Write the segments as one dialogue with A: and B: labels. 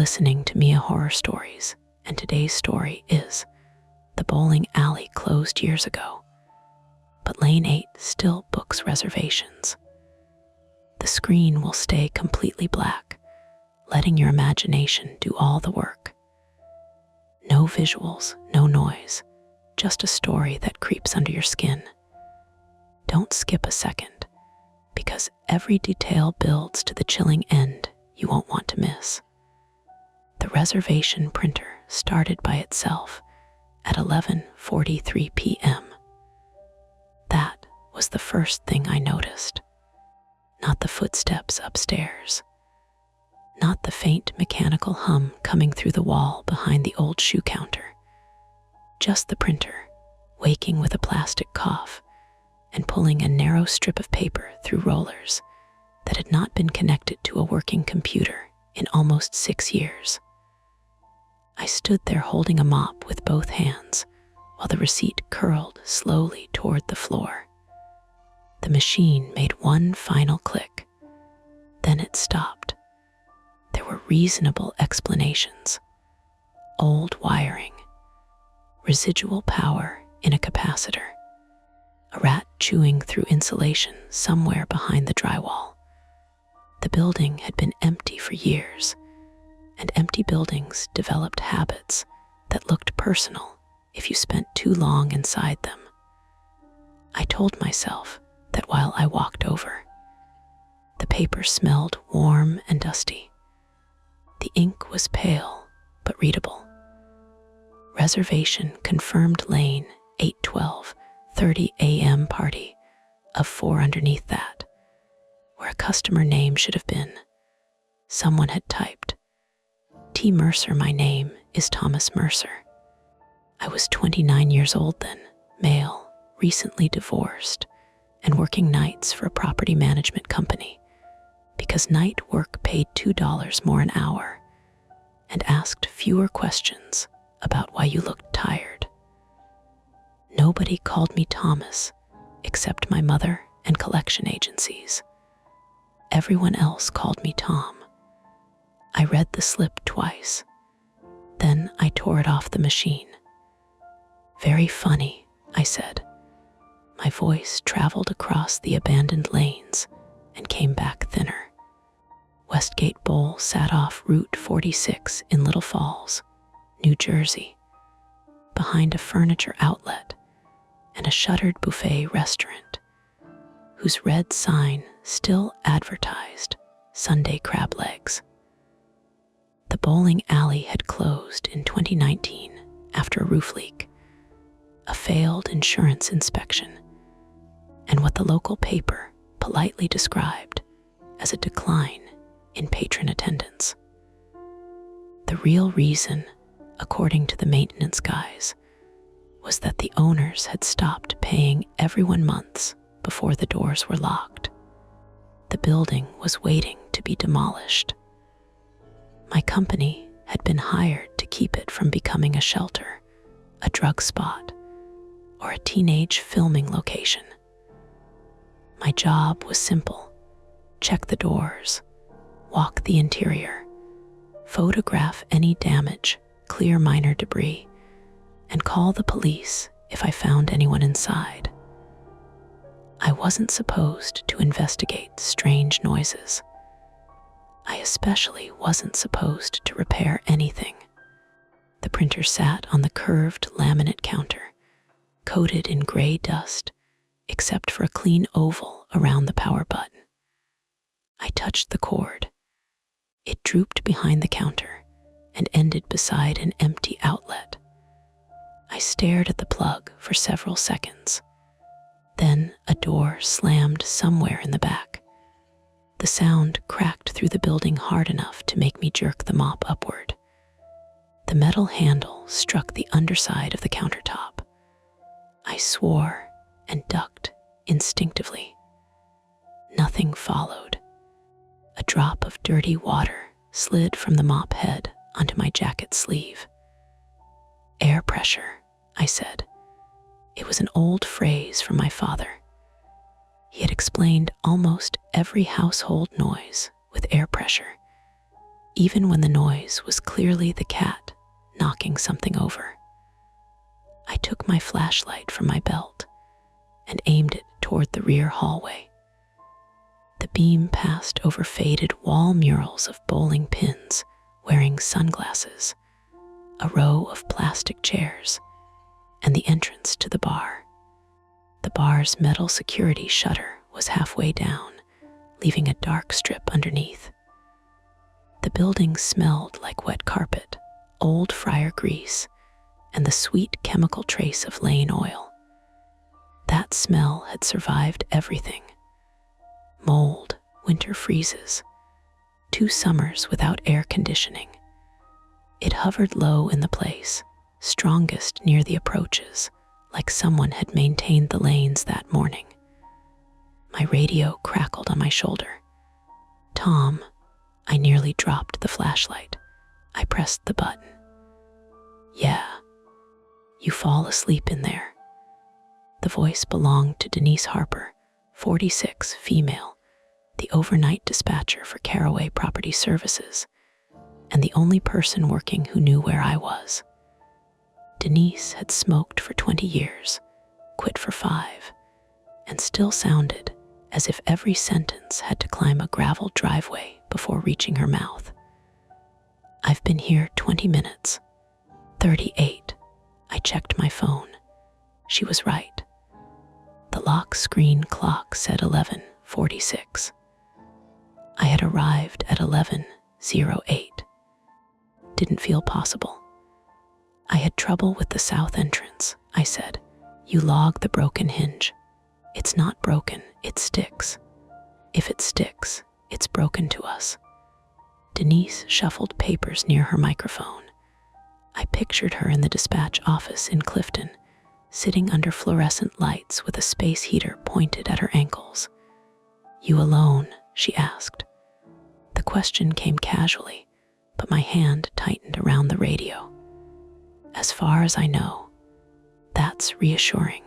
A: listening to Mia Horror Stories, and today's story is The Bowling Alley Closed Years Ago, but Lane 8 still books reservations. The screen will stay completely black, letting your imagination do all the work. No visuals, no noise, just a story that creeps under your skin. Don't skip a second, because every detail builds to the chilling end you won't want to miss. The reservation printer started by itself at 11:43 p.m. That was the first thing I noticed. Not the footsteps upstairs, not the faint mechanical hum coming through the wall behind the old shoe counter, just the printer waking with a plastic cough and pulling a narrow strip of paper through rollers that had not been connected to a working computer in almost 6 years. I stood there holding a mop with both hands while the receipt curled slowly toward the floor. The machine made one final click, then it stopped. There were reasonable explanations: old wiring, residual power in a capacitor, a rat chewing through insulation somewhere behind the drywall. The building had been empty for years, and empty buildings developed habits that looked personal if you spent too long inside them. I told myself that while I walked over. The paper smelled warm and dusty. The ink was pale but readable. Reservation confirmed Lane 8:12:30 a.m. party of 4 underneath that, where a customer name should have been. Someone had typed, T. Mercer, my name is Thomas Mercer. I was 29 years old then, male, recently divorced, and working nights for a property management company because night work paid $2 more an hour and asked fewer questions about why you looked tired. Nobody called me Thomas except my mother and collection agencies. Everyone else called me Tom. I read the slip twice. Then I tore it off the machine. Very funny, I said. My voice traveled across the abandoned lanes and came back thinner. Westgate Bowl sat off Route 46 in Little Falls, New Jersey, behind a furniture outlet and a shuttered buffet restaurant, whose red sign still advertised Sunday crab legs. The bowling alley had closed in 2019 after a roof leak, a failed insurance inspection, and what the local paper politely described as a decline in patron attendance. The real reason, according to the maintenance guys, was that the owners had stopped paying everyone months before the doors were locked. The building was waiting to be demolished. My company had been hired to keep it from becoming a shelter, a drug spot, or a teenage filming location. My job was simple: check the doors, walk the interior, photograph any damage, clear minor debris, and call the police if I found anyone inside. I wasn't supposed to investigate strange noises. I especially wasn't supposed to repair anything. The printer sat on the curved laminate counter, coated in gray dust, except for a clean oval around the power button. I touched the cord. It drooped behind the counter and ended beside an empty outlet. I stared at the plug for several seconds. Then a door slammed somewhere in the back. The sound cracked through the building hard enough to make me jerk the mop upward. The metal handle struck the underside of the countertop. I swore and ducked instinctively. Nothing followed. A drop of dirty water slid from the mop head onto my jacket sleeve. Air pressure, I said. It was an old phrase from my father. He had explained almost every household noise with air pressure, even when the noise was clearly the cat knocking something over. I took my flashlight from my belt and aimed it toward the rear hallway. The beam passed over faded wall murals of bowling pins wearing sunglasses, a row of plastic chairs, and the entrance to the bar. The bar's metal security shutter was halfway down, leaving a dark strip underneath. The building smelled like wet carpet, old fryer grease, and the sweet chemical trace of Lane oil. That smell had survived everything. Mold, winter freezes, 2 summers without air conditioning. It hovered low in the place, strongest near the approaches, like someone had maintained the lanes that morning. My radio crackled on my shoulder. "Tom," I nearly dropped the flashlight. I pressed the button. "Yeah, you fall asleep in there." The voice belonged to Denise Harper, 46, female, the overnight dispatcher for Caraway Property Services, and the only person working who knew where I was. Denise had smoked for 20 years, quit for 5, and still sounded as if every sentence had to climb a gravel driveway before reaching her mouth. "I've been here 20 minutes. 38. I checked my phone. She was right. The lock screen clock said 11:46. I had arrived at 11:08. Didn't feel possible. "I had trouble with the south entrance," I said. "You log the broken hinge. It's not broken, it sticks. If it sticks, it's broken to us." Denise shuffled papers near her microphone. I pictured her in the dispatch office in Clifton, sitting under fluorescent lights with a space heater pointed at her ankles. "You alone?" she asked. The question came casually, but my hand tightened around the radio. "As far as I know." That's reassuring.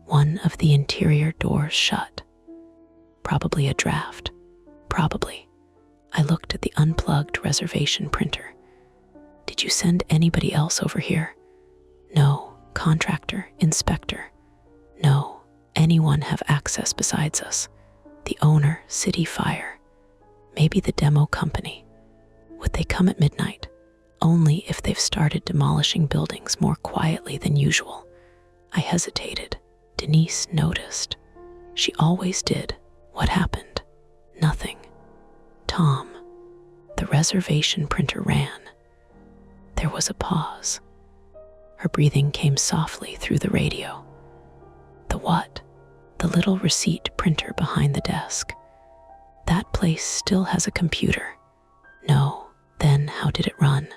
A: One of the interior doors shut. Probably a draft. Probably. I looked at the unplugged reservation printer. "Did you send anybody else over here?" "No. Contractor, inspector." "No. Anyone have access besides us?" "The owner, city fire. Maybe the demo company." "Would they come at midnight?" "Only if they've started demolishing buildings more quietly than usual." I hesitated. Denise noticed. She always did. "What happened?" "Nothing." "Tom." The reservation printer ran. There was a pause. Her breathing came softly through the radio. "The what?" "The little receipt printer behind the desk." "That place still has a computer." "No." "Then how did it run?"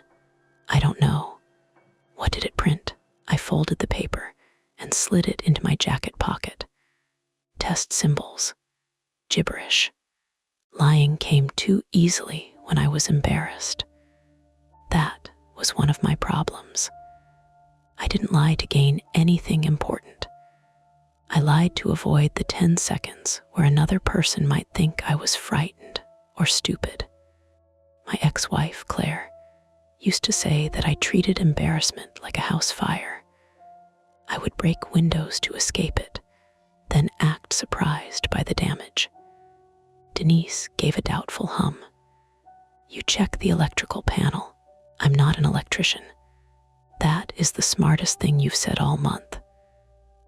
A: "I don't know." "What did it print?" I folded the paper and slid it into my jacket pocket. "Test symbols." Gibberish. Lying came too easily when I was embarrassed. That was one of my problems. I didn't lie to gain anything important. I lied to avoid the 10 seconds where another person might think I was frightened or stupid. My ex-wife, Claire, used to say that I treated embarrassment like a house fire. I would break windows to escape it, then act surprised by the damage. Denise gave a doubtful hum. "You check the electrical panel. I'm not an electrician." "That is the smartest thing you've said all month."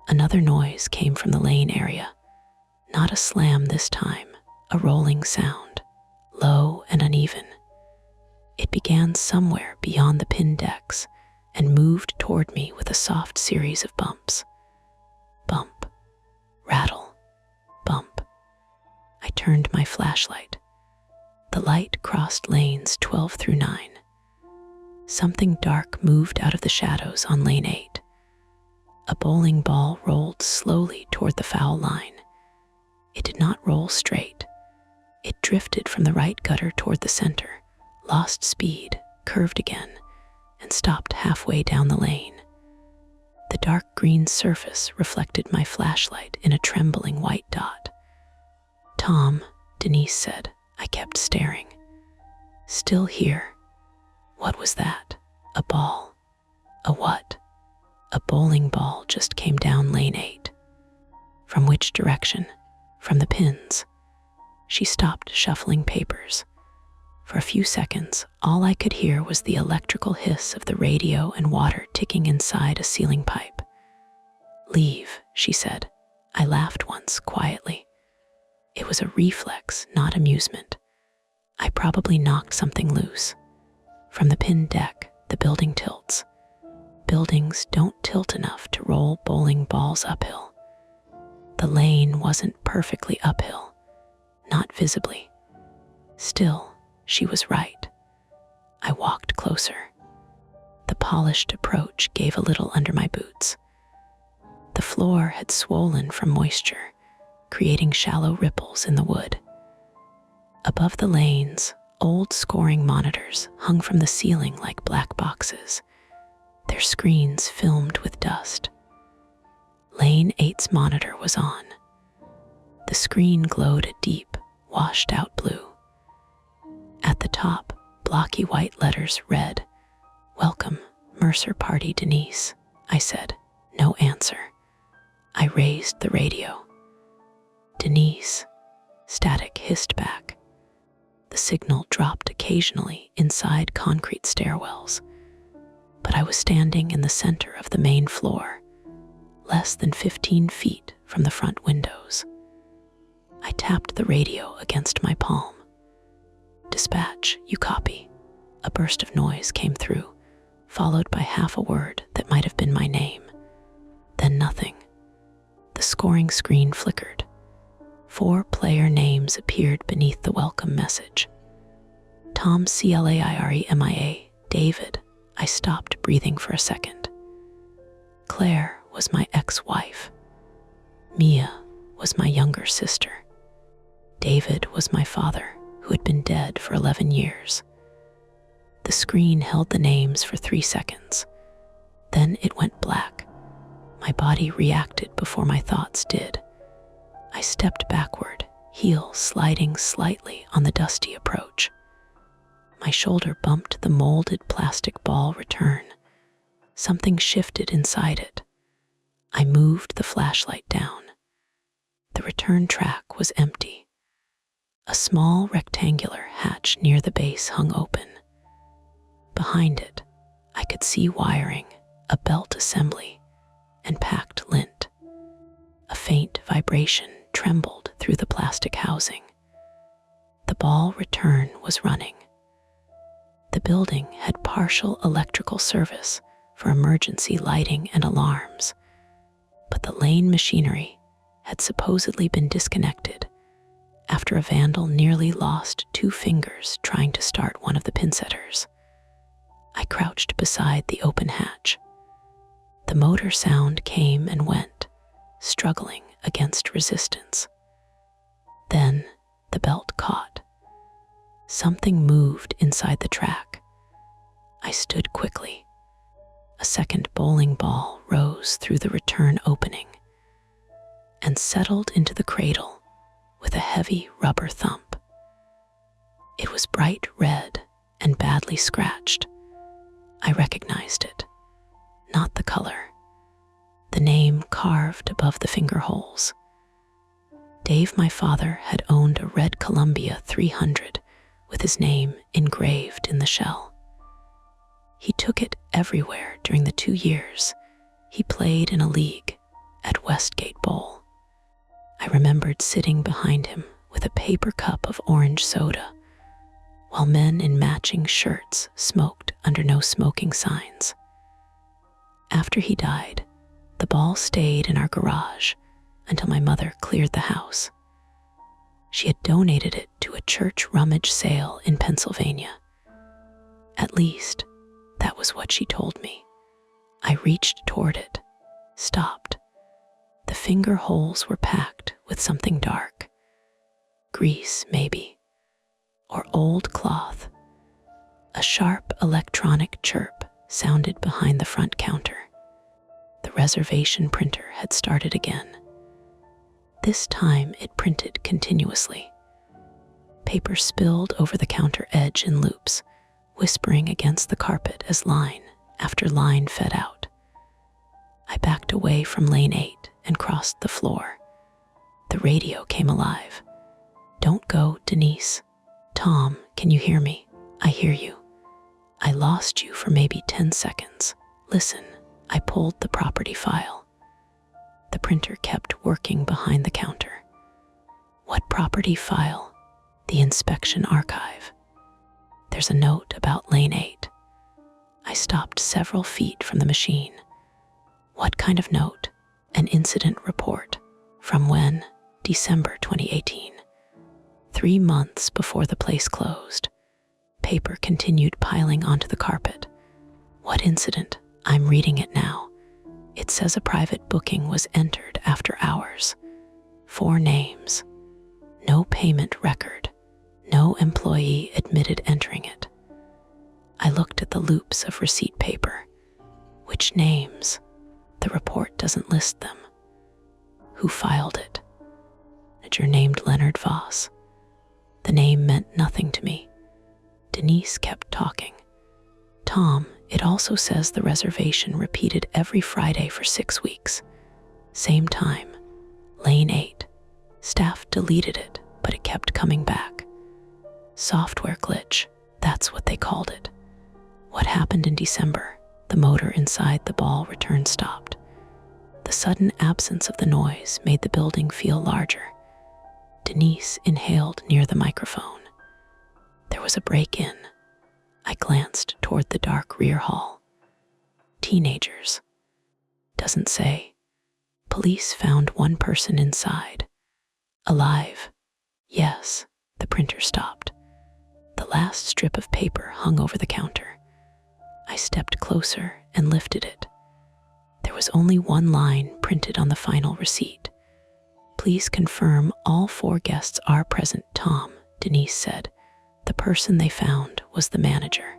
A: Another noise came from the Lane area. Not a slam this time, a rolling sound, low and uneven. It began somewhere beyond the pin decks and moved toward me with a soft series of bumps. Bump, rattle, bump. I turned my flashlight. The light crossed lanes 12 through 9. Something dark moved out of the shadows on lane 8. A bowling ball rolled slowly toward the foul line. It did not roll straight. It drifted from the right gutter toward the center, lost speed, curved again, and stopped halfway down the lane. The dark green surface reflected my flashlight in a trembling white dot. "Tom," Denise said. I kept staring. Still here. What was that? A ball. A what? A bowling ball just came down lane 8. From which direction? From the pins. She stopped shuffling papers. For a few seconds, all I could hear was the electrical hiss of the radio and water ticking inside a ceiling pipe. Leave, she said. I laughed once, quietly. It was a reflex, not amusement. I probably knocked something loose. From the pin deck, the building tilts. Buildings don't tilt enough to roll bowling balls uphill. The lane wasn't perfectly uphill, not visibly. Still, she was right. I walked closer. The polished approach gave a little under my boots. The floor had swollen from moisture, creating shallow ripples in the wood. Above the lanes, old scoring monitors hung from the ceiling like black boxes, their screens filmed with dust. Lane 8's monitor was on. The screen glowed a deep, washed-out blue. At the top, blocky white letters read, "Welcome, Mercer Party Denise," I said. No answer. I raised the radio. "Denise," static hissed back. The signal dropped occasionally inside concrete stairwells, but I was standing in the center of the main floor, less than 15 feet from the front windows. I tapped the radio against my palm. "Dispatch, you copy." A burst of noise came through, followed by half a word that might have been my name. Then nothing. The scoring screen flickered. 4 player names appeared beneath the welcome message. Tom Claire, David. I stopped breathing for a second. Claire was my ex-wife. Mia was my younger sister. David was my father, who had been dead for 11 years. The screen held the names for 3 seconds. Then it went black. My body reacted before my thoughts did. I stepped backward, heel sliding slightly on the dusty approach. My shoulder bumped the molded plastic ball return. Something shifted inside it. I moved the flashlight down. The return track was empty. A small rectangular hatch near the base hung open. Behind it, I could see wiring, a belt assembly, and packed lint. A faint vibration trembled through the plastic housing. The ball return was running. The building had partial electrical service for emergency lighting and alarms, but the lane machinery had supposedly been disconnected after a vandal nearly lost 2 fingers trying to start one of the pinsetters. I crouched beside the open hatch. The motor sound came and went, struggling against resistance. Then the belt caught. Something moved inside the track. I stood quickly. A second bowling ball rose through the return opening and settled into the cradle with a heavy rubber thump. It was bright red and badly scratched. I recognized it, not the color. The name carved above the finger holes. Dave, my father, had owned a red Columbia 300 with his name engraved in the shell. He took it everywhere during the 2 years he played in a league at Westgate Bowl. I remembered sitting behind him with a paper cup of orange soda, while men in matching shirts smoked under no smoking signs. After he died, the ball stayed in our garage until my mother cleared the house. She had donated it to a church rummage sale in Pennsylvania. At least, that was what she told me. I reached toward it, stopped. The finger holes were packed with something dark. Grease, maybe, or old cloth. A sharp electronic chirp sounded behind the front counter. The reservation printer had started again. This time it printed continuously. Paper spilled over the counter edge in loops, whispering against the carpet as line after line fed out. I backed away from lane 8 and crossed the floor. The radio came alive. "Don't go, Denise. Tom, can you hear me? I hear you. I lost you for maybe 10 seconds. Listen." I pulled the property file. The printer kept working behind the counter. "What property file?" "The inspection archive. There's a note about lane 8. I stopped several feet from the machine. "What kind of note?" "An incident report." "From when?" "December 2018. 3 months before the place closed." Paper continued piling onto the carpet. "What incident?" "I'm reading it now. It says a private booking was entered after hours. 4 names. No payment record. No employee admitted entering it." I looked at the loops of receipt paper. "Which names?" "The report doesn't list them." "Who filed it?" "A manager named Leonard Voss." The name meant nothing to me. Denise kept talking. "Tom, it also says the reservation repeated every Friday for 6 weeks. Same time. Lane 8. Staff deleted it, but it kept coming back. Software glitch, that's what they called it." "What happened in December?" The motor inside the ball return stopped. The sudden absence of the noise made the building feel larger. Denise inhaled near the microphone. "There was a break-in." I glanced toward the dark rear hall. "Teenagers." "Doesn't say." "Police found 1 person inside." "Alive?" "Yes." The printer stopped. The last strip of paper hung over the counter. I stepped closer and lifted it. There was only 1 line printed on the final receipt. "Please confirm all 4 guests are present, Tom," Denise said. The person they found was the manager.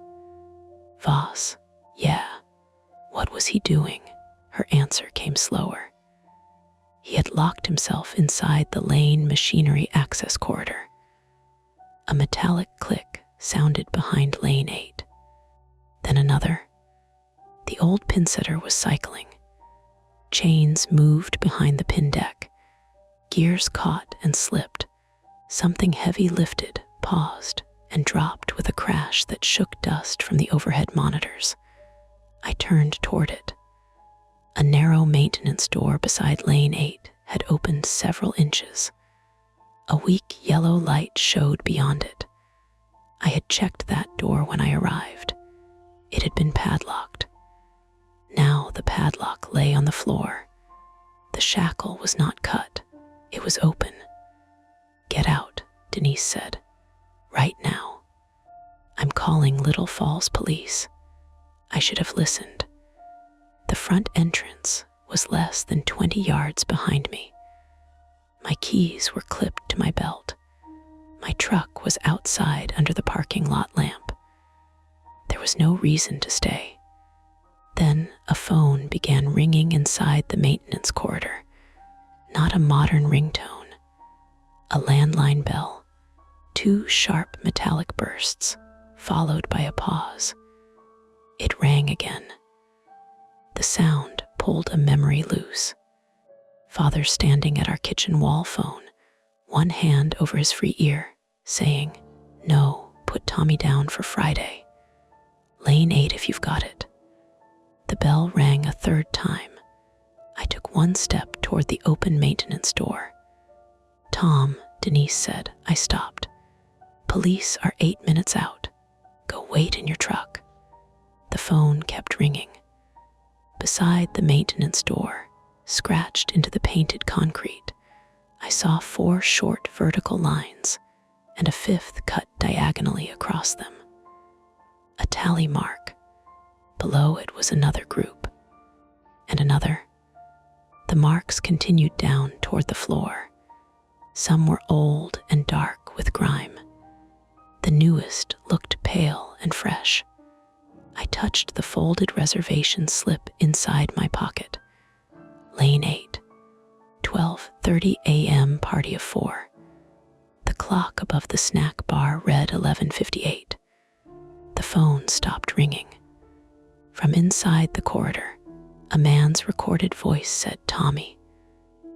A: "Voss." "Yeah." "What was he doing?" Her answer came slower. "He had locked himself inside the lane machinery access corridor." A metallic click sounded behind lane 8. Then another. The old pin setter was cycling. Chains moved behind the pin deck. Gears caught and slipped. Something heavy lifted, paused, and dropped with a crash that shook dust from the overhead monitors. I turned toward it. A narrow maintenance door beside lane 8 had opened several inches. A weak yellow light showed beyond it. I had checked that door when I arrived. It had been padlocked. Now the padlock lay on the floor. The shackle was not cut. It was open. "Get out," Denise said. "Right now. I'm calling Little Falls Police." I should have listened. The front entrance was less than 20 yards behind me. My keys were clipped to my belt. My truck was outside under the parking lot lamp. There was no reason to stay. Then a phone began ringing inside the maintenance corridor. Not a modern ringtone. A landline bell. 2 sharp metallic bursts, followed by a pause. It rang again. The sound pulled a memory loose. Father standing at our kitchen wall phone, 1 hand over his free ear, saying, "No, put Tommy down for Friday. Lane 8 if you've got it." The bell rang a 3rd time. I took 1 step toward the open maintenance door. "Tom," Denise said. I stopped. "Police are 8 minutes out. Go wait in your truck." The phone kept ringing. Beside the maintenance door, scratched into the painted concrete, I saw 4 short vertical lines and a 5th cut diagonally across them. A tally mark. Below it was another group, and another. The marks continued down toward the floor. Some were old and dark with grime. The newest looked pale and fresh. I touched the folded reservation slip inside my pocket. Lane 8, 12:30 a.m. party of 4. The clock above the snack bar read 11:58. The phone stopped ringing. From inside the corridor, a man's recorded voice said, "Tommy."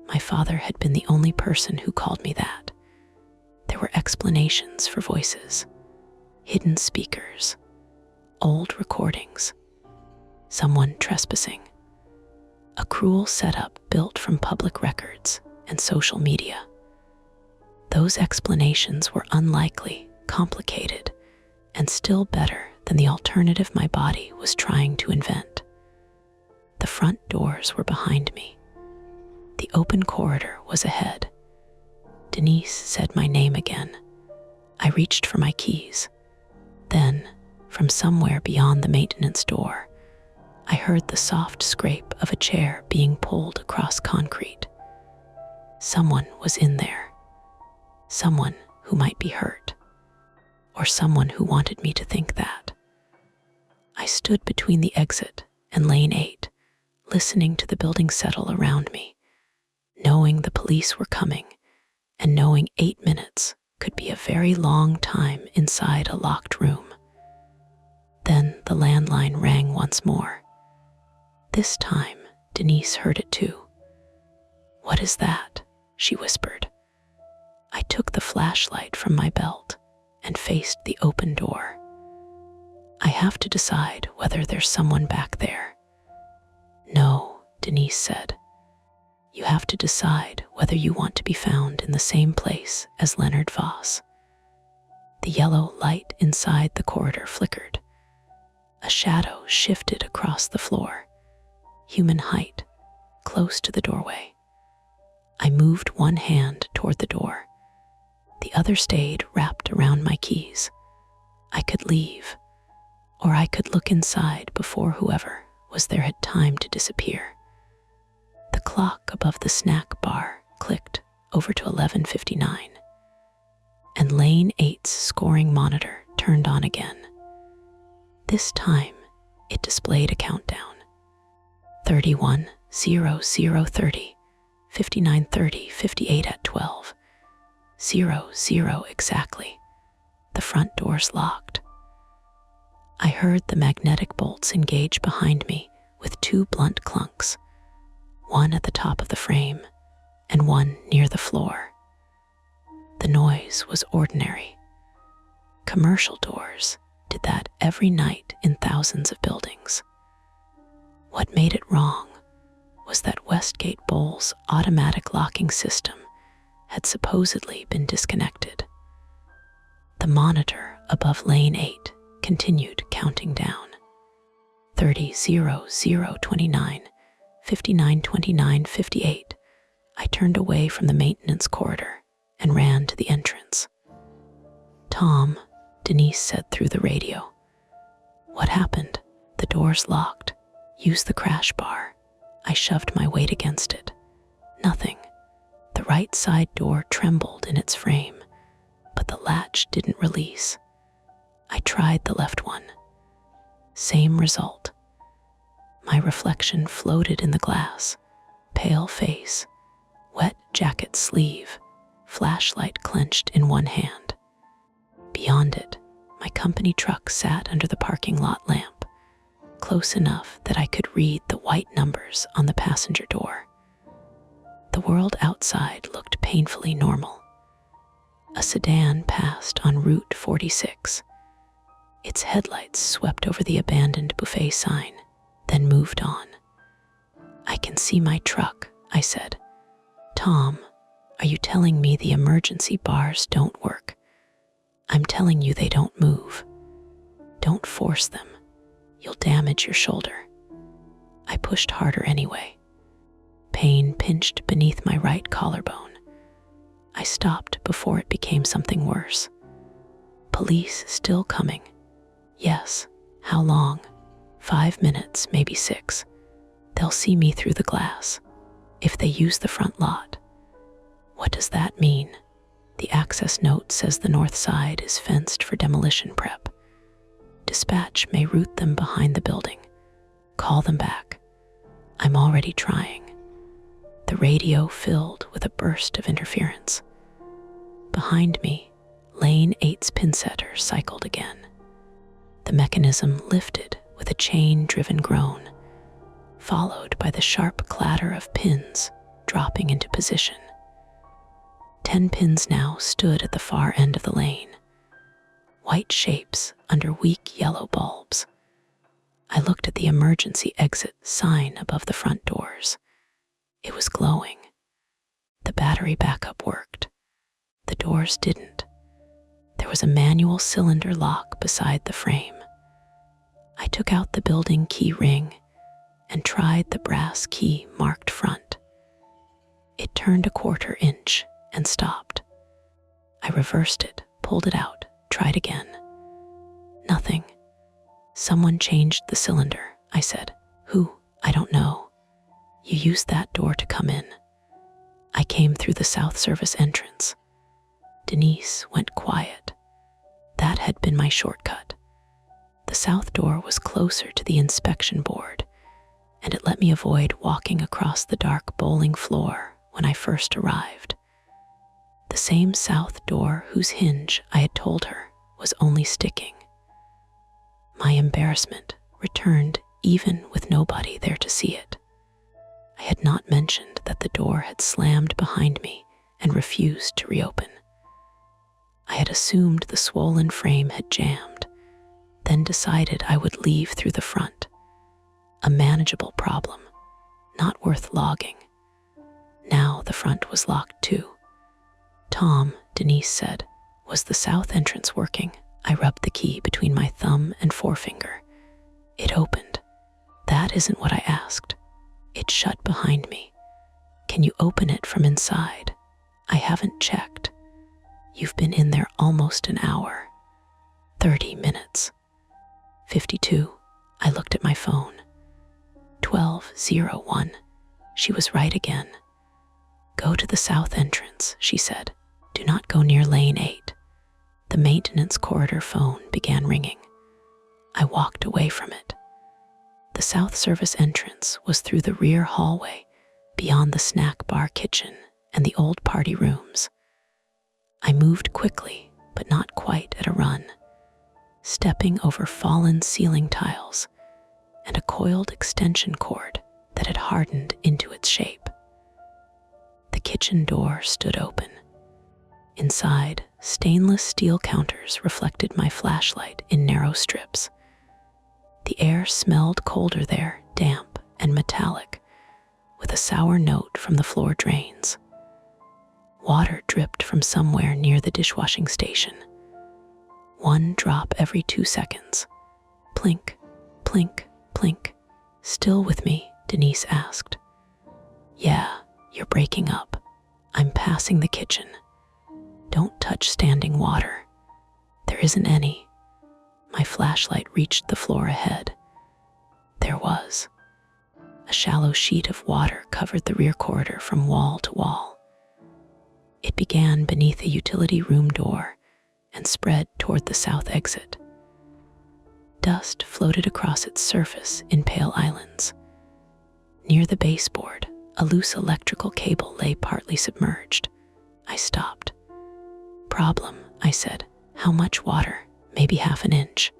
A: My father had been the only person who called me that. There were explanations for voices, hidden speakers, old recordings, someone trespassing, a cruel setup built from public records and social media. Those explanations were unlikely, complicated, and still better than the alternative my body was trying to invent. The front doors were behind me. The open corridor was ahead. Denise said my name again. I reached for my keys. Then, from somewhere beyond the maintenance door, I heard the soft scrape of a chair being pulled across concrete. Someone was in there. Someone who might be hurt. Or someone who wanted me to think that. I stood between the exit and lane 8, listening to the building settle around me, knowing the police were coming, and knowing 8 minutes could be a very long time inside a locked room. Then the landline rang once more. This time, Denise heard it too. "What is that?" she whispered. I took the flashlight from my belt and faced the open door. "I have to decide whether there's someone back there." "No," Denise said. "You have to decide whether you want to be found in the same place as Leonard Voss." The yellow light inside the corridor flickered. A shadow shifted across the floor, human height, close to the doorway. I moved one hand toward the door. The other stayed wrapped around my keys. I could leave, or I could look inside before whoever was there had time to disappear. The clock above the snack bar clicked over to 11:59, and lane 8's scoring monitor turned on again. This time, it displayed a countdown. 31, 0, 0, 30, 59, 30, 58 at 12. 0, 0 exactly. The front doors locked. I heard the magnetic bolts engage behind me with 2 blunt clunks, one at the top of the frame and one near the floor. The noise was ordinary. Commercial doors did that every night in thousands of buildings. What made it wrong was that Westgate Bowl's automatic locking system had supposedly been disconnected. The monitor above lane 8 continued counting down. 30, 0, 0, 29, 59, 29, 58. I turned away from the maintenance corridor and ran to the entrance. "Tom," Denise said through the radio. "What happened?" "The door's locked. Use the crash bar." I shoved my weight against it. Nothing. The right side door trembled in its frame, but the latch didn't release. I tried the left one. Same result. My reflection floated in the glass, pale face, wet jacket sleeve, flashlight clenched in one hand. Beyond it, my company truck sat under the parking lot lamp, close enough that I could read the white numbers on the passenger door. The world outside looked painfully normal. A sedan passed on Route 46. Its headlights swept over the abandoned buffet sign, then moved on. "I can see my truck," I said. "Tom, are you telling me the emergency bars don't work?" "I'm telling you they don't move. Don't force them. You'll damage your shoulder." I pushed harder anyway. Pain pinched beneath my right collarbone. I stopped before it became something worse. "Police still coming?" "Yes. How long?" 5 minutes, maybe 6. They'll see me through the glass. If they use the front lot." "What does that mean?" "The access note says the north side is fenced for demolition prep. Dispatch may route them behind the building. Call them back." "I'm already trying." The radio filled with a burst of interference. Behind me, Lane 8's pin setter cycled again. The mechanism lifted with a chain-driven groan, followed by the sharp clatter of pins dropping into position. 10 pins now stood at the far end of the lane, white shapes under weak yellow bulbs. I looked at the emergency exit sign above the front doors. It was glowing. The battery backup worked. The doors didn't. There was a manual cylinder lock beside the frame. I took out the building key ring and tried the brass key marked front. It turned a 1/4 inch and stopped. I reversed it, pulled it out, tried again. Nothing. Someone changed the cylinder, I said. Who? I don't know. You used that door to come in. I came through the South Service entrance. Denise went quiet. That had been my shortcut. The south door was closer to the inspection board, and it let me avoid walking across the dark bowling floor when I first arrived. The same south door whose hinge I had told her was only sticking. My embarrassment returned even with nobody there to see it. I had not mentioned that the door had slammed behind me and refused to reopen. I had assumed the swollen frame had jammed, then decided I would leave through the front. A manageable problem, not worth logging. Now the front was locked too. Tom, Denise said, was the south entrance working? I rubbed the key between my thumb and forefinger. It opened. That isn't what I asked. It shut behind me. Can you open it from inside? I haven't checked. You've been in there almost an hour. 30 minutes. 52. I looked at my phone. 12:01. She was right again. Go to the south entrance, she said. Do not go near lane 8. The maintenance corridor phone began ringing. I walked away from it. The South Service entrance was through the rear hallway, beyond the snack bar kitchen and the old party rooms. I moved quickly, but not quite at a run, stepping over fallen ceiling tiles and a coiled extension cord that had hardened into its shape. The kitchen door stood open. Inside, stainless steel counters reflected my flashlight in narrow strips. The air smelled colder there, damp and metallic, with a sour note from the floor drains. Water dripped from somewhere near the dishwashing station. One drop every 2 seconds. Plink, plink, plink. Still with me? Denise asked. Yeah, you're breaking up. I'm passing the kitchen. Don't touch standing water. There isn't any. My flashlight reached the floor ahead. There was. A shallow sheet of water covered the rear corridor from wall to wall. It began beneath a utility room door and spread toward the south exit. Dust floated across its surface in pale islands. Near the baseboard, a loose electrical cable lay partly submerged. I stopped. Problem, I said. How much water? Maybe half an inch.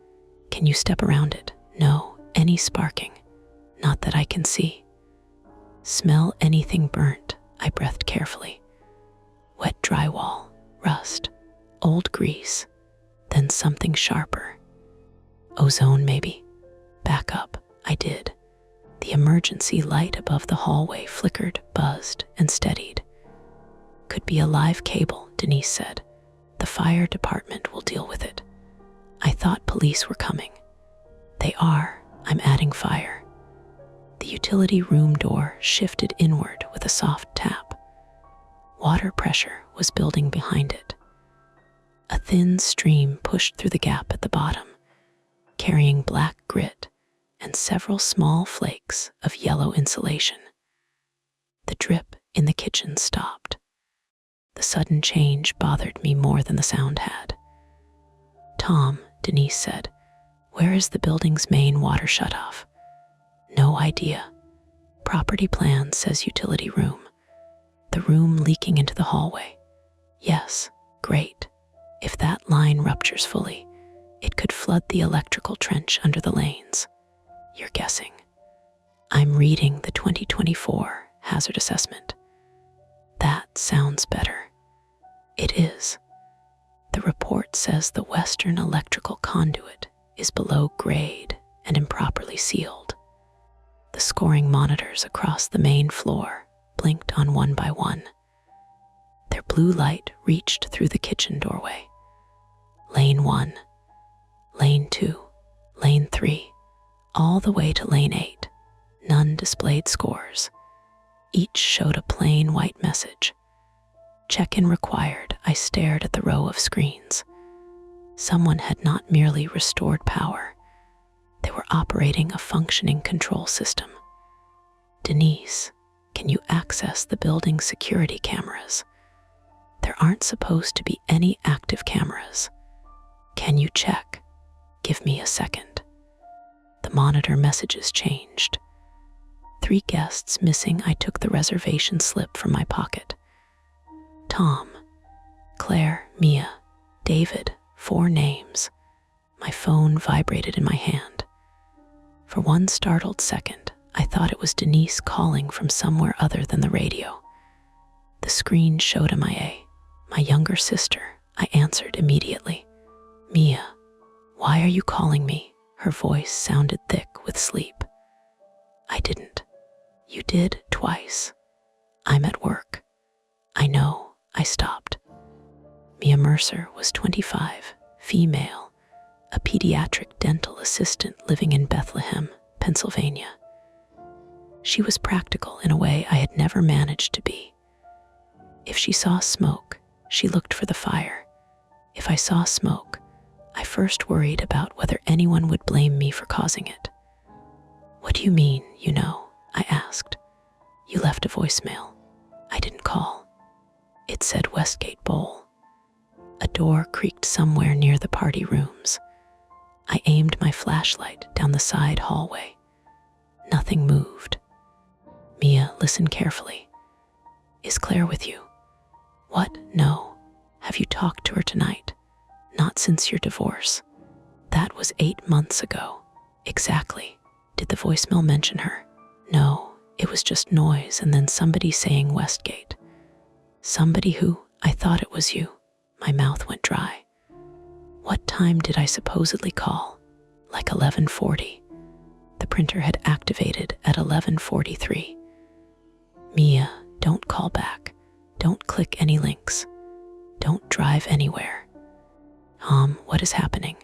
A: Can you step around it? No, any sparking. Not that I can see. Smell anything burnt, I breathed carefully. Wet drywall, rust, old grease, then something sharper. Ozone, maybe. Back up, I did. The emergency light above the hallway flickered, buzzed, and steadied. Could be a live cable, Denise said. The fire department will deal with it. I thought police were coming. They are. I'm adding fire. The utility room door shifted inward with a soft tap. Water pressure was building behind it. A thin stream pushed through the gap at the bottom, carrying black grit and several small flakes of yellow insulation. The drip in the kitchen stopped. The sudden change bothered me more than the sound had. Tom, Denise said, where is the building's main water shutoff? No idea. Property plan says utility room. The room leaking into the hallway. Yes, Great. If that line ruptures fully, it could flood the electrical trench under the lanes. You're guessing. I'm reading the 2024 hazard assessment. That sounds better. It is. The report says the western electrical conduit is below grade and improperly sealed. The scoring monitors across the main floor blinked on one by one. Their blue light reached through the kitchen doorway. Lane 1, Lane 2, Lane 3, all the way to Lane 8. None displayed scores. Each showed a plain white message. Check-in required. I stared at the row of screens. Someone had not merely restored power. They were operating a functioning control system. Denise, can you access the building's security cameras? There aren't supposed to be any active cameras. Can you check? Give me a second. The monitor messages changed. 3 guests missing. I took the reservation slip from my pocket. Tom, Claire, Mia, David, 4 names. My phone vibrated in my hand. For one startled second, I thought it was Denise calling from somewhere other than the radio. The screen showed MIA. My younger sister. I answered immediately. Mia, why are you calling me? Her voice sounded thick with sleep. I didn't. You did twice. I'm at work. I know. I stopped. Mia Mercer was 25, female, a pediatric dental assistant living in Bethlehem, Pennsylvania. She was practical in a way I had never managed to be. If she saw smoke, she looked for the fire. If I saw smoke, I first worried about whether anyone would blame me for causing it. What do you mean, you know? I asked. You left a voicemail. I didn't call. It said Westgate Bowl. A door creaked somewhere near the party rooms. I aimed my flashlight down the side hallway. Nothing moved. Mia, listen carefully. Is Claire with you? What? No. Have you talked to her tonight? Not since your divorce. That was 8 months ago. Exactly. Did the voicemail mention her? No, it was just noise and then somebody saying Westgate. Somebody who? I thought it was you. My mouth went dry. What time did I supposedly call? Like 11:40. The printer had activated at 11:43. Mia, don't call back. Don't click any links. Don't drive anywhere. What is happening?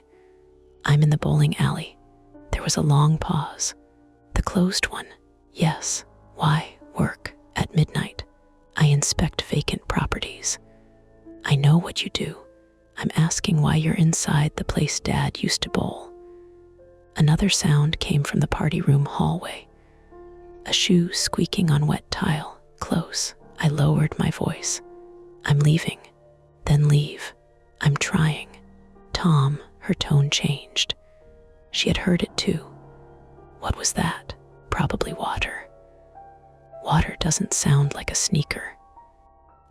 A: I'm in the bowling alley. There was a long pause. The closed one. Yes. Why? Work. At midnight. I inspect vacant properties. I know what you do. I'm asking why you're inside the place Dad used to bowl. Another sound came from the party room hallway. A shoe squeaking on wet tile. Close. I lowered my voice. I'm leaving. Then leave. I'm trying. Tom, her tone changed. She had heard it too. What was that? Probably water. Water doesn't sound like a sneaker.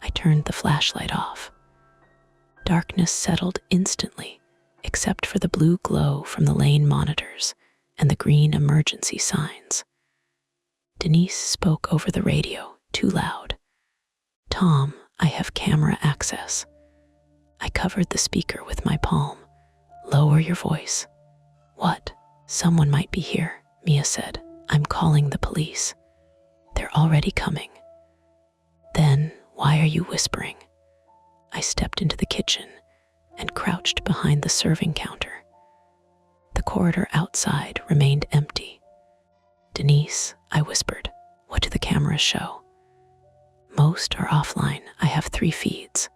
A: I turned the flashlight off. Darkness settled instantly, except for the blue glow from the lane monitors and the green emergency signs. Denise spoke over the radio, too loud. Tom, I have camera access. I covered the speaker with my palm. Lower your voice. What? Someone might be here, Mia said. I'm calling the police. They're already coming. Then, why are you whispering? I stepped into the kitchen and crouched behind the serving counter. The corridor outside remained empty. Denise, I whispered, what do the cameras show? Most are offline. I have 3 feeds.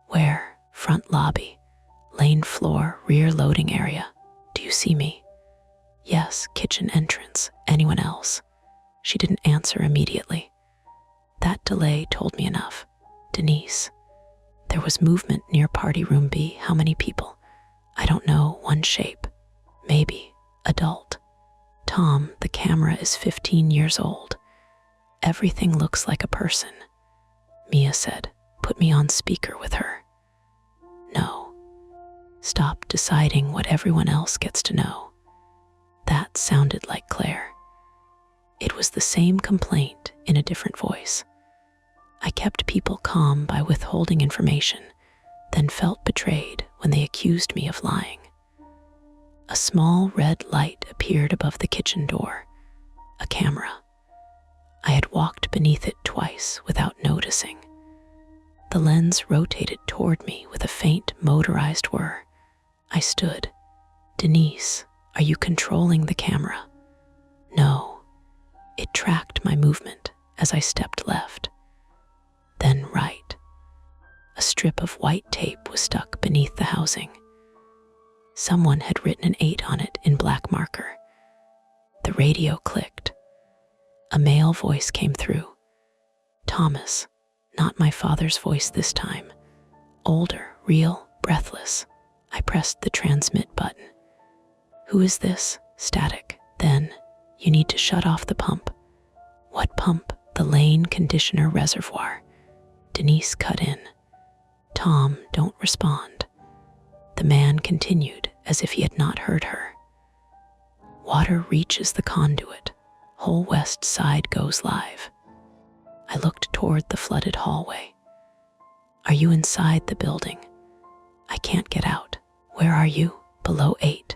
A: Where? Front lobby, lane floor, rear loading area. Do you see me? Yes, kitchen entrance. Anyone else? She didn't answer immediately. That delay told me enough. Denise. There was movement near party room B. How many people? I don't know. One shape. Maybe. Adult. Tom, the camera is 15 years old. Everything looks like a person. Mia said, put me on speaker with her. No. Stop deciding what everyone else gets to know. That sounded like Claire. It was the same complaint in a different voice. I kept people calm by withholding information, then felt betrayed when they accused me of lying. A small red light appeared above the kitchen door, a camera. I had walked beneath it twice without noticing. The lens rotated toward me with a faint motorized whir. I stood. Denise, are you controlling the camera? No. It tracked my movement as I stepped left, then right. A strip of white tape was stuck beneath the housing. Someone had written an 8 on it in black marker. The radio clicked. A male voice came through. Thomas, not my father's voice this time. Older, real, breathless. I pressed the transmit button. Who is this? Static. Then, you need to shut off the pump. What pump? The Lane conditioner reservoir. Denise cut in. Tom, don't respond. The man continued as if he had not heard her. Water reaches the conduit. Whole west side goes live. I looked toward the flooded hallway. Are you inside the building? I can't get out. Where are you? Below 8.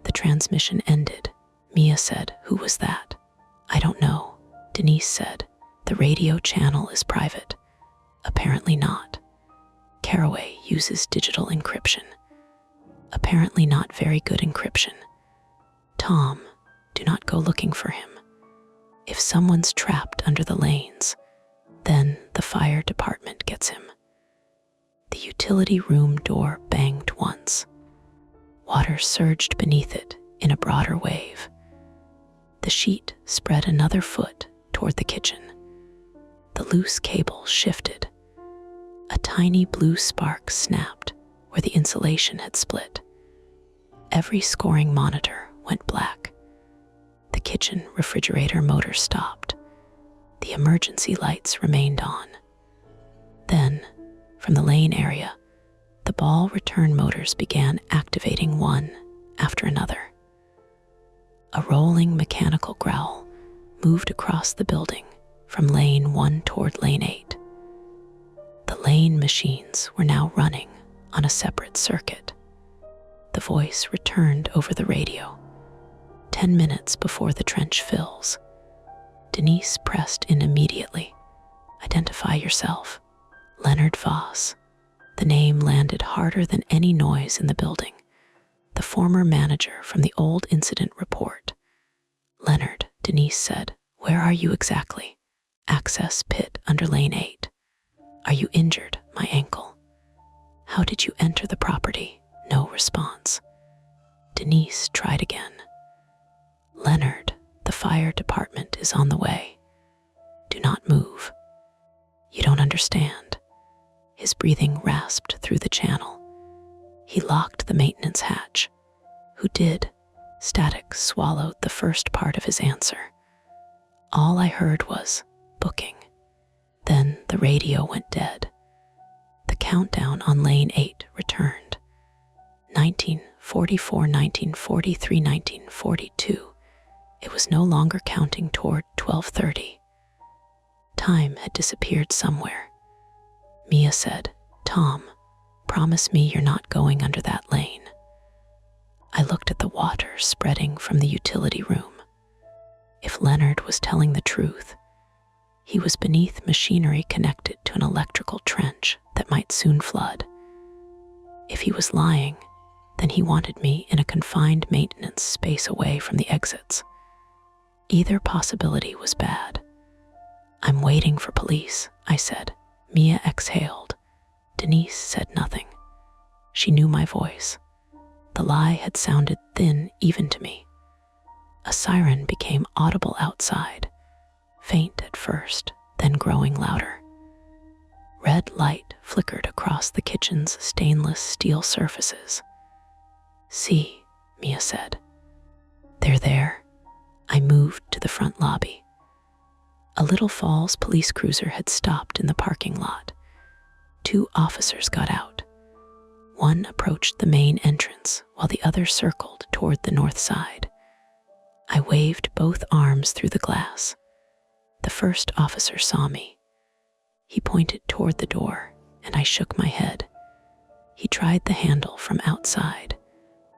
A: The transmission ended. Mia said, who was that? I don't know. Denise said, the radio channel is private. Apparently not. Caraway uses digital encryption. Apparently not very good encryption. Tom, do not go looking for him. If someone's trapped under the lanes, then the fire department gets him. The utility room door banged once. Water surged beneath it in a broader wave. The sheet spread another foot toward the kitchen. The loose cable shifted. A tiny blue spark snapped where the insulation had split. Every scoring monitor went black. The kitchen refrigerator motor stopped. The emergency lights remained on. Then, from the lane area, the ball return motors began activating one after another. A rolling mechanical growl moved across the building from lane 1 toward lane 8. The lane machines were now running on a separate circuit. The voice returned over the radio. 10 minutes before the trench fills. Denise pressed in immediately. Identify yourself. Leonard Voss. The name landed harder than any noise in the building. The former manager from the old incident report. Leonard, Denise said, where are you exactly? Access pit under lane 8. Are you injured? My ankle. How did you enter the property? No response. Denise tried again. Leonard, the fire department is on the way. Do not move. You don't understand. His breathing rasped through the channel. He locked the maintenance hatch. Who did? Static swallowed the first part of his answer. All I heard was booking. Then the radio went dead. The countdown on lane 8 returned. 1944, 1943, 1942. It was no longer counting toward 12:30. Time had disappeared somewhere. Mia said, Tom, promise me you're not going under that lane. I looked at the water spreading from the utility room. If Leonard was telling the truth, he was beneath machinery connected to an electrical trench that might soon flood. If he was lying, then he wanted me in a confined maintenance space away from the exits. Either possibility was bad. I'm waiting for police, I said. Mia exhaled. Denise said nothing. She knew my voice. The lie had sounded thin even to me. A siren became audible outside, faint at first, then growing louder. Red light flickered across the kitchen's stainless steel surfaces. See, Mia said. They're there. I moved to the front lobby. A Little Falls police cruiser had stopped in the parking lot. 2 officers got out. One approached the main entrance while the other circled toward the north side. I waved both arms through the glass. The first officer saw me. He pointed toward the door, and I shook my head. He tried the handle from outside.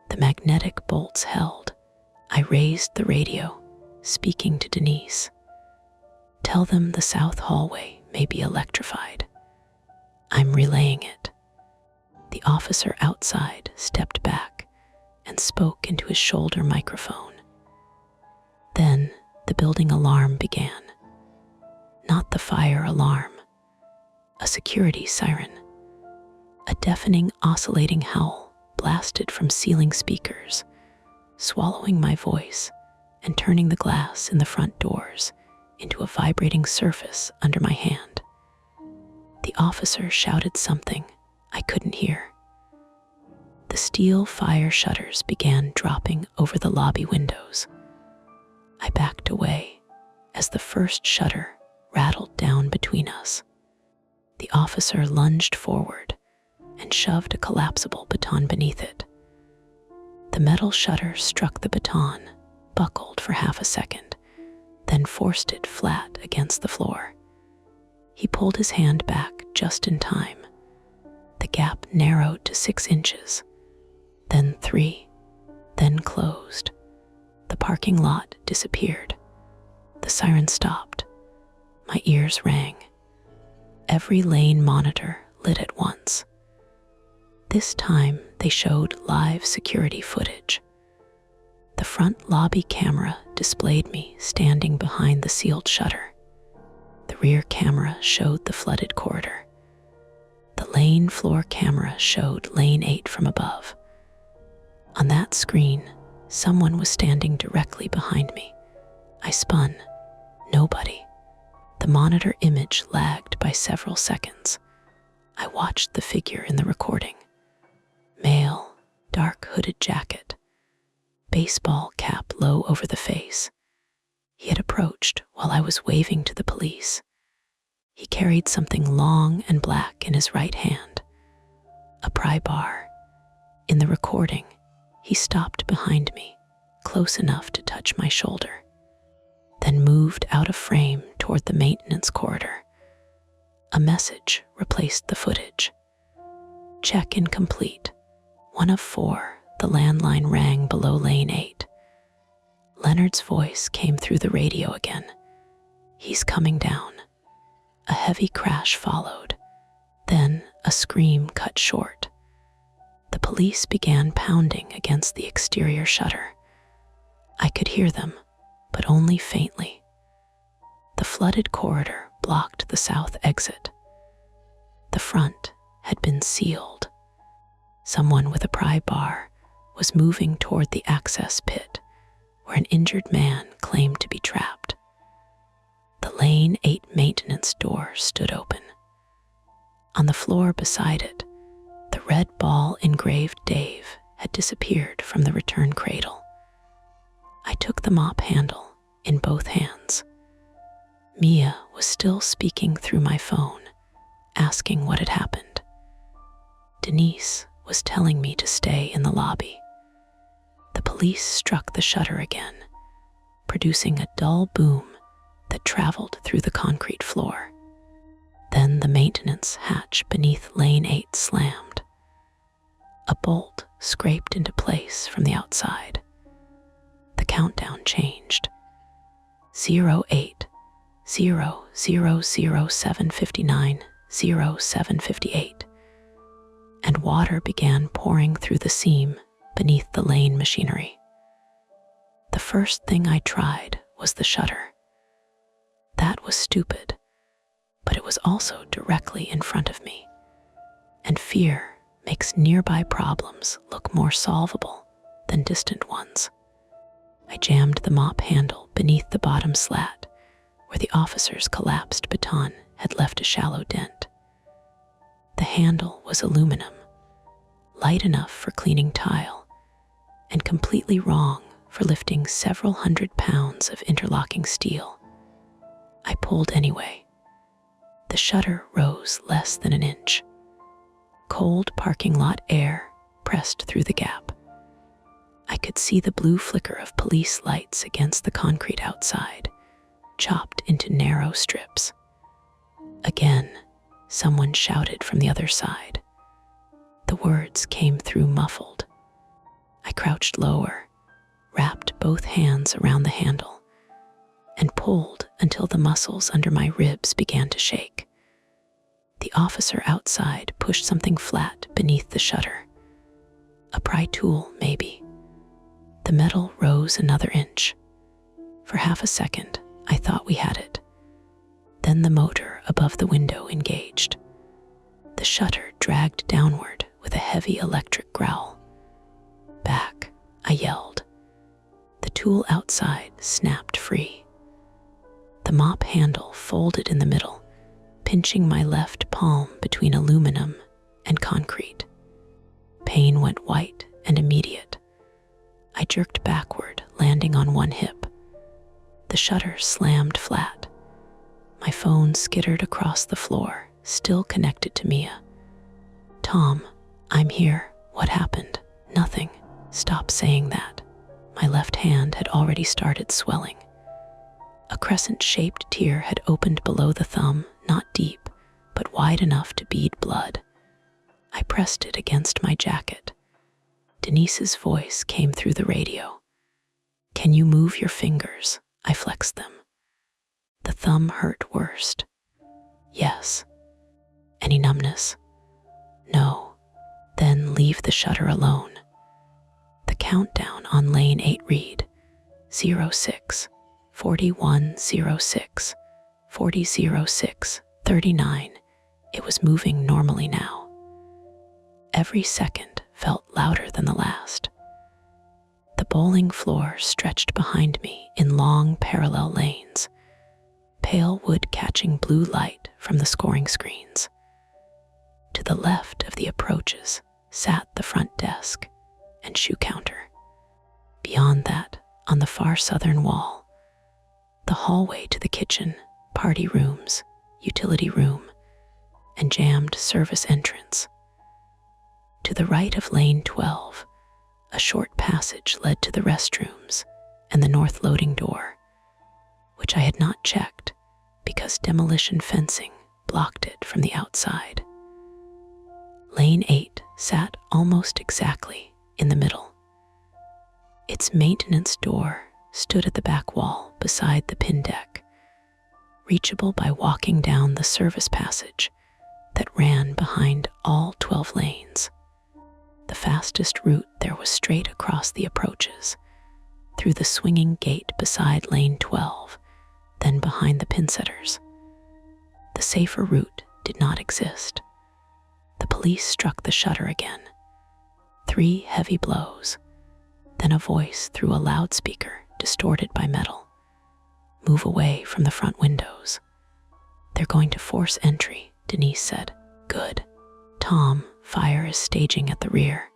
A: The magnetic bolts held. I raised the radio, speaking to Denise. "Tell them the south hallway may be electrified." I'm relaying it. The officer outside stepped back and spoke into his shoulder microphone. Then the building alarm began. Not the fire alarm, a security siren. A deafening, oscillating howl blasted from ceiling speakers, swallowing my voice and turning the glass in the front doors into a vibrating surface under my hand. The officer shouted something I couldn't hear. The steel fire shutters began dropping over the lobby windows. I backed away as the first shutter rattled down between us. The officer lunged forward and shoved a collapsible baton beneath it. The metal shutter struck the baton, buckled for half a second, then forced it flat against the floor. He pulled his hand back just in time. The gap narrowed to 6 inches, then 3, then closed. The parking lot disappeared. The siren stopped. My ears rang. Every lane monitor lit at once. This time they showed live security footage. The front lobby camera displayed me standing behind the sealed shutter. The rear camera showed the flooded corridor. The lane floor camera showed lane 8 from above. On that screen, someone was standing directly behind me. I spun. Nobody. The monitor image lagged by several seconds. I watched the figure in the recording. Male, dark hooded jacket, baseball cap low over the face. He had approached while I was waving to the police. He carried something long and black in his right hand, a pry bar. In the recording, he stopped behind me, close enough to touch my shoulder, then moved out of frame toward the maintenance corridor. A message replaced the footage. Check incomplete. 1 of 4, the landline rang below lane 8. Leonard's voice came through the radio again. "He's coming down." A heavy crash followed. Then a scream cut short. The police began pounding against the exterior shutter. I could hear them, but only faintly. The flooded corridor blocked the south exit. The front had been sealed. Someone with a pry bar was moving toward the access pit, where an injured man claimed to be trapped. The lane 8 maintenance door stood open. On the floor beside it, the red ball engraved Dave had disappeared from the return cradle. I took the mop handle in both hands. Mia was still speaking through my phone, asking what had happened. Denise was telling me to stay in the lobby. The police struck the shutter again, producing a dull boom that traveled through the concrete floor. Then the maintenance hatch beneath lane 8 slammed. A bolt scraped into place from the outside. The countdown changed. 08, 0, 0, 0, 759, 0, 758. And water began pouring through the seam beneath the lane machinery. The first thing I tried was the shutter. That was stupid, but it was also directly in front of me, and fear makes nearby problems look more solvable than distant ones. I jammed the mop handle beneath the bottom slat, where the officer's collapsed baton had left a shallow dent. The handle was aluminum, light enough for cleaning tile, and completely wrong for lifting several 100 pounds of interlocking steel. I pulled anyway. The shutter rose less than an inch. Cold parking lot air pressed through the gap. I could see the blue flicker of police lights against the concrete outside, chopped into narrow strips. Again, someone shouted from the other side. The words came through muffled. I crouched lower, wrapped both hands around the handle, and pulled until the muscles under my ribs began to shake. The officer outside pushed something flat beneath the shutter. A pry tool, maybe. The metal rose another inch. For half a second, I thought we had it. Then the motor above the window engaged. The shutter dragged downward with a heavy electric growl. "Back," I yelled. The tool outside snapped free. The mop handle folded in the middle, pinching my left palm between aluminum and concrete. Pain went white and immediate. I jerked backward, landing on one hip. The shutter slammed flat. My phone skittered across the floor, still connected to Mia. "Tom, I'm here. What happened?" "Nothing. Stop saying that." My left hand had already started swelling. A crescent-shaped tear had opened below the thumb, not deep, but wide enough to bead blood. I pressed it against my jacket. Denise's voice came through the radio. "Can you move your fingers?" I flexed them. The thumb hurt worst. "Yes." "Any numbness?" "No." "Then leave the shutter alone." The countdown on lane 8 read 06, 4106, 4006, 39. It was moving normally now. Every second felt louder than the last. The bowling floor stretched behind me in long parallel lanes, pale wood catching blue light from the scoring screens. To the left of the approaches sat the front desk and shoe counter. Beyond that, on the far southern wall, the hallway to the kitchen, party rooms, utility room, and jammed service entrance. To the right of lane 12, a short passage led to the restrooms and the north loading door, which I had not checked because demolition fencing blocked it from the outside. Lane 8 sat almost exactly in the middle. Its maintenance door stood at the back wall beside the pin deck, reachable by walking down the service passage that ran behind all 12 lanes. The fastest route there was straight across the approaches, through the swinging gate beside lane 12, then behind the pinsetters. The safer route did not exist. The police struck the shutter again. 3 heavy blows, then a voice through a loudspeaker distorted by metal. "Move away from the front windows." "They're going to force entry," Denise said. "Good." "Tom, fire is staging at the rear."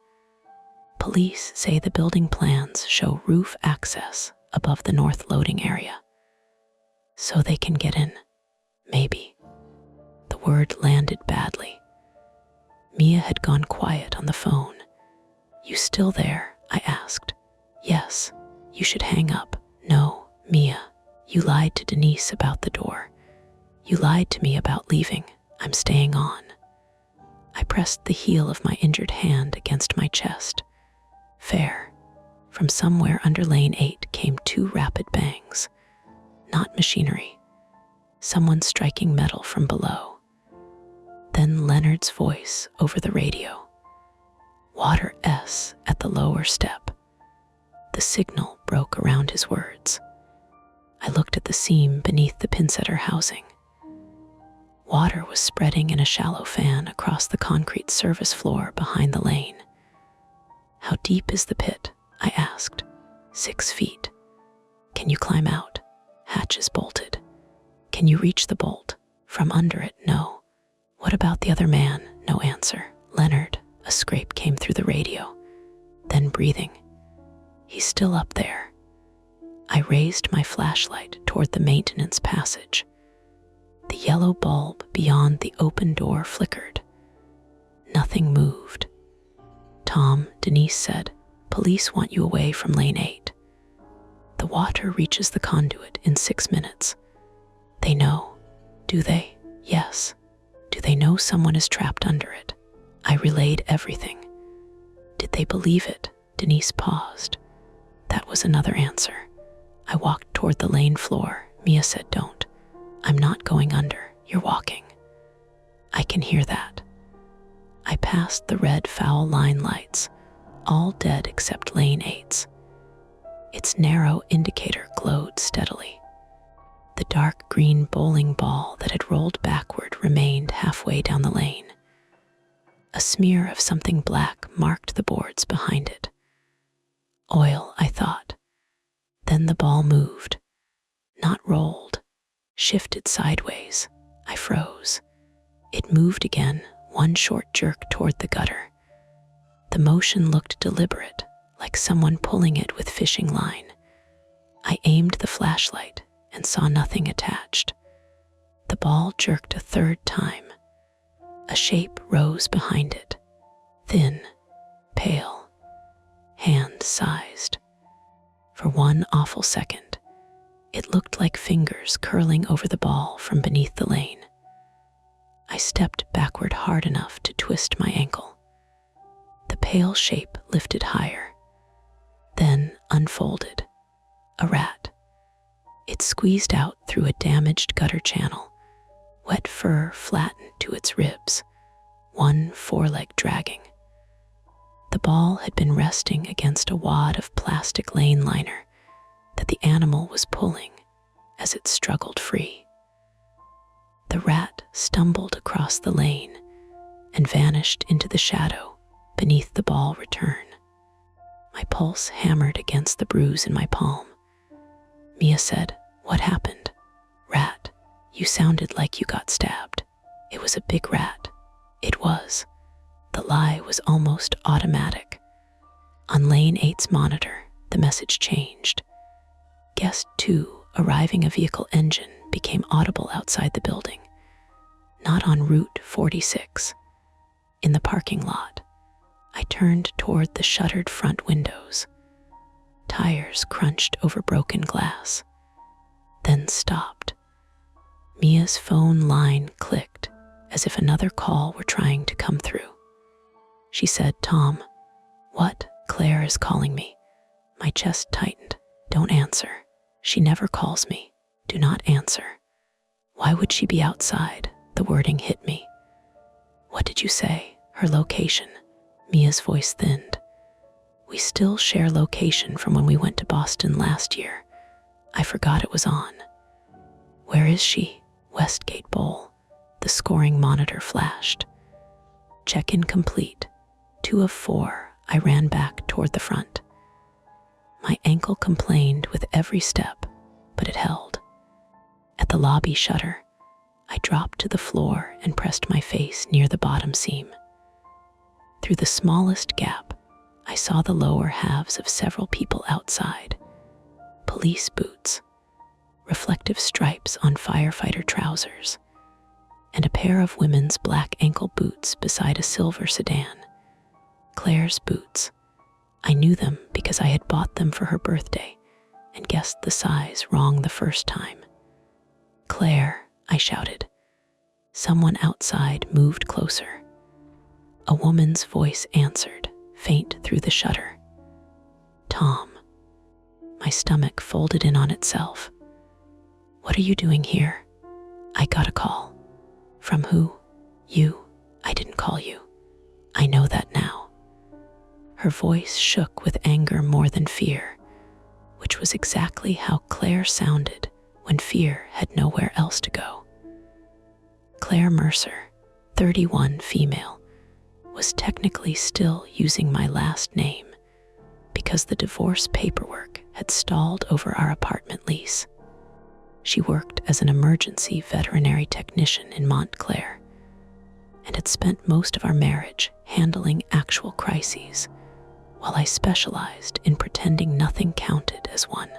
A: "Police say the building plans show roof access above the north loading area. So they can get in. Maybe." The word landed badly. Mia had gone quiet on the phone. "You still there?" I asked. "Yes." "You should hang up." "No, Mia. You lied to Denise about the door. You lied to me about leaving. I'm staying on." I pressed the heel of my injured hand against my chest. Fair. From somewhere under lane 8 came 2 rapid bangs. Not machinery. Someone striking metal from below. Then Leonard's voice over the radio. "Water S at the lower step." The signal broke around his words. I looked at the seam beneath the pinsetter housing. Water was spreading in a shallow fan across the concrete service floor behind the lane. "How deep is the pit?" I asked. 6 feet. "Can you climb out?" "Hatch is bolted." "Can you reach the bolt?" "From under it, no." "What about the other man?" No answer. "Leonard," a scrape came through the radio. Then breathing. "He's still up there." I raised my flashlight toward the maintenance passage. The yellow bulb beyond the open door flickered. Nothing moved. "Tom," Denise said, "police want you away from lane 8. The water reaches the conduit in 6 minutes. They know, do they? Yes. Do they know someone is trapped under it?" I relayed everything. "Did they believe it?" Denise paused. That was another answer. I walked toward the lane floor. Mia said, "Don't. I'm not going under. You're walking." "I can hear that." I passed the red foul line lights, all dead except lane 8's. Its narrow indicator glowed steadily. The dark green bowling ball that had rolled backward remained halfway down the lane. A smear of something black marked the boards behind it. Oil, I thought. Then the ball moved. Not rolled. Shifted sideways. I froze. It moved again, one short jerk toward the gutter. The motion looked deliberate, like someone pulling it with fishing line. I aimed the flashlight and saw nothing attached. The ball jerked a third time. A shape rose behind it, thin, pale, hand-sized. For one awful second, it looked like fingers curling over the ball from beneath the lane. I stepped backward hard enough to twist my ankle. The pale shape lifted higher, then unfolded. A rat. It squeezed out through a damaged gutter channel, wet fur flattened to its ribs, one foreleg dragging. The ball had been resting against a wad of plastic lane liner that the animal was pulling as it struggled free. The rat stumbled across the lane and vanished into the shadow beneath the ball return. My pulse hammered against the bruise in my palm. Mia said, "What happened?" "Rat. You sounded like you got stabbed." "It was a big rat." It was. The lie was almost automatic. On lane 8's monitor, the message changed. Guest 2 arriving a vehicle engine became audible outside the building. Not on Route 46. In the parking lot, I turned toward the shuttered front windows. Tires crunched over broken glass, then stopped. Mia's phone line clicked as if another call were trying to come through. She said, "Tom." "What?" "Claire is calling me." My chest tightened. "Don't answer." "She never calls me." "Do not answer." Why would she be outside? The wording hit me. "What did you say?" "Her location." Mia's voice thinned. "We still share location from when we went to Boston last year. I forgot it was on." "Where is she?" "Westgate Bowl." The scoring monitor flashed. "Check-in complete. 2 of 4. I ran back toward the front. My ankle complained with every step, but it held. At the lobby shutter, I dropped to the floor and pressed my face near the bottom seam. Through the smallest gap, I saw the lower halves of several people outside. Police boots, reflective stripes on firefighter trousers, and a pair of women's black ankle boots beside a silver sedan. Claire's boots. I knew them because I had bought them for her birthday and guessed the size wrong the first time. "Claire," I shouted. Someone outside moved closer. A woman's voice answered, faint through the shutter. "Tom." My stomach folded in on itself. "What are you doing here?" "I got a call." "From who?" "You." "I didn't call you." "I know that now." Her voice shook with anger more than fear, which was exactly how Claire sounded when fear had nowhere else to go. Claire Mercer, 31, female, was technically still using my last name because the divorce paperwork had stalled over our apartment lease. She worked as an emergency veterinary technician in Montclair and had spent most of our marriage handling actual crises, while I specialized in pretending nothing counted as one.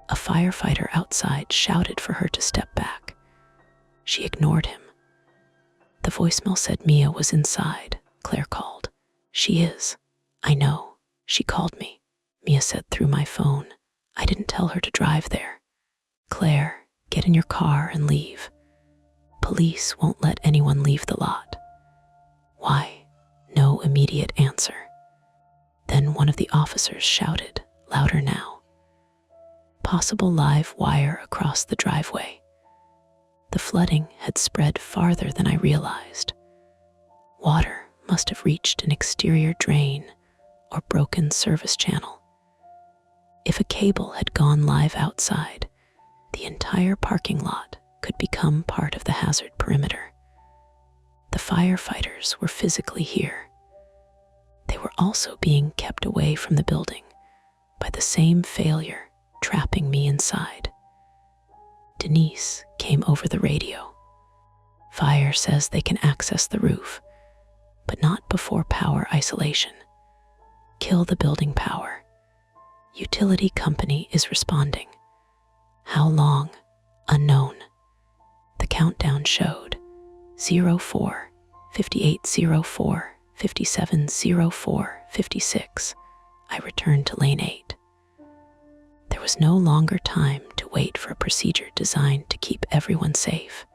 A: A firefighter outside shouted for her to step back. She ignored him. The voicemail said Mia was inside. Claire called. She is. I know. She called me. Mia said through my phone. I didn't tell her to drive there. Claire, get in your car and leave. Police won't let anyone leave the lot. Why? No immediate answer. Then one of the officers shouted, louder now. Possible live wire across the driveway. The flooding had spread farther than I realized. Water must have reached an exterior drain or broken service channel. If a cable had gone live outside, the entire parking lot could become part of the hazard perimeter. The firefighters were physically here. They were also being kept away from the building by the same failure trapping me inside. Denise came over the radio. Fire says they can access the roof, but not before power isolation. Kill the building power. Utility company is responding. How long? Unknown. The countdown showed 04, 5804, 5704, 56. I returned to lane 8. There was no longer time to wait for a procedure designed to keep everyone safe.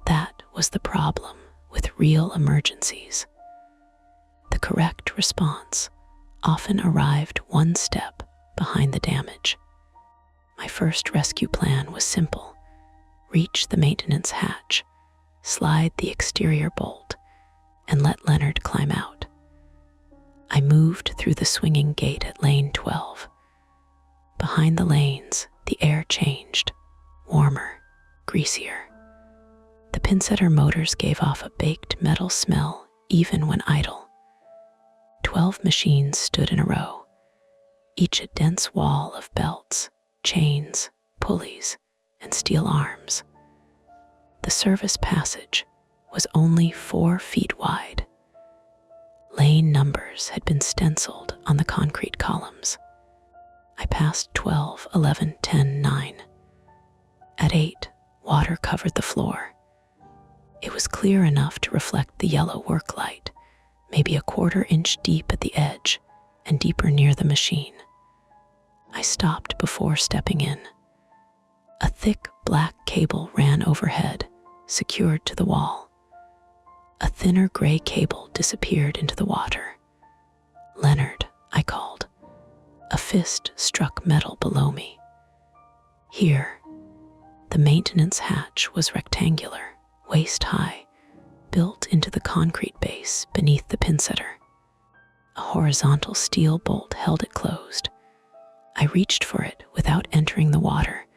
A: That was the problem with real emergencies. The correct response often arrived one step behind the damage. My first rescue plan was simple. Reach the maintenance hatch, slide the exterior bolt, and let Leonard climb out. I moved through the swinging gate at lane 12. Behind the lanes, the air changed, warmer, greasier. The pinsetter motors gave off a baked metal smell even when idle. 12 machines stood in a row, each a dense wall of belts, chains, pulleys, and steel arms. The service passage was only 4 feet wide. Lane numbers had been stenciled on the concrete columns. I passed 12, 11, 10, 9. At 8, water covered the floor. It was clear enough to reflect the yellow work light, maybe a 1/4 inch deep at the edge and deeper near the machine. I stopped before stepping in. A thick black cable ran overhead, secured to the wall. A thinner gray cable disappeared into the water. Leonard, I called. A fist struck metal below me. Here, the maintenance hatch was rectangular, waist high, built into the concrete base beneath the pinsetter. A horizontal steel bolt held it closed. I reached for it without entering the water,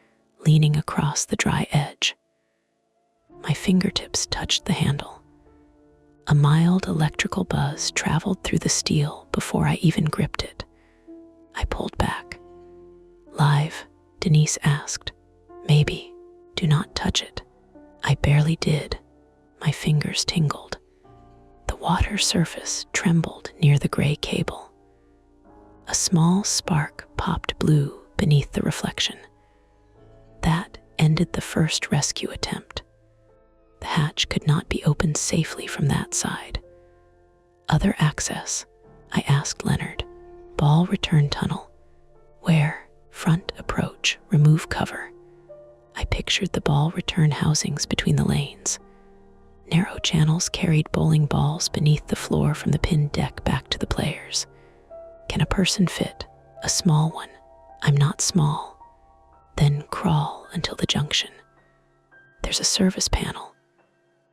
A: leaning across the dry edge. My fingertips touched the handle. A mild electrical buzz traveled through the steel before I even gripped it. I pulled back. Live, Denise asked. Maybe. Do not touch it. I barely did. My fingers tingled. The water surface trembled near the gray cable. A small spark popped blue beneath the reflection. That ended the first rescue attempt. The hatch could not be opened safely from that side. Other access? I asked Leonard. Ball return tunnel. Where? Front approach, remove cover. I pictured the ball return housings between the lanes. Narrow channels carried bowling balls beneath the floor from the pin deck back to the players. Can a person fit? A small one. I'm not small. Then crawl until the junction. There's a service panel.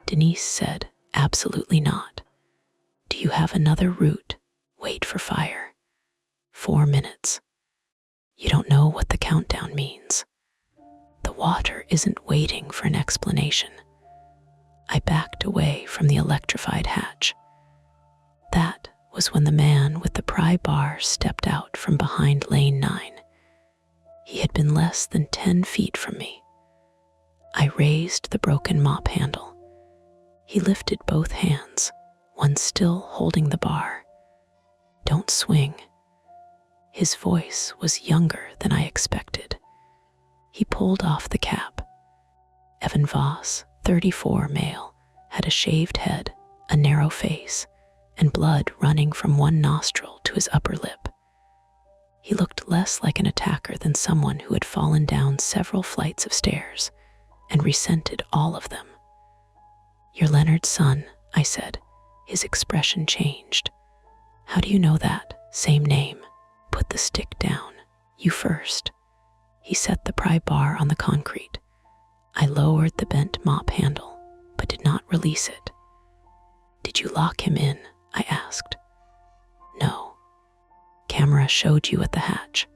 A: Denise said, absolutely not. Do you have another route? Wait for fire. 4 minutes. You don't know what the countdown means. The water isn't waiting for an explanation. I backed away from the electrified hatch. That was when the man with the pry bar stepped out from behind lane 9. He had been less than 10 feet from me. I raised the broken mop handle. He lifted both hands, one still holding the bar. Don't swing. His voice was younger than I expected. He pulled off the cap. Evan Voss, 34 male, had a shaved head, a narrow face, and blood running from one nostril to his upper lip. He looked less like an attacker than someone who had fallen down several flights of stairs and resented all of them. "You're Leonard's son," I said. His expression changed. "How do you know that? Same name." "Put the stick down. You first." He set the pry bar on the concrete. I lowered the bent mop handle, but did not release it. "Did you lock him in?" I asked. "No. Camera showed you at the hatch.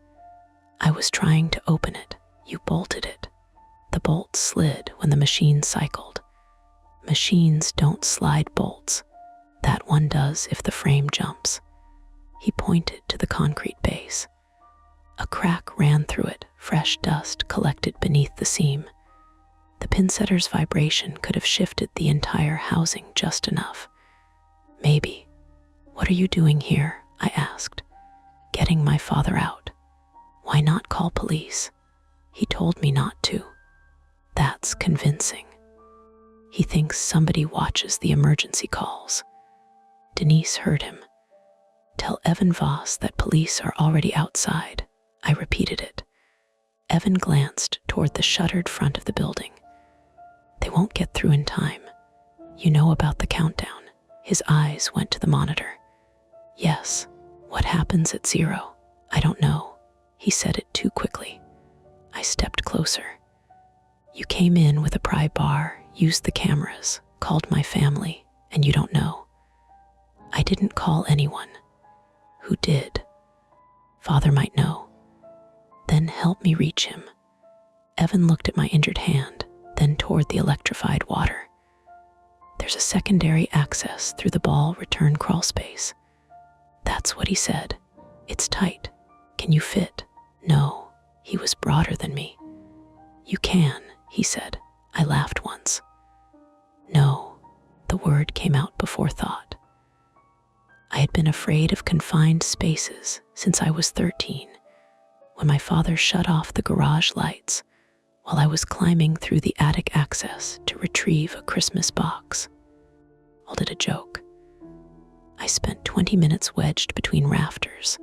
A: I was trying to open it. You bolted it. The bolt slid when the machine cycled. Machines don't slide bolts. That one does if the frame jumps." He pointed to the concrete base. A crack ran through it, fresh dust collected beneath the seam. The pinsetter's vibration could have shifted the entire housing just enough. "Maybe." "What are you doing here?" I asked. "Getting my father out." "Why not call police?" "He told me not to." "That's convincing." "He thinks somebody watches the emergency calls." Denise heard him. "Tell Evan Voss that police are already outside." I repeated it. Evan glanced toward the shuttered front of the building. "They won't get through in time. You know about the countdown." His eyes went to the monitor. "Yes. What happens at 0? "I don't know." He said it too quickly. I stepped closer. "You came in with a pry bar, used the cameras, called my family, and you don't know." "I didn't call anyone." "Who did?" "Father might know." "Then help me reach him." Evan looked at my injured hand, then toward the electrified water. "There's a secondary access through the ball return crawl space." "That's what he said. It's tight. Can you fit?" "No." He was broader than me. "You can," he said. I laughed once. "No." The word came out before thought. I had been afraid of confined spaces since I was 13, when my father shut off the garage lights while I was climbing through the attic access to retrieve a Christmas box. Called it a joke. I spent 20 minutes wedged between rafters,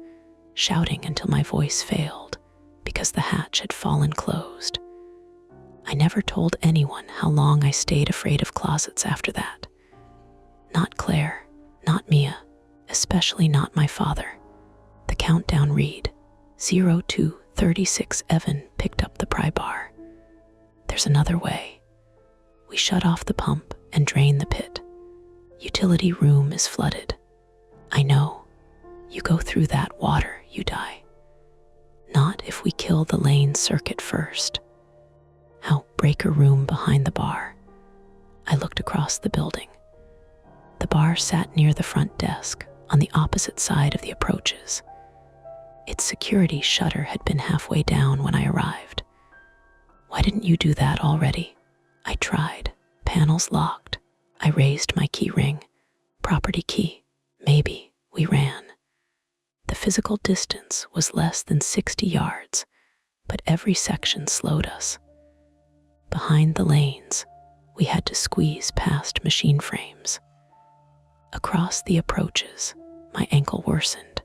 A: shouting until my voice failed because the hatch had fallen closed. I never told anyone how long I stayed afraid of closets after that. Not Claire, not Mia, especially not my father. The countdown read, 02:36. Evan picked up the pry bar. "There's another way." We shut off the pump and drain the pit. "Utility room is flooded." "I know. You go through that water, you die." "Not if we kill the lane circuit first." "How? Breaker room behind the bar." I looked across the building. The bar sat near the front desk, on the opposite side of the approaches. Its security shutter had been halfway down when I arrived. "Why didn't you do that already?" I tried. Panels locked. I raised my key ring. Property key. Maybe. We ran. The physical distance was less than 60 yards, but every section slowed us. Behind the lanes, we had to squeeze past machine frames. Across the approaches, my ankle worsened.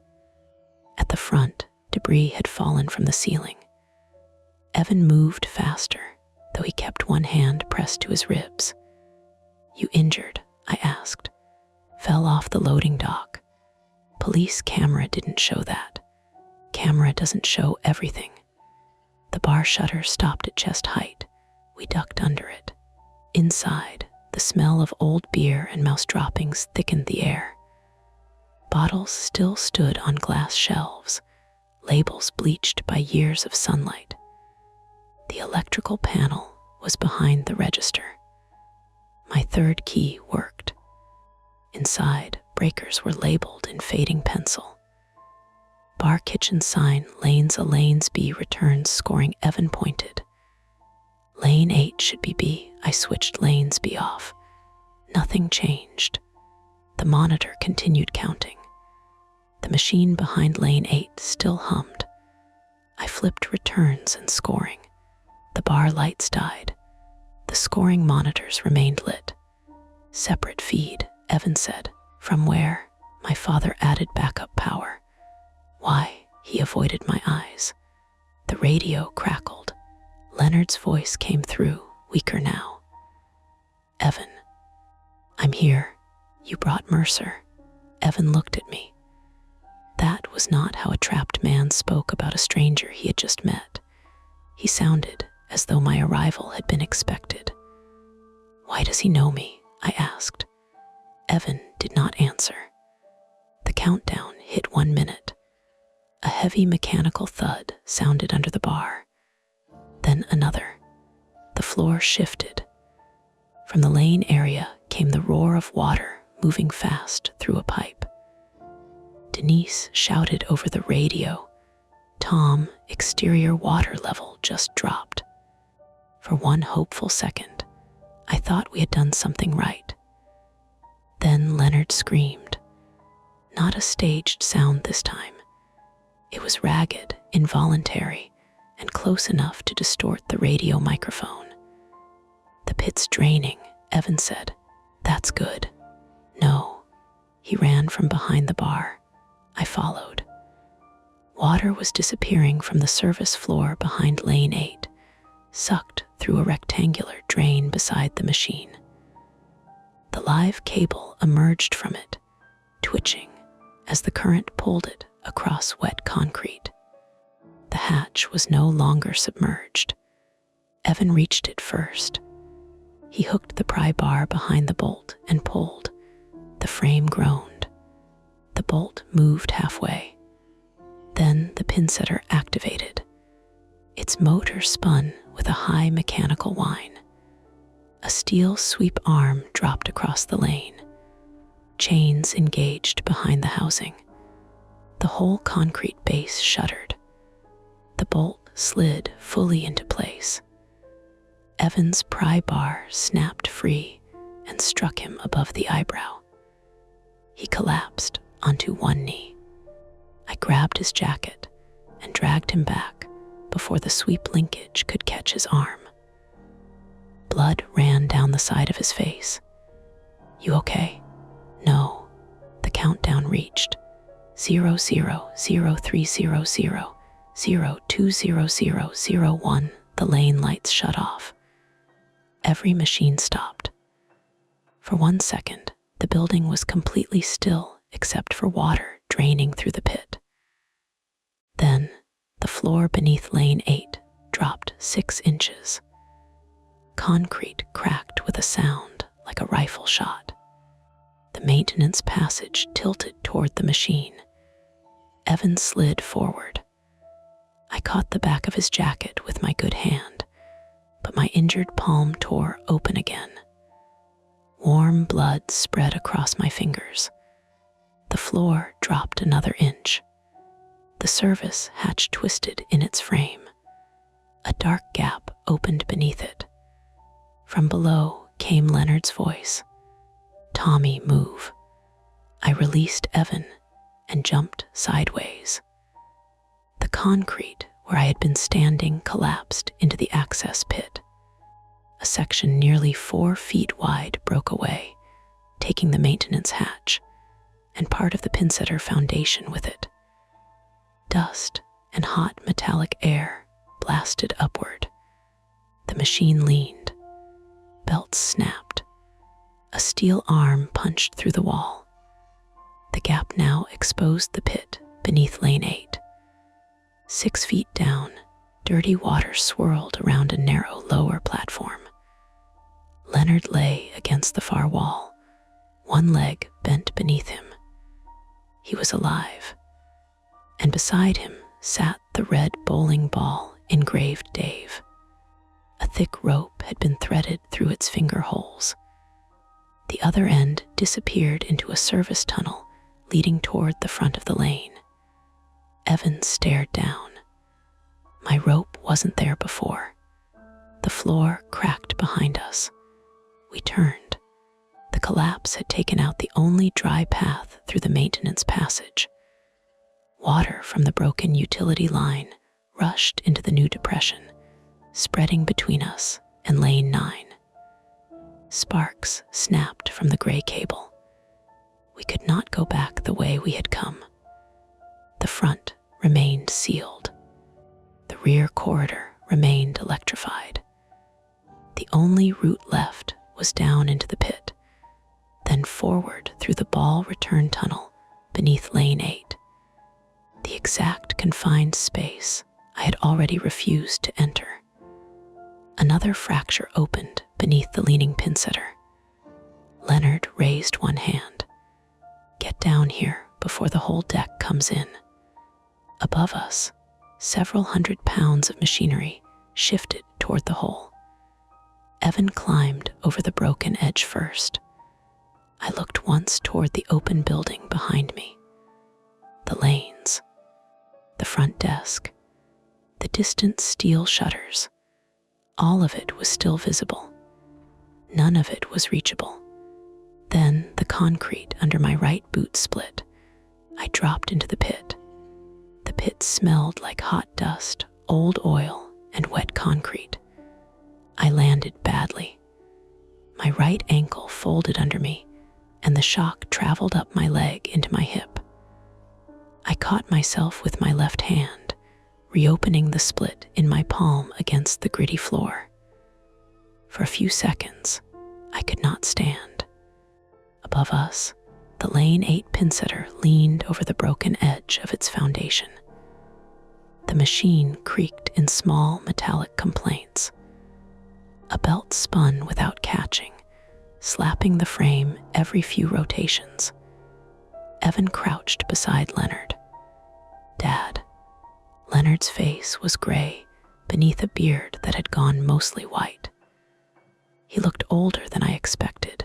A: At the front, debris had fallen from the ceiling. Evan moved faster, though he kept one hand pressed to his ribs. "You injured?" I asked. "Fell off the loading dock." Police camera didn't show that. Camera doesn't show everything. The bar shutter stopped at chest height. We ducked under it. Inside, the smell of old beer and mouse droppings thickened the air. Bottles still stood on glass shelves, labels bleached by years of sunlight. The electrical panel was behind the register. My third key worked. Inside, breakers were labeled in fading pencil. Bar kitchen sign, lanes A, lanes B, returns scoring. Evan pointed. "Lane 8 should be B." I switched lanes B off. Nothing changed. The monitor continued counting. The machine behind lane 8 still hummed. I flipped returns and scoring. The bar lights died. The scoring monitors remained lit. Separate feed, Evan said. From where? My father added backup power. Why? He avoided my eyes. The radio crackled. Leonard's voice came through, weaker now. Evan, I'm here. You brought Mercer. Evan looked at me. That was not how a trapped man spoke about a stranger he had just met. He sounded as though my arrival had been expected. Why does he know me? I asked. Evan did not answer. The countdown hit 1 minute. A heavy mechanical thud sounded under the bar. Then another. The floor shifted. From the lane area came the roar of water moving fast through a pipe. Denise shouted over the radio, "Tom, exterior water level just dropped." For one hopeful second, I thought we had done something right. Then Leonard screamed. Not a staged sound this time. It was ragged, involuntary, and close enough to distort the radio microphone. The pit's draining, Evan said. That's good. No. He ran from behind the bar. I followed. Water was disappearing from the service floor behind lane 8, sucked through a rectangular drain beside the machine. The live cable emerged from it, twitching as the current pulled it across wet concrete. The hatch was no longer submerged. Evan reached it first. He hooked the pry bar behind the bolt and pulled. The frame groaned. The bolt moved halfway. Then the pin setter activated. Its motor spun with a high mechanical whine. A steel sweep arm dropped across the lane. Chains engaged behind the housing. The whole concrete base shuddered. The bolt slid fully into place. Evan's pry bar snapped free and struck him above the eyebrow. He collapsed onto one knee. I grabbed his jacket and dragged him back before the sweep linkage could catch his arm. Blood ran down the side of his face. You okay? No. The countdown reached. 000300 020001. The lane lights shut off. Every machine stopped. For 1 second, the building was completely still except for water draining through the pit. Then, the floor beneath lane 8 dropped 6 inches. Concrete cracked with a sound like a rifle shot. The maintenance passage tilted toward the machine. Evan slid forward. I caught the back of his jacket with my good hand, but my injured palm tore open again. Warm blood spread across my fingers. The floor dropped another inch. The service hatch twisted in its frame. A dark gap opened beneath it. From below came Leonard's voice. Tommy, move. I released Evan and jumped sideways. The concrete where I had been standing collapsed into the access pit. A section nearly 4 feet wide broke away, taking the maintenance hatch and part of the pinsetter foundation with it. Dust and hot metallic air blasted upward. The machine leaned. Belts snapped. A steel arm punched through the wall. The gap now exposed the pit beneath lane 8. 6 feet down, dirty water swirled around a narrow lower platform. Leonard lay against the far wall, one leg bent beneath him. He was alive, and beside him sat the red bowling ball engraved Dave. A thick rope had been threaded through its finger holes. The other end disappeared into a service tunnel leading toward the front of the lane. Evan stared down. My rope wasn't there before. The floor cracked behind us. We turned. The collapse had taken out the only dry path through the maintenance passage. Water from the broken utility line rushed into the new depression, spreading between us and lane 9. Sparks snapped from the gray cable. We could not go back the way we had come. The front remained sealed. The rear corridor remained electrified. The only route left was down into the pit, then forward through the ball return tunnel beneath Lane 8, the exact confined space I had already refused to enter. Another fracture opened beneath the leaning pin setter. Leonard raised one hand. Get down here before the whole deck comes in. Above us, several 100 pounds of machinery shifted toward the hole. Evan climbed over the broken edge first. I looked once toward the open building behind me. The lanes, the front desk, the distant steel shutters. All of it was still visible. None of it was reachable. Then the concrete under my right boot split. I dropped into the pit. The pit smelled like hot dust, old oil, and wet concrete. I landed badly. My right ankle folded under me, and the shock traveled up my leg into my hip. I caught myself with my left hand, reopening the split in my palm against the gritty floor. For a few seconds, I could not stand. Above us, the Lane 8 pinsetter leaned over the broken edge of its foundation. The machine creaked in small metallic complaints. A belt spun without catching, slapping the frame every few rotations. Evan crouched beside Leonard. Dad. Leonard's face was gray beneath a beard that had gone mostly white. He looked older than I expected,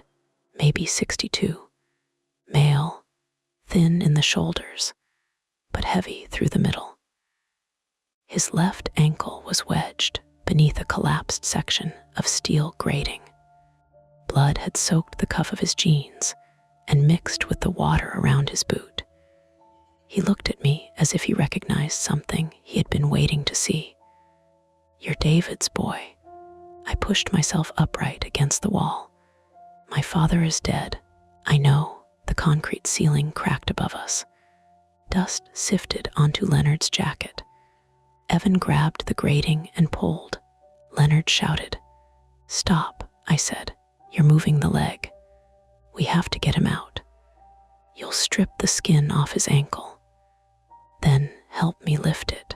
A: maybe 62. Male, thin in the shoulders, but heavy through the middle. His left ankle was wedged beneath a collapsed section of steel grating. Blood had soaked the cuff of his jeans and mixed with the water around his boot. He looked at me as if he recognized something he had been waiting to see. You're David's boy. I pushed myself upright against the wall. My father is dead. I know. The concrete ceiling cracked above us. Dust sifted onto Leonard's jacket. Evan grabbed the grating and pulled. Leonard shouted. Stop, I said. You're moving the leg. We have to get him out. You'll strip the skin off his ankle. Then help me lift it.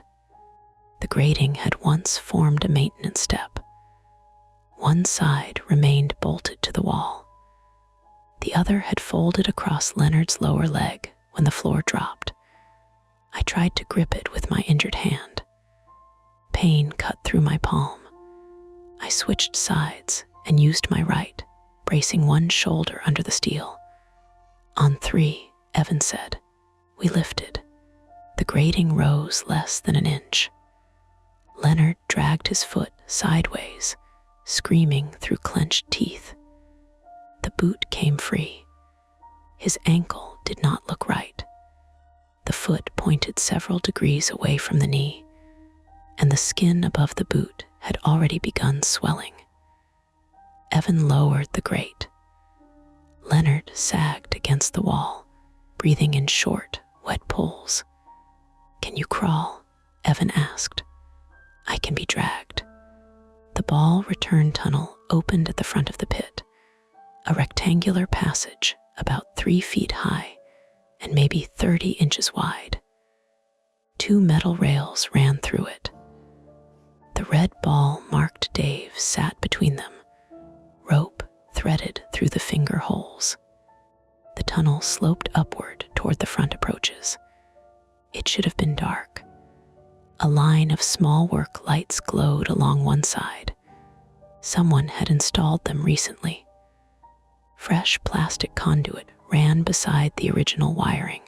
A: The grating had once formed a maintenance step. One side remained bolted to the wall. The other had folded across Leonard's lower leg when the floor dropped. I tried to grip it with my injured hand. Pain cut through my palm. I switched sides and used my right, bracing one shoulder under the steel. On 3, Evan said. We lifted. The grating rose less than an inch. Leonard dragged his foot sideways, screaming through clenched teeth. The boot came free. His ankle did not look right. The foot pointed several degrees away from the knee, and the skin above the boot had already begun swelling. Evan lowered the grate. Leonard sagged against the wall, breathing in short, wet pulls. Can you crawl? Evan asked. I can be dragged. The ball return tunnel opened at the front of the pit, a rectangular passage about 3 feet high and maybe 30 inches wide. 2 metal rails ran through it. The red ball marked Dave sat between them, rope threaded through the finger holes. The tunnel sloped upward toward the front approaches. It should have been dark. A line of small work lights glowed along one side. Someone had installed them recently. Fresh plastic conduit ran beside the original wiring.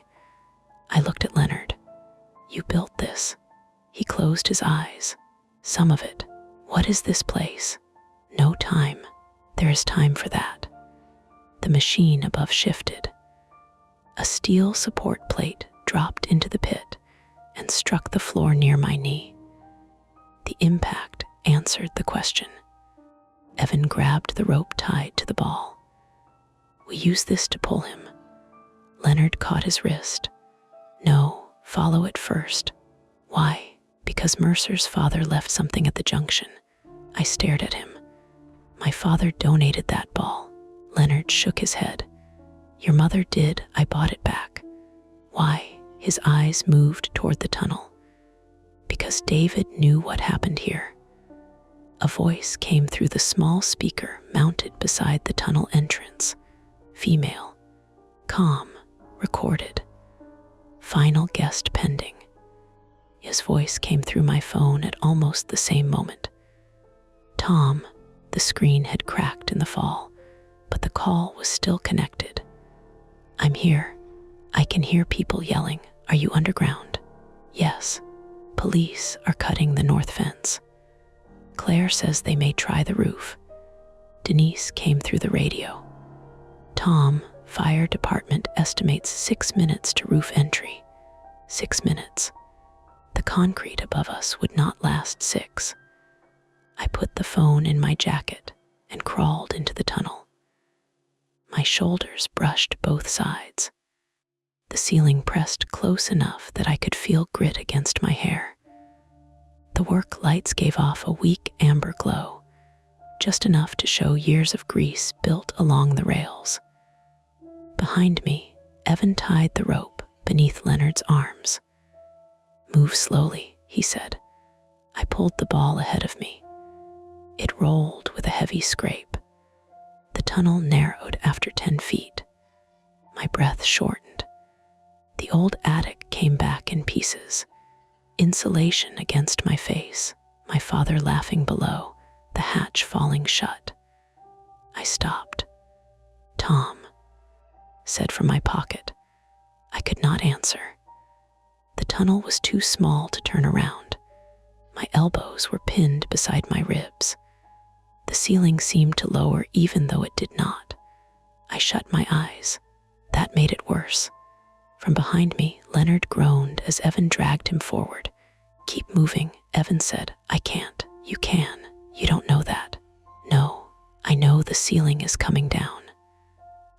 A: I looked at Leonard. You built this. He closed his eyes. Some of it. What is this place? No time. There is time for that. The machine above shifted. A steel support plate dropped into the pit and struck the floor near my knee. The impact answered the question. Evan grabbed the rope tied to the ball. "We use this to pull him." Leonard caught his wrist. "No, follow it first." "Why?" "Because Mercer's father left something at the junction." I stared at him. "My father donated that ball." Leonard shook his head. "Your mother did. I bought it back." "Why?" His eyes moved toward the tunnel. "Because David knew what happened here." A voice came through the small speaker mounted beside the tunnel entrance. Female. Calm. Recorded. Final guest pending. His voice came through my phone at almost the same moment. "Tom." The screen had cracked in the fall, but the call was still connected. "I'm here. I can hear people yelling. Are you underground?" "Yes. Police are cutting the north fence. Claire says they may try the roof." Denise came through the radio. "Tom, fire department estimates 6 minutes to roof entry." 6 minutes. The concrete above us would not last 6. I put the phone in my jacket and crawled into the tunnel. My shoulders brushed both sides. The ceiling pressed close enough that I could feel grit against my hair. The work lights gave off a weak amber glow, just enough to show years of grease built along the rails. Behind me, Evan tied the rope beneath Leonard's arms. "Move slowly," he said. I pulled the ball ahead of me. It rolled with a heavy scrape. The tunnel narrowed after 10 feet. My breath shortened. The old attic came back in pieces. Insulation against my face, my father laughing below, the hatch falling shut. I stopped. "Tom," said from my pocket. I could not answer. The tunnel was too small to turn around. My elbows were pinned beside my ribs. The ceiling seemed to lower even though it did not. I shut my eyes. That made it worse. From behind me, Leonard groaned as Evan dragged him forward. "Keep moving," Evan said. "I can't." "You can. You don't know that." "No, I know the ceiling is coming down."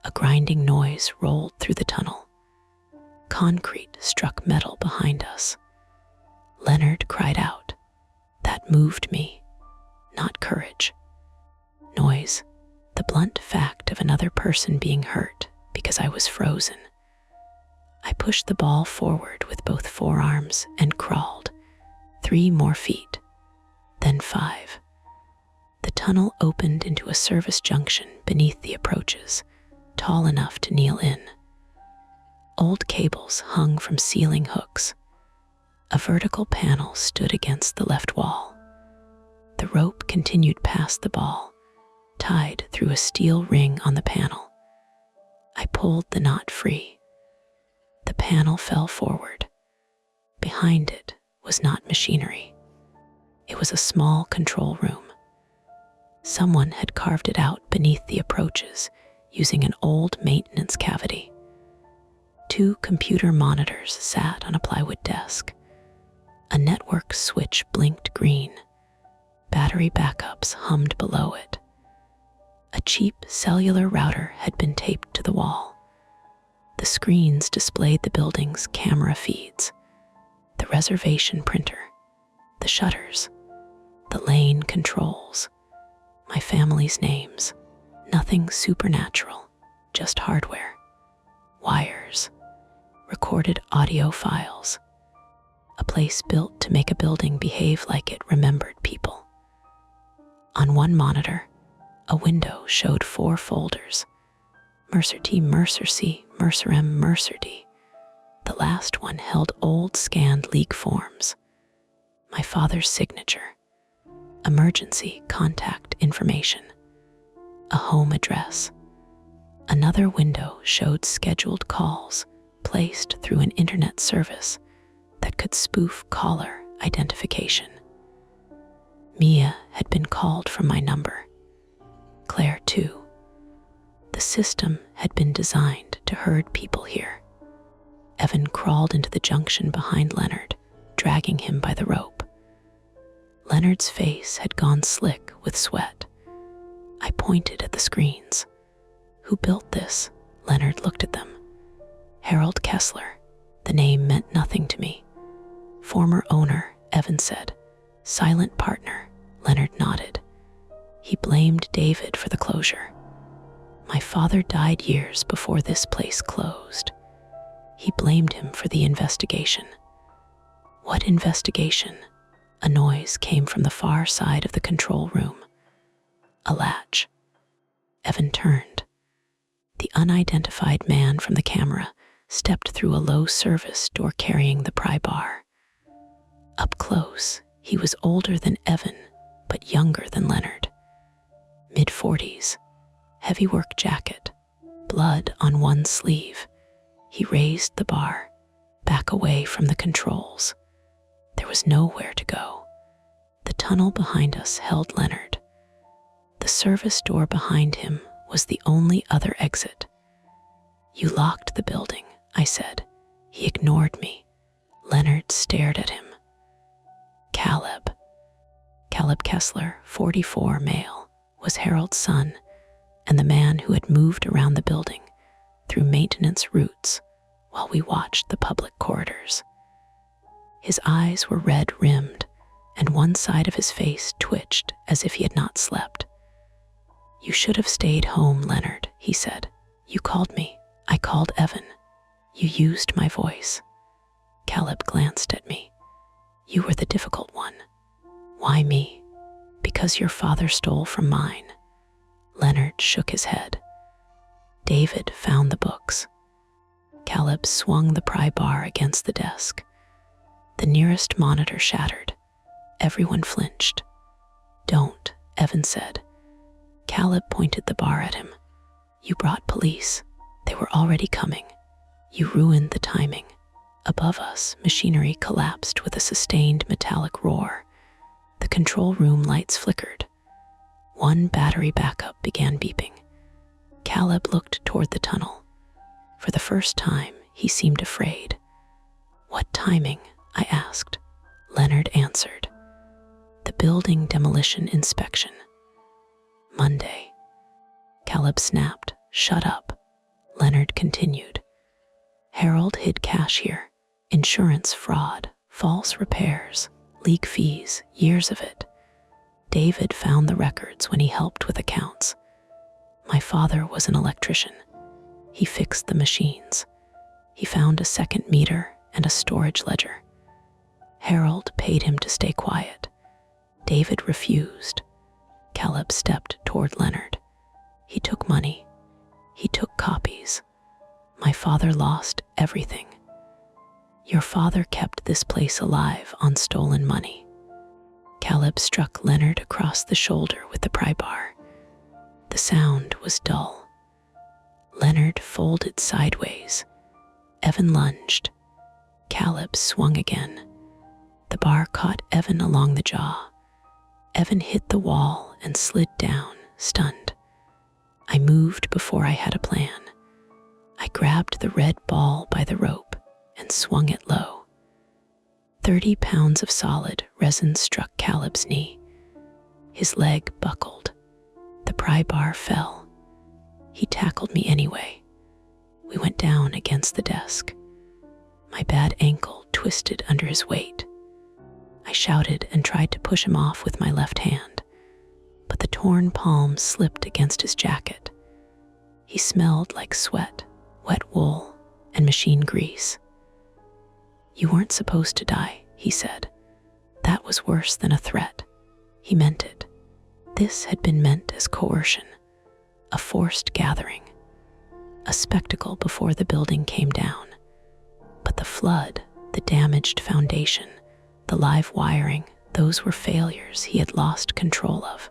A: A grinding noise rolled through the tunnel. Concrete struck metal behind us. Leonard cried out. That moved me, not courage. Noise, the blunt fact of another person being hurt because I was frozen. I pushed the ball forward with both forearms and crawled. 3 more feet, then 5. The tunnel opened into a service junction beneath the approaches, tall enough to kneel in. Old cables hung from ceiling hooks. A vertical panel stood against the left wall. The rope continued past the ball, tied through a steel ring on the panel. I pulled the knot free. The panel fell forward. Behind it was not machinery. It was a small control room. Someone had carved it out beneath the approaches using an old maintenance cavity. 2 computer monitors sat on a plywood desk. A network switch blinked green. Battery backups hummed below it. A cheap cellular router had been taped to the wall. The screens displayed the building's camera feeds, the reservation printer, the shutters, the lane controls, my family's names. Nothing supernatural, just hardware, wires, recorded audio files. A place built to make a building behave like it remembered people. On one monitor, a window showed 4 folders. Mercer T, Mercer C, Mercer M, Mercer D. The last one held old scanned league forms. My father's signature. Emergency contact information. A home address. Another window showed scheduled calls placed through an internet service that could spoof caller identification. Mia had been called from my number. Claire too. The system had been designed to herd people here. Evan crawled into the junction behind Leonard, dragging him by the rope. Leonard's face had gone slick with sweat. I pointed at the screens. Who built this? Leonard looked at them. Harold Kessler. The name meant nothing to me. Former owner, Evan said. Silent partner, Leonard nodded. He blamed David for the closure. My father died years before this place closed. He blamed him for the investigation. What investigation? A noise came from the far side of the control room. A latch. Evan turned. The unidentified man from the camera stepped through a low service door carrying the pry bar. Up close, he was older than Evan, but younger than Leonard. Mid-40s, heavy work jacket, blood on one sleeve. He raised the bar, back away from the controls. There was nowhere to go. The tunnel behind us held Leonard. The service door behind him was the only other exit. You locked the building, I said. He ignored me. Leonard stared at him. Caleb Kessler, 44, male, was Harold's son and the man who had moved around the building through maintenance routes while we watched the public corridors. His eyes were red-rimmed, and one side of his face twitched as if he had not slept. You should have stayed home, Leonard, he said. You called me. I called Evan. You used my voice. Caleb glanced at me. You were the difficult one. Why me? Because your father stole from mine. Leonard shook his head. David found the books. Caleb swung the pry bar against the desk. The nearest monitor shattered. Everyone flinched. Don't, Evan said. Caleb pointed the bar at him. You brought police. They were already coming. You ruined the timing. Above us, machinery collapsed with a sustained metallic roar. The control room lights flickered. One battery backup began beeping. Caleb looked toward the tunnel. For the first time, he seemed afraid. What timing? I asked. Leonard answered. The building demolition inspection. Monday. Caleb snapped. Shut up. Leonard continued. Harold hid cash here. Insurance fraud, false repairs, leak fees, years of it. David found the records when he helped with accounts. My father was an electrician. He fixed the machines. He found a second meter and a storage ledger. Harold paid him to stay quiet. David refused. Caleb stepped toward Leonard. He took money. He took copies. My father lost everything. Your father kept this place alive on stolen money. Caleb struck Leonard across the shoulder with the pry bar. The sound was dull. Leonard folded sideways. Evan lunged. Caleb swung again. The bar caught Evan along the jaw. Evan hit the wall and slid down, stunned. I moved before I had a plan. I grabbed the red ball by the rope and swung it low. 30 pounds of solid resin struck Caleb's knee. His leg buckled. The pry bar fell. He tackled me anyway. We went down against the desk. My bad ankle twisted under his weight. I shouted and tried to push him off with my left hand, but the torn palm slipped against his jacket. He smelled like sweat, wet wool, and machine grease. You weren't supposed to die, he said. That was worse than a threat. He meant it. This had been meant as coercion, a forced gathering, a spectacle before the building came down. But the flood, the damaged foundation, the live wiring, those were failures he had lost control of.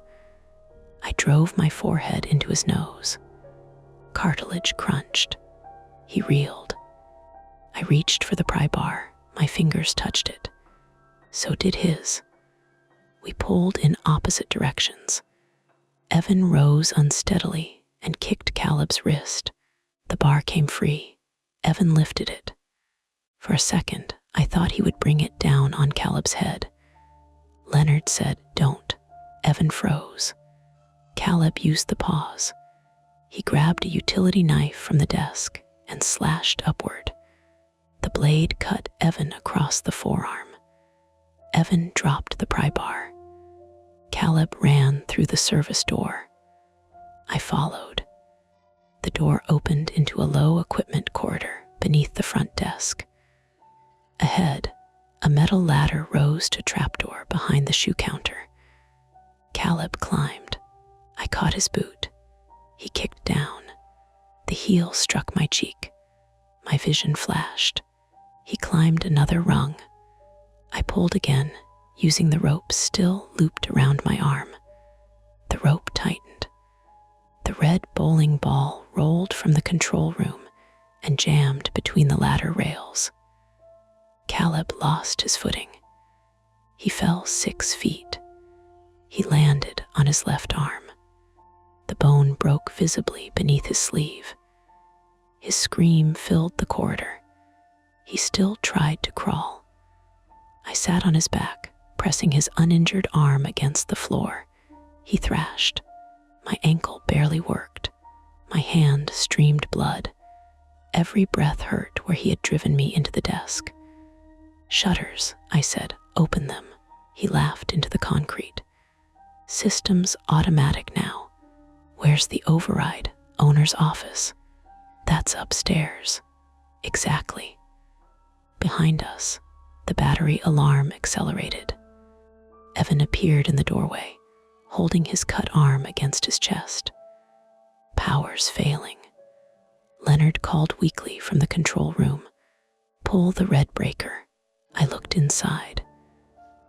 A: I drove my forehead into his nose. Cartilage crunched. He reeled. I reached for the pry bar. My fingers touched it. So did his. We pulled in opposite directions. Evan rose unsteadily and kicked Caleb's wrist. The bar came free. Evan lifted it. For a second, I thought he would bring it down on Caleb's head. Leonard said, "Don't." Evan froze. Caleb used the pause. He grabbed a utility knife from the desk and slashed upward. The blade cut Evan across the forearm. Evan dropped the pry bar. Caleb ran through the service door. I followed. The door opened into a low equipment corridor beneath the front desk. Ahead, a metal ladder rose to a trapdoor behind the shoe counter. Caleb climbed. I caught his boot. He kicked down. The heel struck my cheek. My vision flashed. He climbed another rung. I pulled again, using the rope still looped around my arm. The rope tightened. The red bowling ball rolled from the control room and jammed between the ladder rails. Caleb lost his footing. He fell 6 feet. He landed on his left arm. The bone broke visibly beneath his sleeve. His scream filled the corridor. He still tried to crawl. I sat on his back, pressing his uninjured arm against the floor. He thrashed. My ankle barely worked. My hand streamed blood. Every breath hurt where he had driven me into the desk. "Shutters," I said. "Open them." He laughed into the concrete. "Systems automatic now. Where's the override? Owner's office." "That's upstairs." "Exactly." Behind us, the battery alarm accelerated. Evan appeared in the doorway, holding his cut arm against his chest. "Power's failing." Leonard called weakly from the control room. "Pull the red breaker." I looked inside.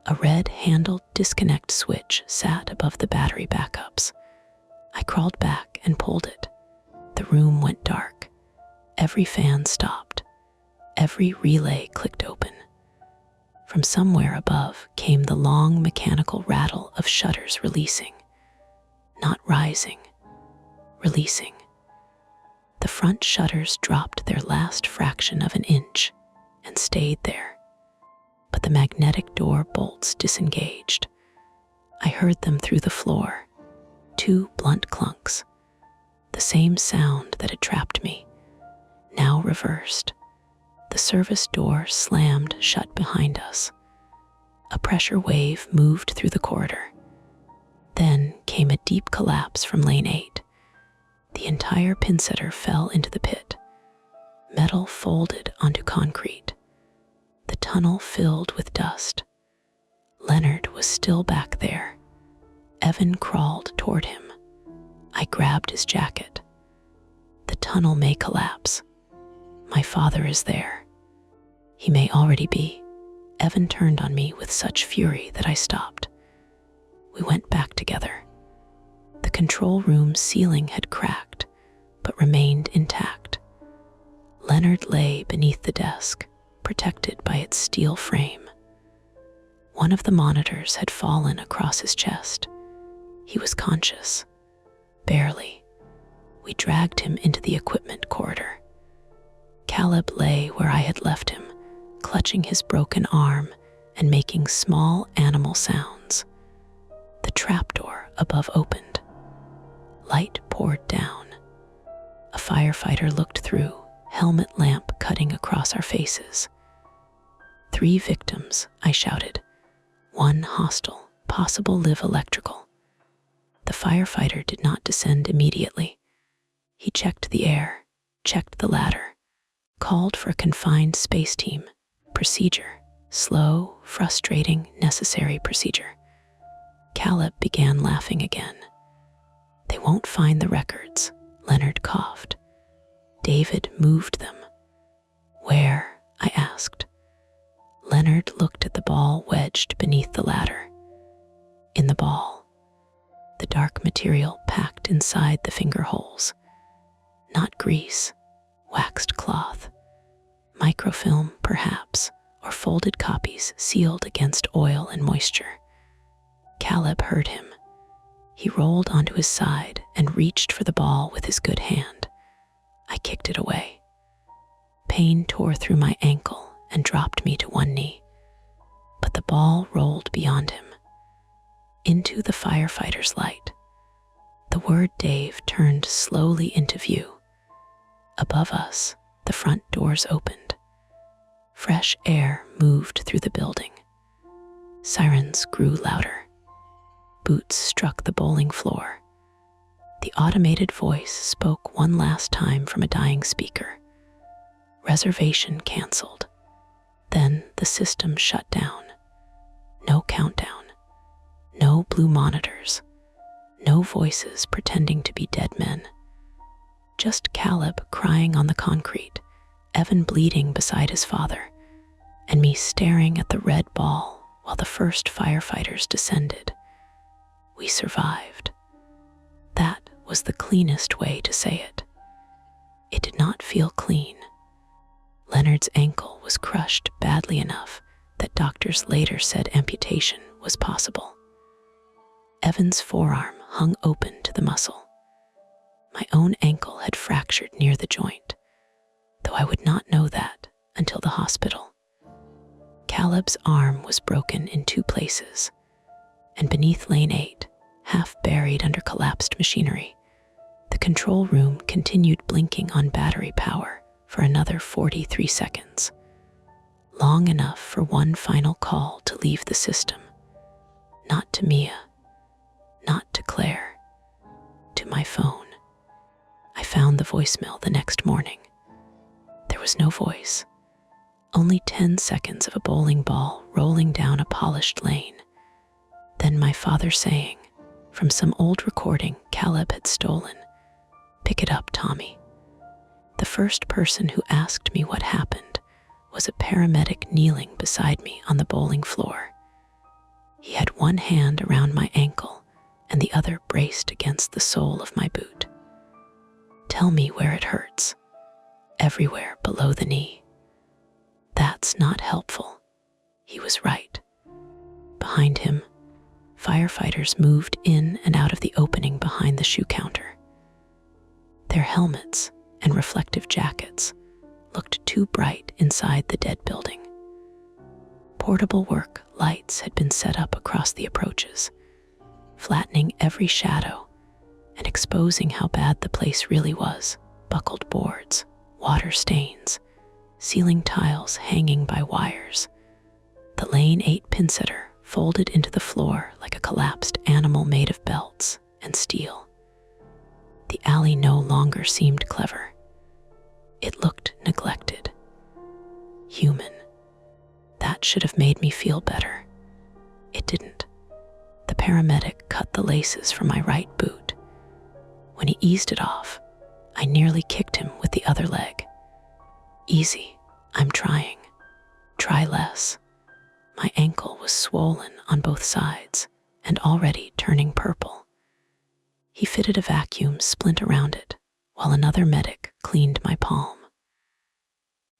A: A red-handled disconnect switch sat above the battery backups. I crawled back and pulled it. The room went dark. Every fan stopped. Every relay clicked open. From somewhere above came the long mechanical rattle of shutters releasing. Not rising, releasing. The front shutters dropped their last fraction of an inch and stayed there. But the magnetic door bolts disengaged. I heard them through the floor. 2 blunt clunks. The same sound that had trapped me, now reversed. The service door slammed shut behind us. A pressure wave moved through the corridor. Then came a deep collapse from lane 8. The entire pinsetter fell into the pit. Metal folded onto concrete. The tunnel filled with dust. Leonard was still back there. Evan crawled toward him. I grabbed his jacket. "The tunnel may collapse. My father is there." "He may already be." Evan turned on me with such fury that I stopped. We went back together. The control room ceiling had cracked, but remained intact. Leonard lay beneath the desk, protected by its steel frame. One of the monitors had fallen across his chest. He was conscious. Barely. We dragged him into the equipment corridor. Caleb lay where I had left him, clutching his broken arm and making small animal sounds. The trapdoor above opened. Light poured down. A firefighter looked through, helmet lamp cutting across our faces. 3 victims, I shouted. 1 hostile, possible live electrical. The firefighter did not descend immediately. He checked the air, checked the ladder, called for a confined space team. Procedure. Slow, frustrating, necessary procedure. Caleb began laughing again. "They won't find the records," Leonard coughed. "David moved them." "Where?" I asked. Leonard looked at the ball wedged beneath the ladder. In the ball, the dark material packed inside the finger holes. Not grease, waxed cloth. Microfilm, perhaps, or folded copies sealed against oil and moisture. Caleb heard him. He rolled onto his side and reached for the ball with his good hand. I kicked it away. Pain tore through my ankle and dropped me to one knee. But the ball rolled beyond him, into the firefighter's light. word Dave turned slowly into view. Above us, the front doors opened. Fresh air moved through the building. Sirens grew louder. Boots struck the bowling floor. The automated voice spoke one last time from a dying speaker. Reservation canceled. Then the system shut down. No countdown. No blue monitors. No voices pretending to be dead men. Just Caleb crying on the concrete, Evan bleeding beside his father, and me staring at the red ball while the first firefighters descended. We survived. That was the cleanest way to say it. It did not feel clean. Leonard's ankle was crushed badly enough that doctors later said amputation was possible. Evan's forearm hung open to the muscle. My own ankle had fractured near the joint, though I would not know that until the hospital. Caleb's arm was broken in 2 places, and beneath Lane 8, half buried under collapsed machinery, the control room continued blinking on battery power for another 43 seconds, long enough for one final call to leave the system. Not to Mia, not to Claire, to my phone. I found the voicemail the next morning. There was no voice, only 10 seconds of a bowling ball rolling down a polished lane. Then my father saying, from some old recording Caleb had stolen, "Pick it up, Tommy." The first person who asked me what happened was a paramedic kneeling beside me on the bowling floor. He had one hand around my ankle and the other braced against the sole of my boot. "Tell me where it hurts." "Everywhere below the knee." "That's not helpful." He was right. Behind him, firefighters moved in and out of the opening behind the shoe counter. Their helmets and reflective jackets looked too bright inside the dead building. Portable work lights had been set up across the approaches, flattening every shadow and exposing how bad the place really was. Buckled boards, water stains, ceiling tiles hanging by wires. The Lane 8 pinsetter folded into the floor like a collapsed animal made of belts and steel. The alley no longer seemed clever. It looked neglected. Human. That should have made me feel better. It didn't. The paramedic cut the laces from my right boot. When he eased it off, I nearly kicked him with the other leg. "Easy, I'm trying. Try less." My ankle was swollen on both sides and already turning purple. He fitted a vacuum splint around it while another medic cleaned my palm.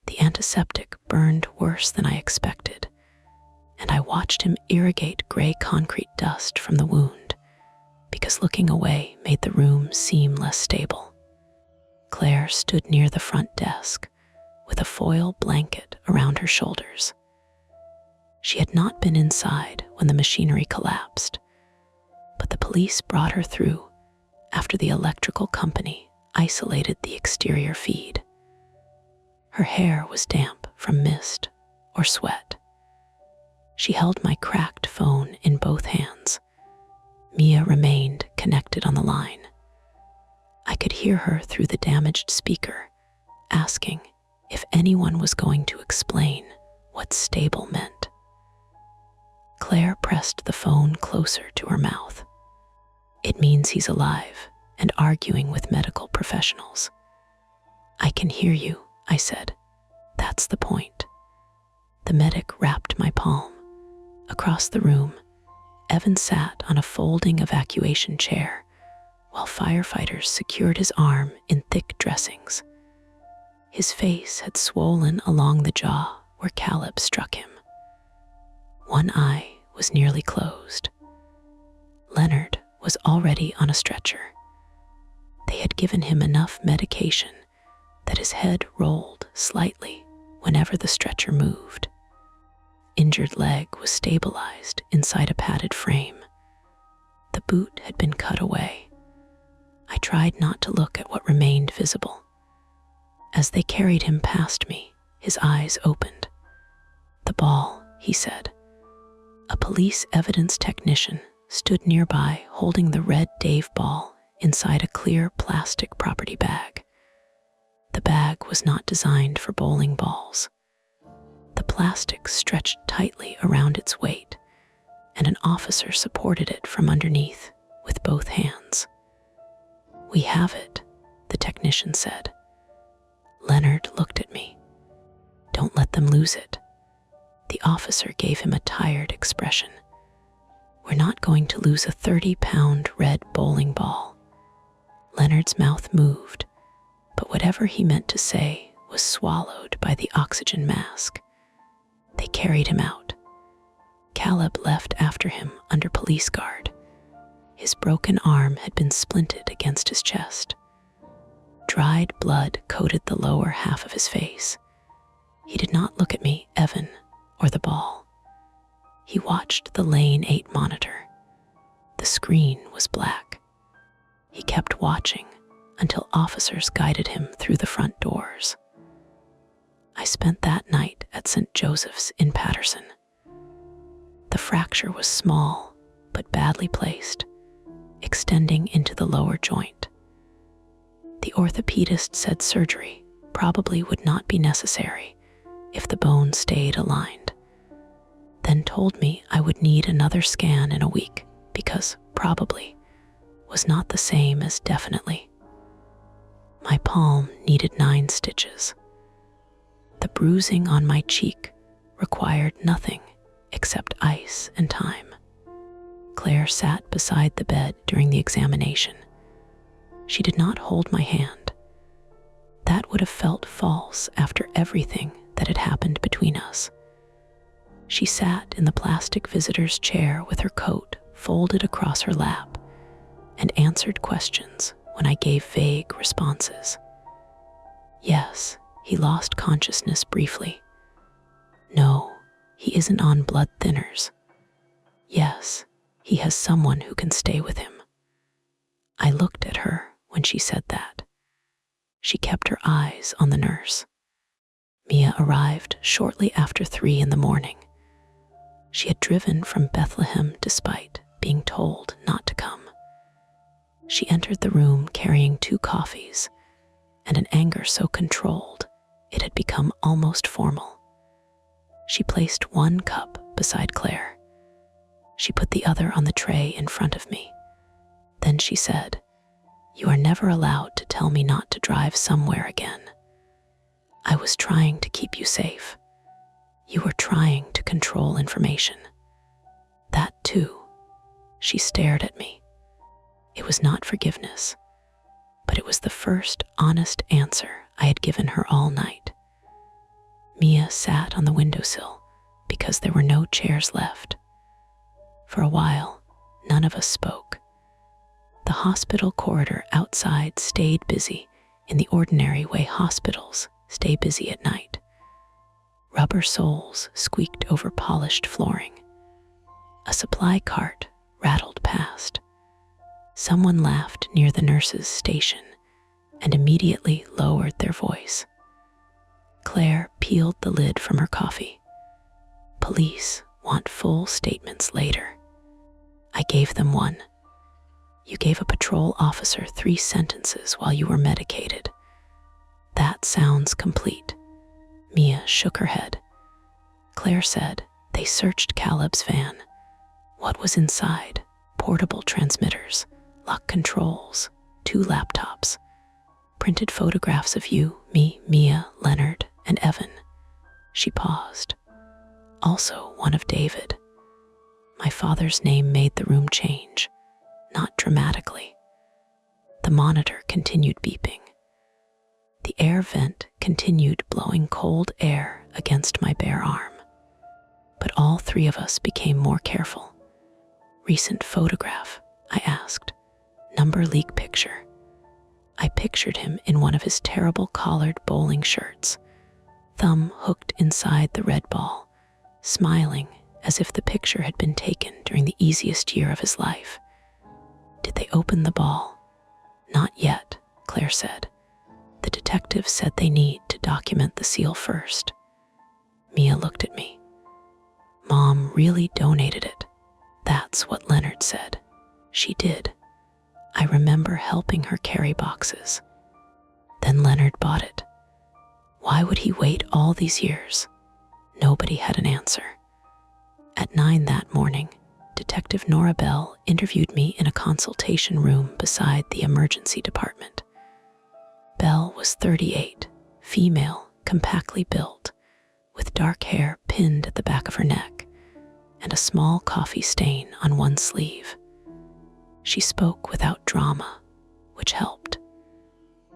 A: The antiseptic burned worse than I expected, and I watched him irrigate gray concrete dust from the wound because looking away made the room seem less stable. Claire stood near the front desk with a foil blanket around her shoulders. She had not been inside when the machinery collapsed, but the police brought her through after the electrical company isolated the exterior feed. Her hair was damp from mist or sweat. She held my cracked phone in both hands. Mia remained connected on the line. I could hear her through the damaged speaker, asking if anyone was going to explain what stable meant. Claire pressed the phone closer to her mouth. "It means he's alive and arguing with medical professionals." "I can hear you," I said. "That's the point." The medic wrapped my palm. Across the room, Evan sat on a folding evacuation chair while firefighters secured his arm in thick dressings. His face had swollen along the jaw where Caleb struck him. One eye was nearly closed. Leonard was already on a stretcher. They had given him enough medication that his head rolled slightly whenever the stretcher moved. Injured leg was stabilized inside a padded frame. The boot had been cut away. I tried not to look at what remained visible. As they carried him past me, his eyes opened. "The ball," he said. A police evidence technician stood nearby holding the red Dave ball inside a clear plastic property bag. The bag was not designed for bowling balls. The plastic stretched tightly around its weight, and an officer supported it from underneath with both hands. "We have it," the technician said. Leonard looked at me. "Don't let them lose it." The officer gave him a tired expression. "We're not going to lose a 30-pound red bowling ball." Leonard's mouth moved, but whatever he meant to say was swallowed by the oxygen mask. They carried him out. Caleb left after him under police guard. His broken arm had been splinted against his chest. Dried blood coated the lower half of his face. He did not look at me, Evan, or the ball. He watched the Lane 8 monitor. The screen was black. He kept watching until officers guided him through the front doors. I spent that night at St. Joseph's in Patterson. The fracture was small but badly placed, extending into the lower joint. The orthopedist said surgery probably would not be necessary if the bone stayed aligned, then told me I would need another scan in a week because probably was not the same as definitely. My palm needed 9 stitches. The bruising on my cheek required nothing except ice and time. Claire sat beside the bed during the examination. She did not hold my hand. That would have felt false after everything that had happened between us. She sat in the plastic visitor's chair with her coat folded across her lap and answered questions when I gave vague responses. Yes, he lost consciousness briefly. No, he isn't on blood thinners. Yes, he has someone who can stay with him. I looked at her when she said that. She kept her eyes on the nurse. Mia arrived shortly after 3 in the morning. She had driven from Bethlehem despite being told not to come. She entered the room carrying 2 coffees and an anger so controlled it had become almost formal. She placed 1 cup beside Claire. She put the other on the tray in front of me. Then she said, "You are never allowed to tell me not to drive somewhere again. I was trying to keep you safe. You were trying to control information. That too." She stared at me. It was not forgiveness, but it was the first honest answer I had given her all night. Mia sat on the windowsill because there were no chairs left. For a while, none of us spoke. The hospital corridor outside stayed busy in the ordinary way hospitals stay busy at night. Rubber soles squeaked over polished flooring. A supply cart rattled past. Someone laughed near the nurse's station and immediately lowered their voice. Claire peeled the lid from her coffee. "Police want full statements later." I gave them one. "You gave a patrol officer 3 sentences while you were medicated. That sounds complete." Mia shook her head. Claire said they searched Caleb's van. What was inside? Portable transmitters, lock controls, 2 laptops, printed photographs of you, me, Mia, Leonard, and Evan. She paused. Also one of David. My father's name made the room change, not dramatically. The monitor continued beeping. The air vent continued blowing cold air against my bare arm. But all 3 of us became more careful. "Recent photograph?" I asked. "Number league picture." I pictured him in one of his terrible collared bowling shirts, thumb hooked inside the red ball, smiling as if the picture had been taken during the easiest year of his life. "Did they open the ball?" Not yet, Claire said. The detective said they need to document the seal first. Mia looked at me. Mom really donated it. That's what Leonard said. She did. I remember helping her carry boxes. Then Leonard bought it. Why would he wait all these years? Nobody had an answer. At 9 that morning, Detective Nora Bell interviewed me in a consultation room beside the emergency department. Bell was 38, female, compactly built, with dark hair pinned at the back of her neck and a small coffee stain on one sleeve. She spoke without drama, which helped.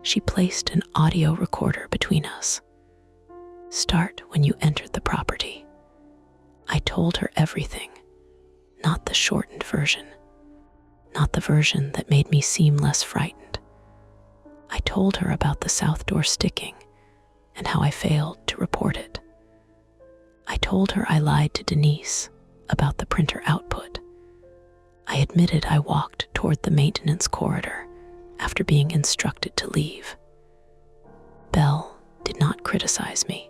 A: She placed an audio recorder between us. Start when you entered the property. I told her everything, not the shortened version, not the version that made me seem less frightened. I told her about the south door sticking and how I failed to report it. I told her I lied to Denise about the printer output. I admitted I walked toward the maintenance corridor after being instructed to leave. Belle did not criticize me.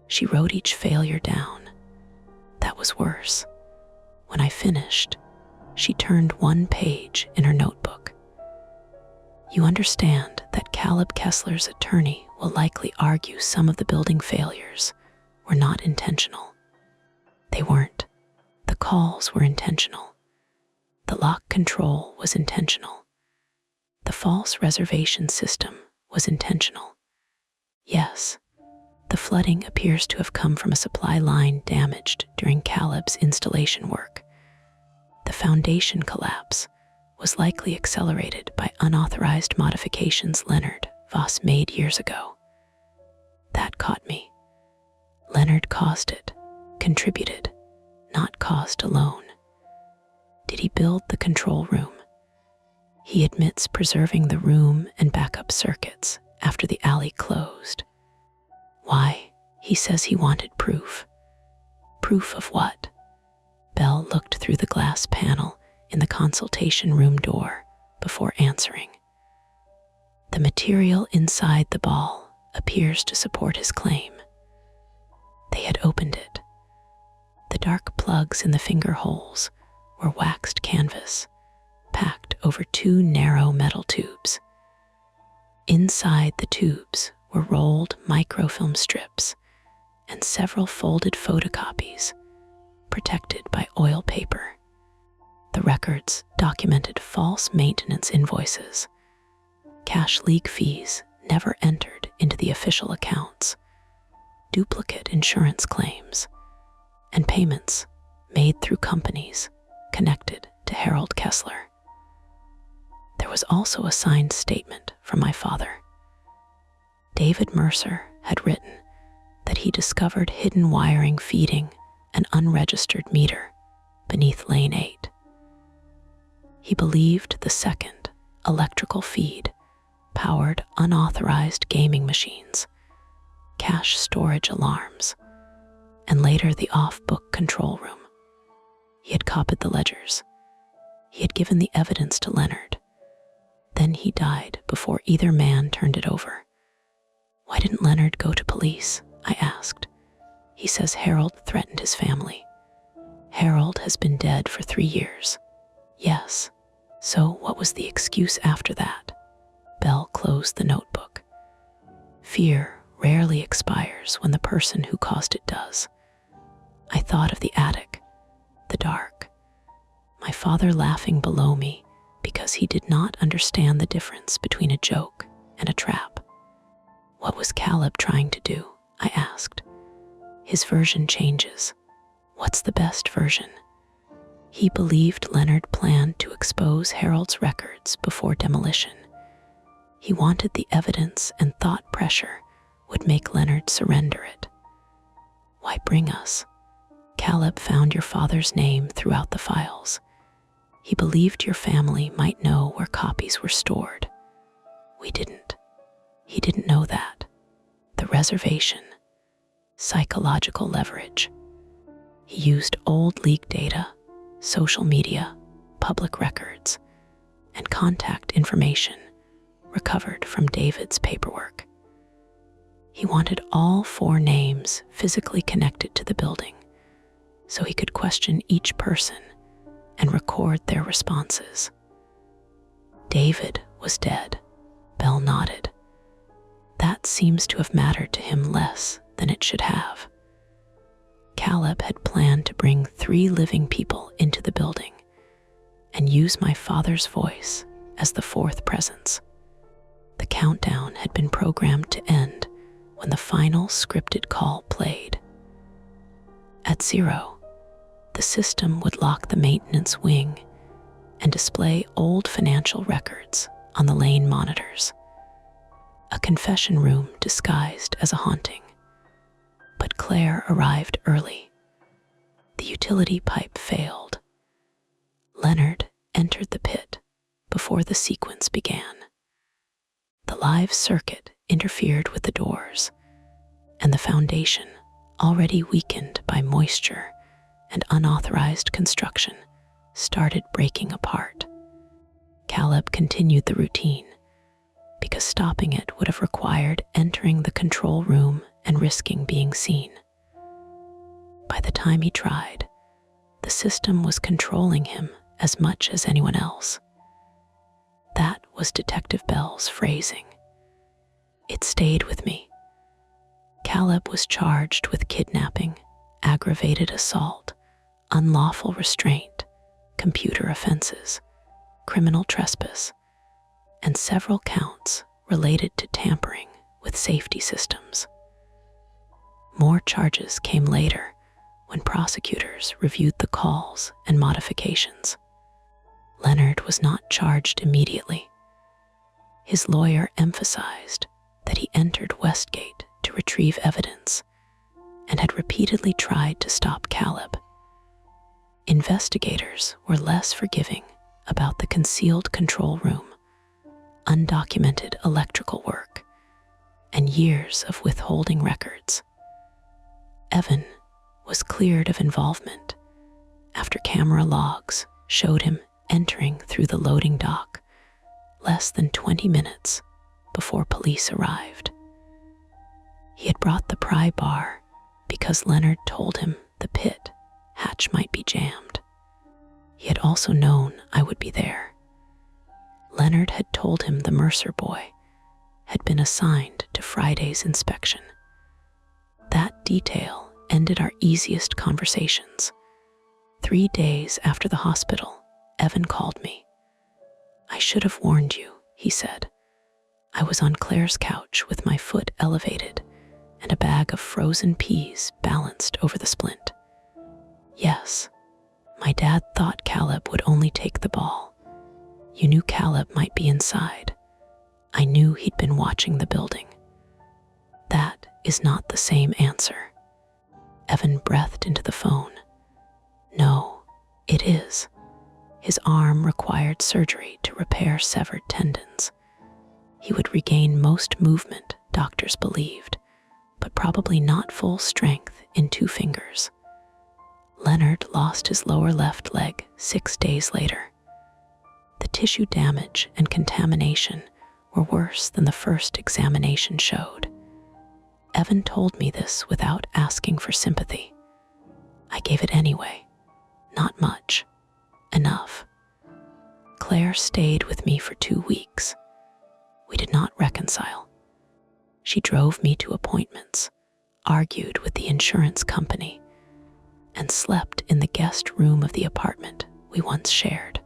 A: She wrote each failure down. That was worse. When I finished, she turned one page in her notebook. You understand that Caleb Kessler's attorney will likely argue some of the building failures were not intentional. They weren't. The calls were intentional. The lock control was intentional. The false reservation system was intentional. Yes, the flooding appears to have come from a supply line damaged during Caleb's installation work. The foundation collapse was likely accelerated by unauthorized modifications Leonard Voss made years ago. That caught me. Leonard caused it, contributed, not caused alone. Did he build the control room? He admits preserving the room and backup circuits after the alley closed. Why? He says he wanted proof. Proof of what? Belle looked through the glass panel in the consultation room door before answering. The material inside the ball appears to support his claim. They had opened it. The dark plugs in the finger holes were waxed canvas, packed over 2 narrow metal tubes. Inside the tubes were rolled microfilm strips and several folded photocopies protected by oil paper. The records documented false maintenance invoices, cash leak fees never entered into the official accounts, duplicate insurance claims, and payments made through companies connected to Harold Kessler. There was also a signed statement from my father. David Mercer had written that he discovered hidden wiring feeding an unregistered meter beneath Lane 8. He believed the second electrical feed powered unauthorized gaming machines, cache storage alarms, and later the off-book control room. He had copied the ledgers. He had given the evidence to Leonard. Then he died before either man turned it over. Why didn't Leonard go to police? I asked. He says Harold threatened his family. Harold has been dead for 3 years. Yes. So what was the excuse after that? Belle closed the notebook. Fear rarely expires when the person who caused it does. I thought of the attic, the dark, my father laughing below me because he did not understand the difference between a joke and a trap. What was Caleb trying to do? I asked. His version changes. What's the best version? He believed Leonard planned to expose Harold's records before demolition. He wanted the evidence and thought pressure would make Leonard surrender it. Why bring us? Caleb found your father's name throughout the files. He believed your family might know where copies were stored. We didn't. He didn't know that. The reservation, psychological leverage. He used old leak data, social media, public records, and contact information recovered from David's paperwork. He wanted all 4 names physically connected to the building so he could question each person and record their responses. David was dead, Bell nodded. That seems to have mattered to him less than it should have. Caleb had planned to bring 3 living people into the building and use my father's voice as the 4th presence. The countdown had been programmed to end when the final scripted call played. At 0, the system would lock the maintenance wing and display old financial records on the lane monitors. A confession room disguised as a haunting. But Claire arrived early. The utility pipe failed. Leonard entered the pit before the sequence began. The live circuit interfered with the doors, and the foundation, already weakened by moisture and unauthorized construction, started breaking apart. Caleb continued the routine, because stopping it would have required entering the control room and risking being seen. By the time he tried, the system was controlling him as much as anyone else. That was Detective Bell's phrasing. It stayed with me. Caleb was charged with kidnapping, aggravated assault, unlawful restraint, computer offenses, criminal trespass, and several counts related to tampering with safety systems. More charges came later when prosecutors reviewed the calls and modifications. Leonard was not charged immediately. His lawyer emphasized that he entered Westgate to retrieve evidence and had repeatedly tried to stop Caleb. Investigators were less forgiving about the concealed control room, undocumented electrical work, and years of withholding records. Evan was cleared of involvement after camera logs showed him entering through the loading dock less than 20 minutes before police arrived. He had brought the pry bar because Leonard told him the pit hatch might be jammed. He had also known I would be there. Leonard had told him the Mercer boy had been assigned to Friday's inspection. That detail ended our easiest conversations. 3 days after the hospital, Evan called me. "I should have warned you," he said. I was on Claire's couch with my foot elevated and a bag of frozen peas balanced over the splint. "Yes, my dad thought Caleb would only take the ball. You knew Caleb might be inside. I knew he'd been watching the building." "That is not the same answer." Evan breathed into the phone. "No, it is. His arm required surgery to repair severed tendons. He would regain most movement, doctors believed, but probably not full strength in 2 fingers. Leonard lost his lower left leg 6 days later. The tissue damage and contamination were worse than the first examination showed. Evan told me this without asking for sympathy. I gave it anyway. Not much. Enough. Claire stayed with me for 2 weeks. We did not reconcile. She drove me to appointments, argued with the insurance company, and slept in the guest room of the apartment we once shared.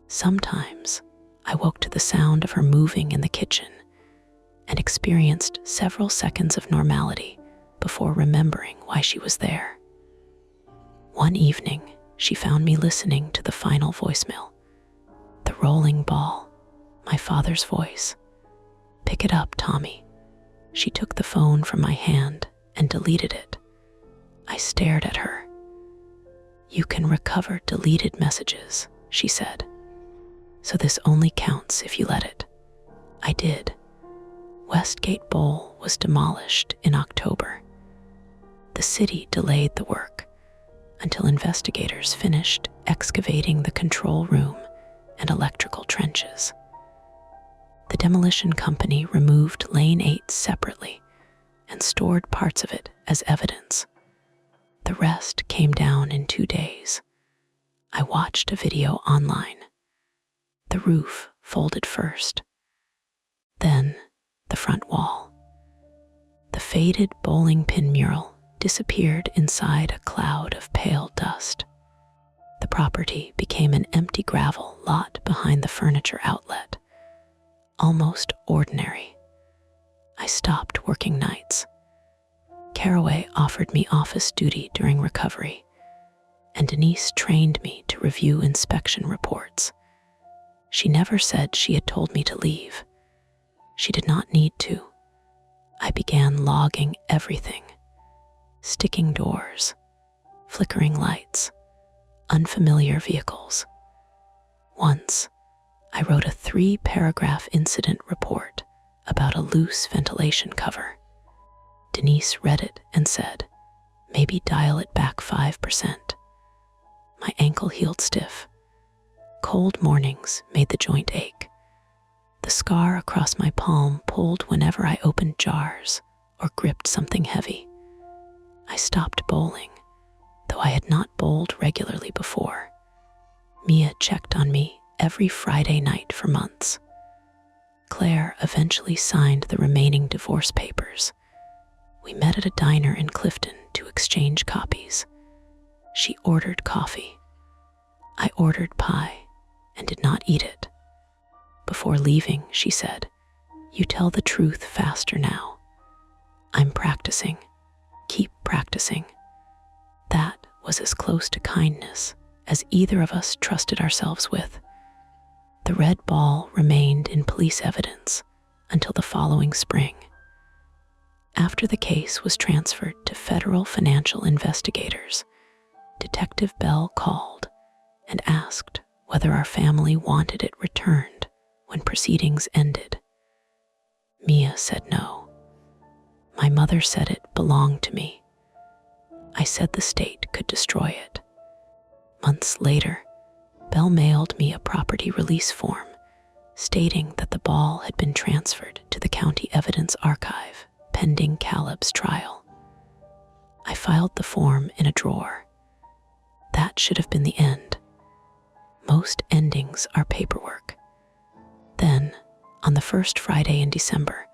A: Sometimes I woke to the sound of her moving in the kitchen and experienced several seconds of normality before remembering why she was there. One evening, she found me listening to the final voicemail. The rolling ball, my father's voice. "Pick it up, Tommy." She took the phone from my hand and deleted it. I stared at her. "You can recover deleted messages," she said. "So this only counts if you let it." I did. Westgate Bowl was demolished in October. The city delayed the work until investigators finished excavating the control room and electrical trenches. demolition company removed Lane 8 separately and stored parts of it as evidence. The rest came down in 2 days. I watched a video online. The roof folded first, then the front wall. The faded bowling pin mural disappeared inside a cloud of pale dust. The property became an empty gravel lot behind the furniture outlet, almost ordinary. I stopped working nights. Caraway offered me office duty during recovery, and Denise trained me to review inspection reports. She never said she had told me to leave. She did not need to. I began logging everything: sticking doors, flickering lights, unfamiliar vehicles. Once, I wrote a 3-paragraph incident report about a loose ventilation cover. Denise read it and said, "Maybe dial it back 5%. My ankle healed stiff. Cold mornings made the joint ache. The scar across my palm pulled whenever I opened jars or gripped something heavy. I stopped bowling, though I had not bowled regularly before. Mia checked on me every Friday night for months. Claire eventually signed the remaining divorce papers. We met at a diner in Clifton to exchange copies. She ordered coffee. I ordered pie and did not eat it. Before leaving, she said, "You tell the truth faster now." I'm practicing. Keep practicing. That was as close to kindness as either of us trusted ourselves with. The red ball remained in police evidence until the following spring. After the case was transferred to federal financial investigators, Detective Bell called and asked whether our family wanted it returned when proceedings ended. Mia said no. My mother said it belonged to me. I said the state could destroy it. Months later, Bell mailed me a property release form stating that the ball had been transferred to the county evidence archive pending Caleb's trial. I filed the form in a drawer. That should have been the end. Most endings are paperwork. Then, on the first Friday in December,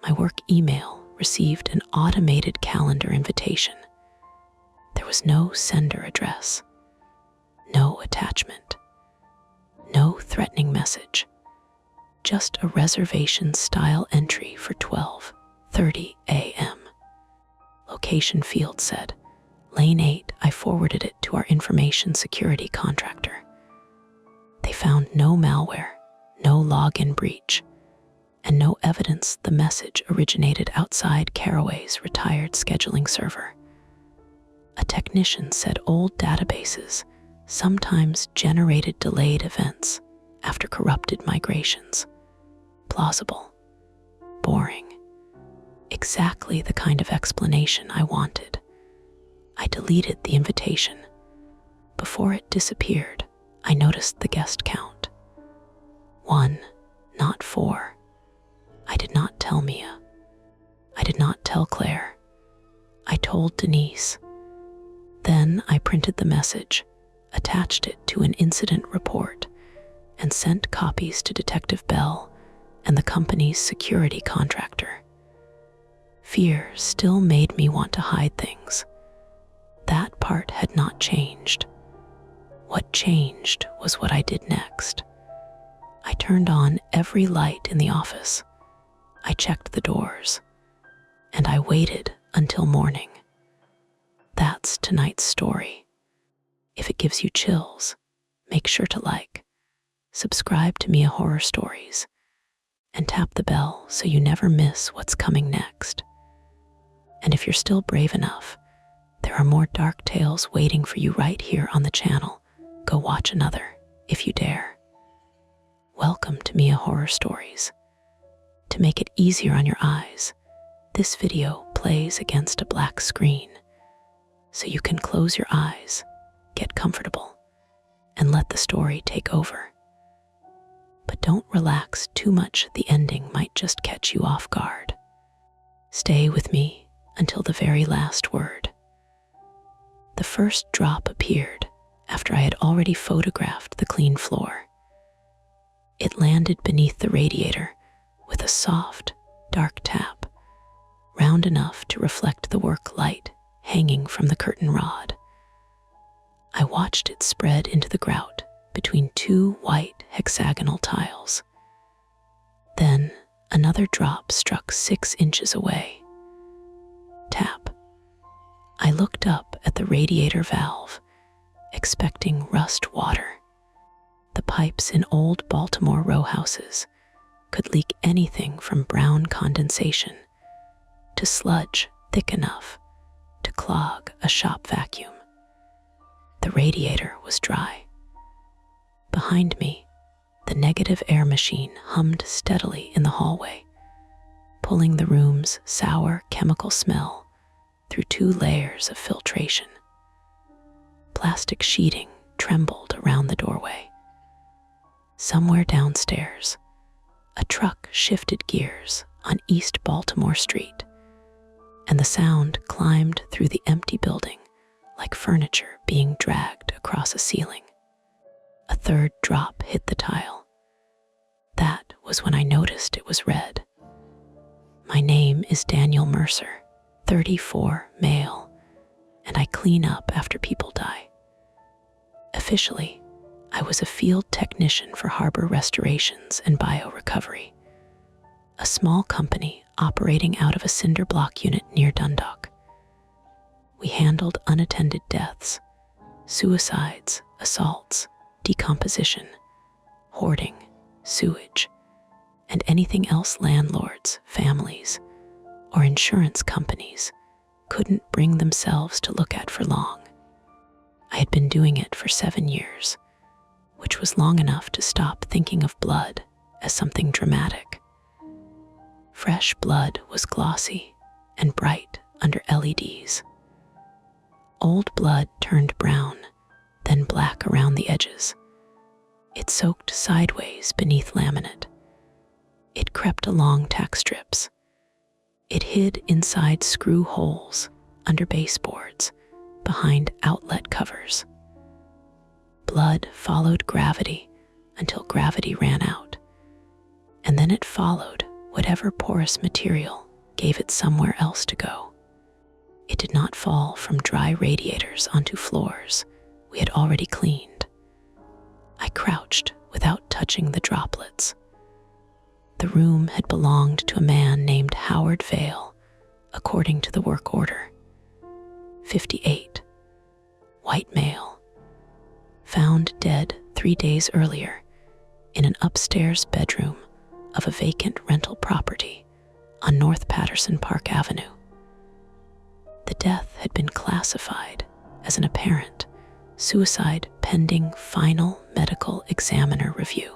A: my work email received an automated calendar invitation. There was no sender address, no attachment, no threatening message, just a reservation-style entry for 12:30 a.m. Location field said, Lane 8. I forwarded it to our information security contractor. They found no malware, no login breach, and no evidence the message originated outside Caraway's retired scheduling server. A technician said old databases sometimes generated delayed events after corrupted migrations. Plausible, boring, exactly the kind of explanation I wanted. I deleted the invitation. Before it disappeared, I noticed the guest count. 1, not 4. I did not tell Mia. I did not tell Claire. I told Denise. Then I printed the message, attached it to an incident report, and sent copies to Detective Bell and the company's security contractor. Fear still made me want to hide things. That part had not changed. What changed was what I did next. I turned on every light in the office. I checked the doors, and I waited until morning. That's tonight's story. If it gives you chills, make sure to like, subscribe to Mia Horror Stories, and tap the bell so you never miss what's coming next. And if you're still brave enough, there are more dark tales waiting for you right here on the channel. Go watch another, if you dare. Welcome to Mia Horror Stories. To make it easier on your eyes, this video plays against a black screen, so you can close your eyes, get comfortable, and let the story take over. But don't relax too much, the ending might just catch you off guard. Stay with me until the very last word. The first drop appeared after I had already photographed the clean floor. It landed beneath the radiator with a soft, dark tap, round enough to reflect the work light hanging from the curtain rod. I watched it spread into the grout between two white hexagonal tiles. Then another drop struck 6 inches away. Tap. I looked up at the radiator valve, expecting rust water. The pipes in old Baltimore row houses could leak anything from brown condensation to sludge thick enough to clog a shop vacuum. The radiator was dry. Behind me, the negative air machine hummed steadily in the hallway, pulling the room's sour chemical smell through 2 layers of filtration. Plastic sheeting trembled around the doorway. Somewhere downstairs, a truck shifted gears on East Baltimore Street, and the sound climbed through the empty building like furniture being dragged across a ceiling. A third drop hit the tile. That was when I noticed it was red. My name is Daniel Mercer, 34, male, and I clean up after people die. Officially, I was a field technician for harbor restorations and biorecovery, a small company operating out of a cinder block unit near Dundalk. We handled unattended deaths, suicides, assaults, decomposition, hoarding, sewage, and anything else landlords, families, or insurance companies couldn't bring themselves to look at for long. I had been doing it for 7 years, which was long enough to stop thinking of blood as something dramatic. Fresh blood was glossy and bright under LEDs. Old blood turned brown, then black around the edges. It soaked sideways beneath laminate. It crept along tack strips. It hid inside screw holes, under baseboards, behind outlet covers. Blood followed gravity until gravity ran out, and then it followed whatever porous material gave it somewhere else to go. It did not fall from dry radiators onto floors we had already cleaned. I crouched without touching the droplets. The room had belonged to a man named Howard Vale, according to the work order. 58, white male, found dead 3 days earlier in an upstairs bedroom of a vacant rental property on North Patterson Park Avenue. The death had been classified as an apparent suicide pending final medical examiner review.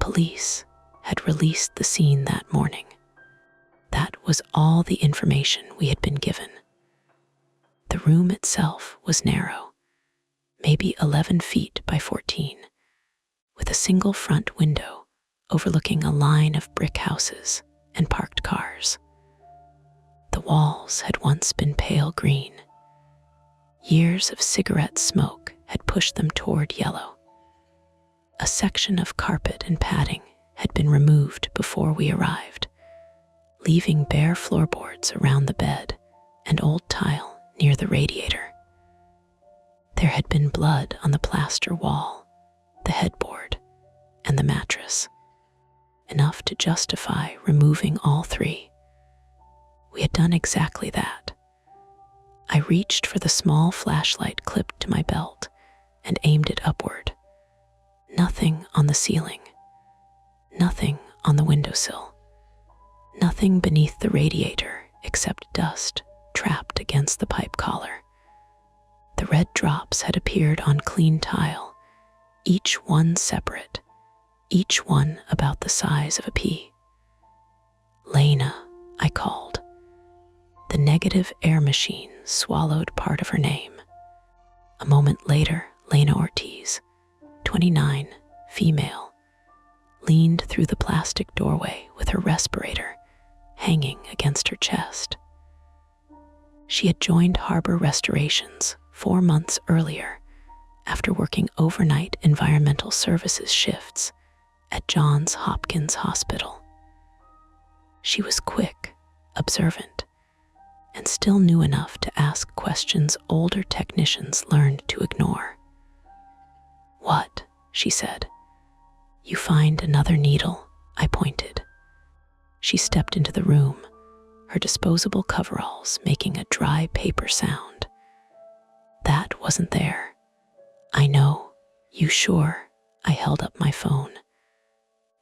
A: Police had released the scene that morning. That was all the information we had been given. The room itself was narrow, maybe 11 feet by 14, with a single front window overlooking a line of brick houses and parked cars. The walls had once been pale green. Years of cigarette smoke had pushed them toward yellow. A section of carpet and padding had been removed before we arrived, leaving bare floorboards around the bed and old tile near the radiator. There had been blood on the plaster wall, the headboard, and the mattress, enough to justify removing all 3. We had done exactly that. I reached for the small flashlight clipped to my belt and aimed it upward. Nothing on the ceiling. Nothing on the windowsill. Nothing beneath the radiator except dust trapped against the pipe collar. The red drops had appeared on clean tile, each one separate, each one about the size of a pea. Lena, I called. The negative air machine swallowed part of her name. A moment later, Lena Ortiz, 29, female, leaned through the plastic doorway with her respirator hanging against her chest. She had joined Harbor Restorations 4 months earlier after working overnight environmental services shifts at Johns Hopkins Hospital. She was quick, observant, and still knew enough to ask questions older technicians learned to ignore. "What?" she said. "You find another needle?" I pointed. She stepped into the room, her disposable coveralls making a dry paper sound. "That wasn't there." "I know. You sure?" I held up my phone.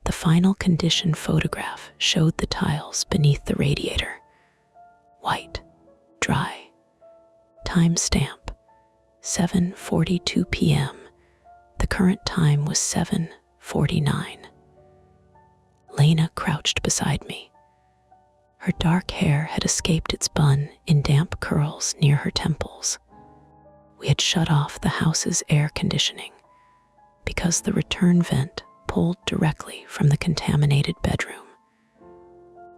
A: The final condition photograph showed the tiles beneath the radiator. White, dry. Timestamp, 7:42 p.m. The current time was 7:49. Lena crouched beside me. Her dark hair had escaped its bun in damp curls near her temples. We had shut off the house's air conditioning because the return vent pulled directly from the contaminated bedroom.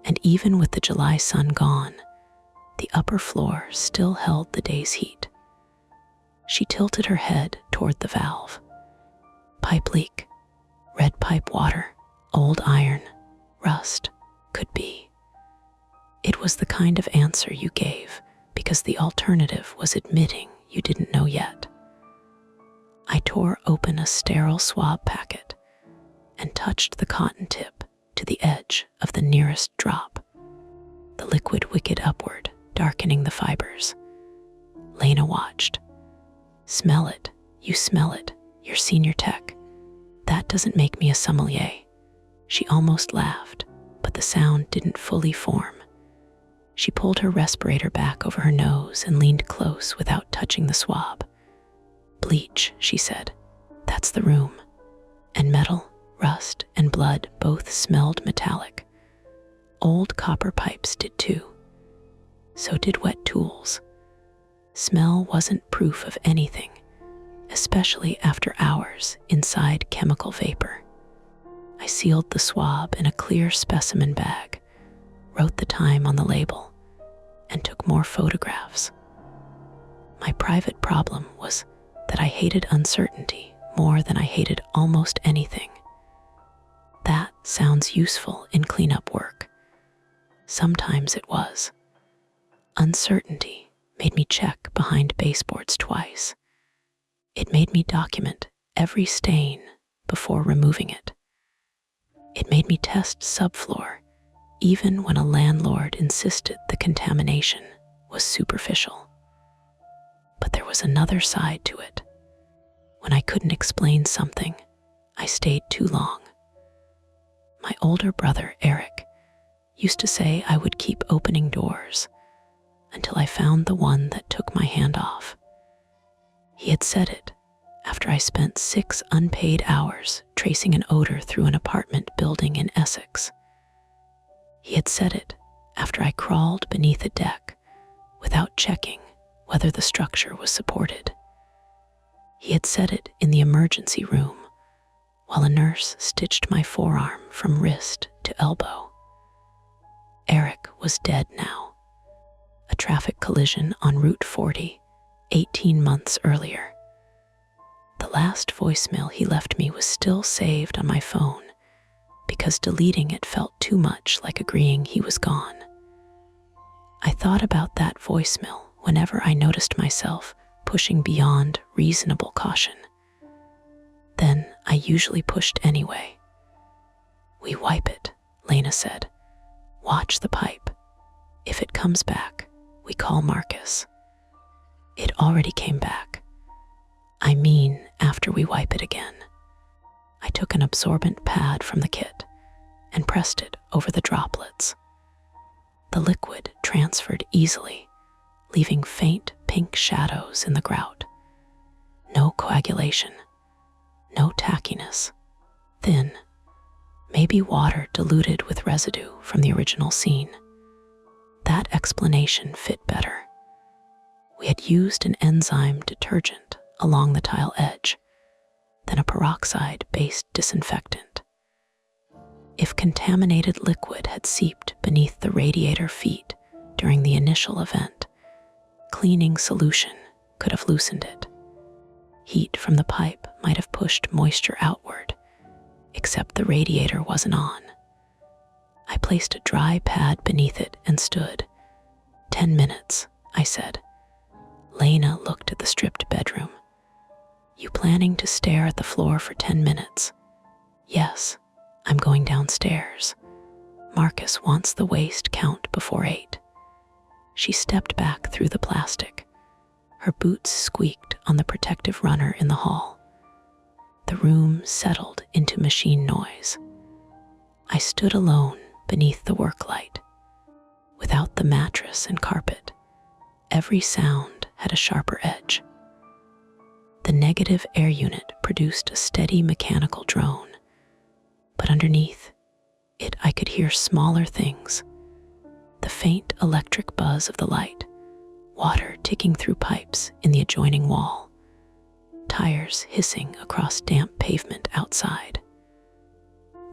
A: And even with the July sun gone, the upper floor still held the day's heat. She tilted her head toward the valve. "Pipe leak, red pipe water, old iron, rust, could be." It was the kind of answer you gave because the alternative was admitting you didn't know yet. I tore open a sterile swab packet and touched the cotton tip to the edge of the nearest drop. The liquid wicked upward, darkening the fibers. Lena watched. "Smell it. You smell it. You're senior tech. That doesn't make me a sommelier." She almost laughed, but the sound didn't fully form. She pulled her respirator back over her nose and leaned close without touching the swab. "Bleach," she said. "That's the room." And metal, rust, and blood both smelled metallic. Old copper pipes did too. So did wet tools. Smell wasn't proof of anything, especially after hours inside chemical vapor. I sealed the swab in a clear specimen bag, wrote the time on the label, and took more photographs. My private problem was that I hated uncertainty more than I hated almost anything. That sounds useful in cleanup work. Sometimes it was. Uncertainty made me check behind baseboards twice. It made me document every stain before removing it. It made me test subfloor even when a landlord insisted the contamination was superficial. But there was another side to it. When I couldn't explain something, I stayed too long. My older brother, Eric, used to say I would keep opening doors until I found the one that took my hand off. He had said it after I spent 6 unpaid hours tracing an odor through an apartment building in Essex. He had said it after I crawled beneath a deck without checking whether the structure was supported. He had said it in the emergency room while a nurse stitched my forearm from wrist to elbow. Eric was dead now. A traffic collision on Route 40, 18 months earlier. The last voicemail he left me was still saved on my phone because deleting it felt too much like agreeing he was gone. I thought about that voicemail whenever I noticed myself pushing beyond reasonable caution. Then I usually pushed anyway. "We wipe it," Lena said. "Watch the pipe. If it comes back, we call Marcus." It already came back. I mean, after we wipe it again. I took an absorbent pad from the kit and pressed it over the droplets. The liquid transferred easily, leaving faint pink shadows in the grout. No coagulation, no tackiness, thin, maybe water diluted with residue from the original scene. That explanation fit better. We had used an enzyme detergent along the tile edge, then a peroxide-based disinfectant. if contaminated liquid had seeped beneath the radiator feet during the initial event, cleaning solution could have loosened it. Heat from the pipe might have pushed moisture outward, except the radiator wasn't on. I placed a dry pad beneath it and stood. 10 minutes, I said. Lena looked at the stripped bedroom. You planning to stare at the floor for 10 minutes? Yes, I'm going downstairs. Marcus wants the waist count before 8. She stepped back through the plastic. Her boots squeaked on the protective runner in the hall. The room settled into machine noise. I stood alone beneath the work light. Without the mattress and carpet, every sound had a sharper edge. The negative air unit produced a steady mechanical drone, but underneath it I could hear smaller things. The faint electric buzz of the light, water ticking through pipes in the adjoining wall, tires hissing across damp pavement outside.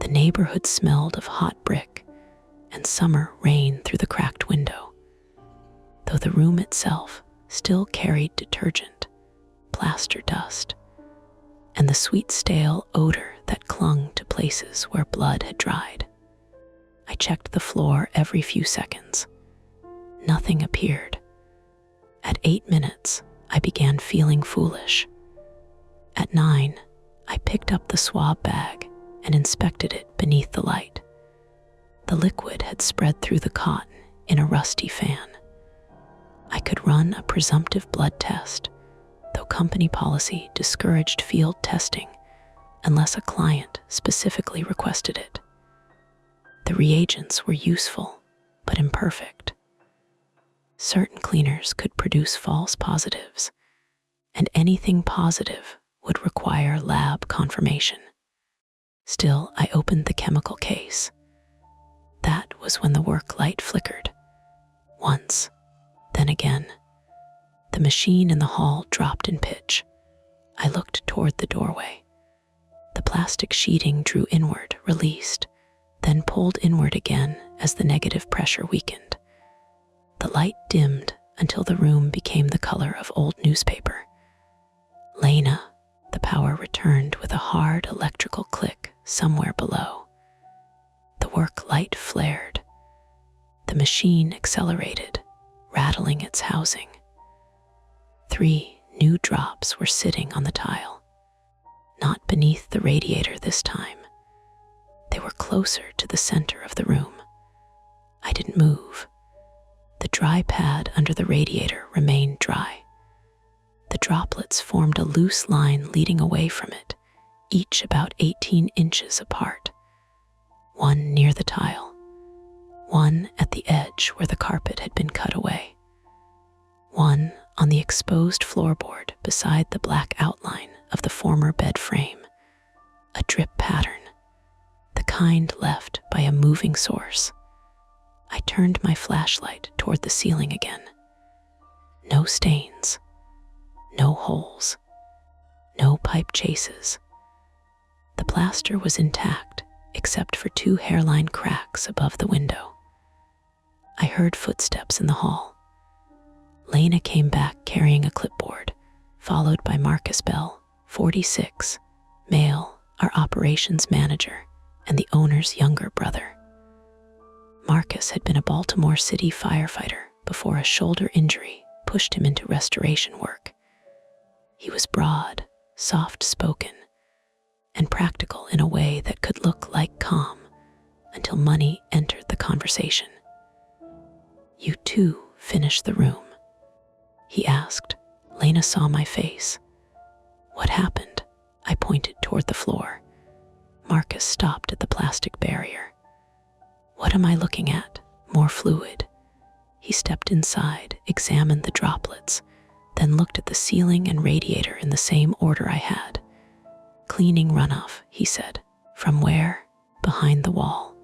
A: The neighborhood smelled of hot brick and summer rain through the cracked window, though the room itself still carried detergent, plaster dust, and the sweet stale odor that clung to places where blood had dried. I checked the floor every few seconds. Nothing appeared. At 8 minutes, I began feeling foolish. At 9, I picked up the swab bag and inspected it beneath the light. The liquid had spread through the cotton in a rusty fan. I could run a presumptive blood test, though company policy discouraged field testing unless a client specifically requested it. The reagents were useful, but imperfect. Certain cleaners could produce false positives, and anything positive would require lab confirmation. Still, I opened the chemical case. That was when the work light flickered. Once, then again. The machine in the hall dropped in pitch. I looked toward the doorway. The plastic sheeting drew inward, released, then pulled inward again as the negative pressure weakened. The light dimmed until the room became the color of old newspaper. Lena, the power returned with a hard electrical click somewhere below. The work light flared. The machine accelerated, rattling its housing. 3 new drops were sitting on the tile. Not beneath the radiator this time. They were closer to the center of the room. I didn't move. The dry pad under the radiator remained dry. The droplets formed a loose line leading away from it, each about 18 inches apart. One near the tile, one at the edge where the carpet had been cut away, one on the exposed floorboard beside the black outline of the former bed frame, a drip pattern, the kind left by a moving source. I turned my flashlight toward the ceiling again. No stains, no holes, no pipe chases. The plaster was intact except for 2 hairline cracks above the window. I heard footsteps in the hall. Lena came back carrying a clipboard, followed by Marcus Bell, 46, male, our operations manager, and the owner's younger brother. Marcus had been a Baltimore City firefighter before a shoulder injury pushed him into restoration work. He was broad, soft-spoken, and practical in a way that could look like calm until money entered the conversation. You too finished the room? He asked. Lena saw my face. What happened? I pointed toward the floor. Marcus stopped at the plastic barrier. What am I looking at? More fluid. He stepped inside, examined the droplets, then looked at the ceiling and radiator in the same order I had. Cleaning runoff, he said. From where? Behind the wall.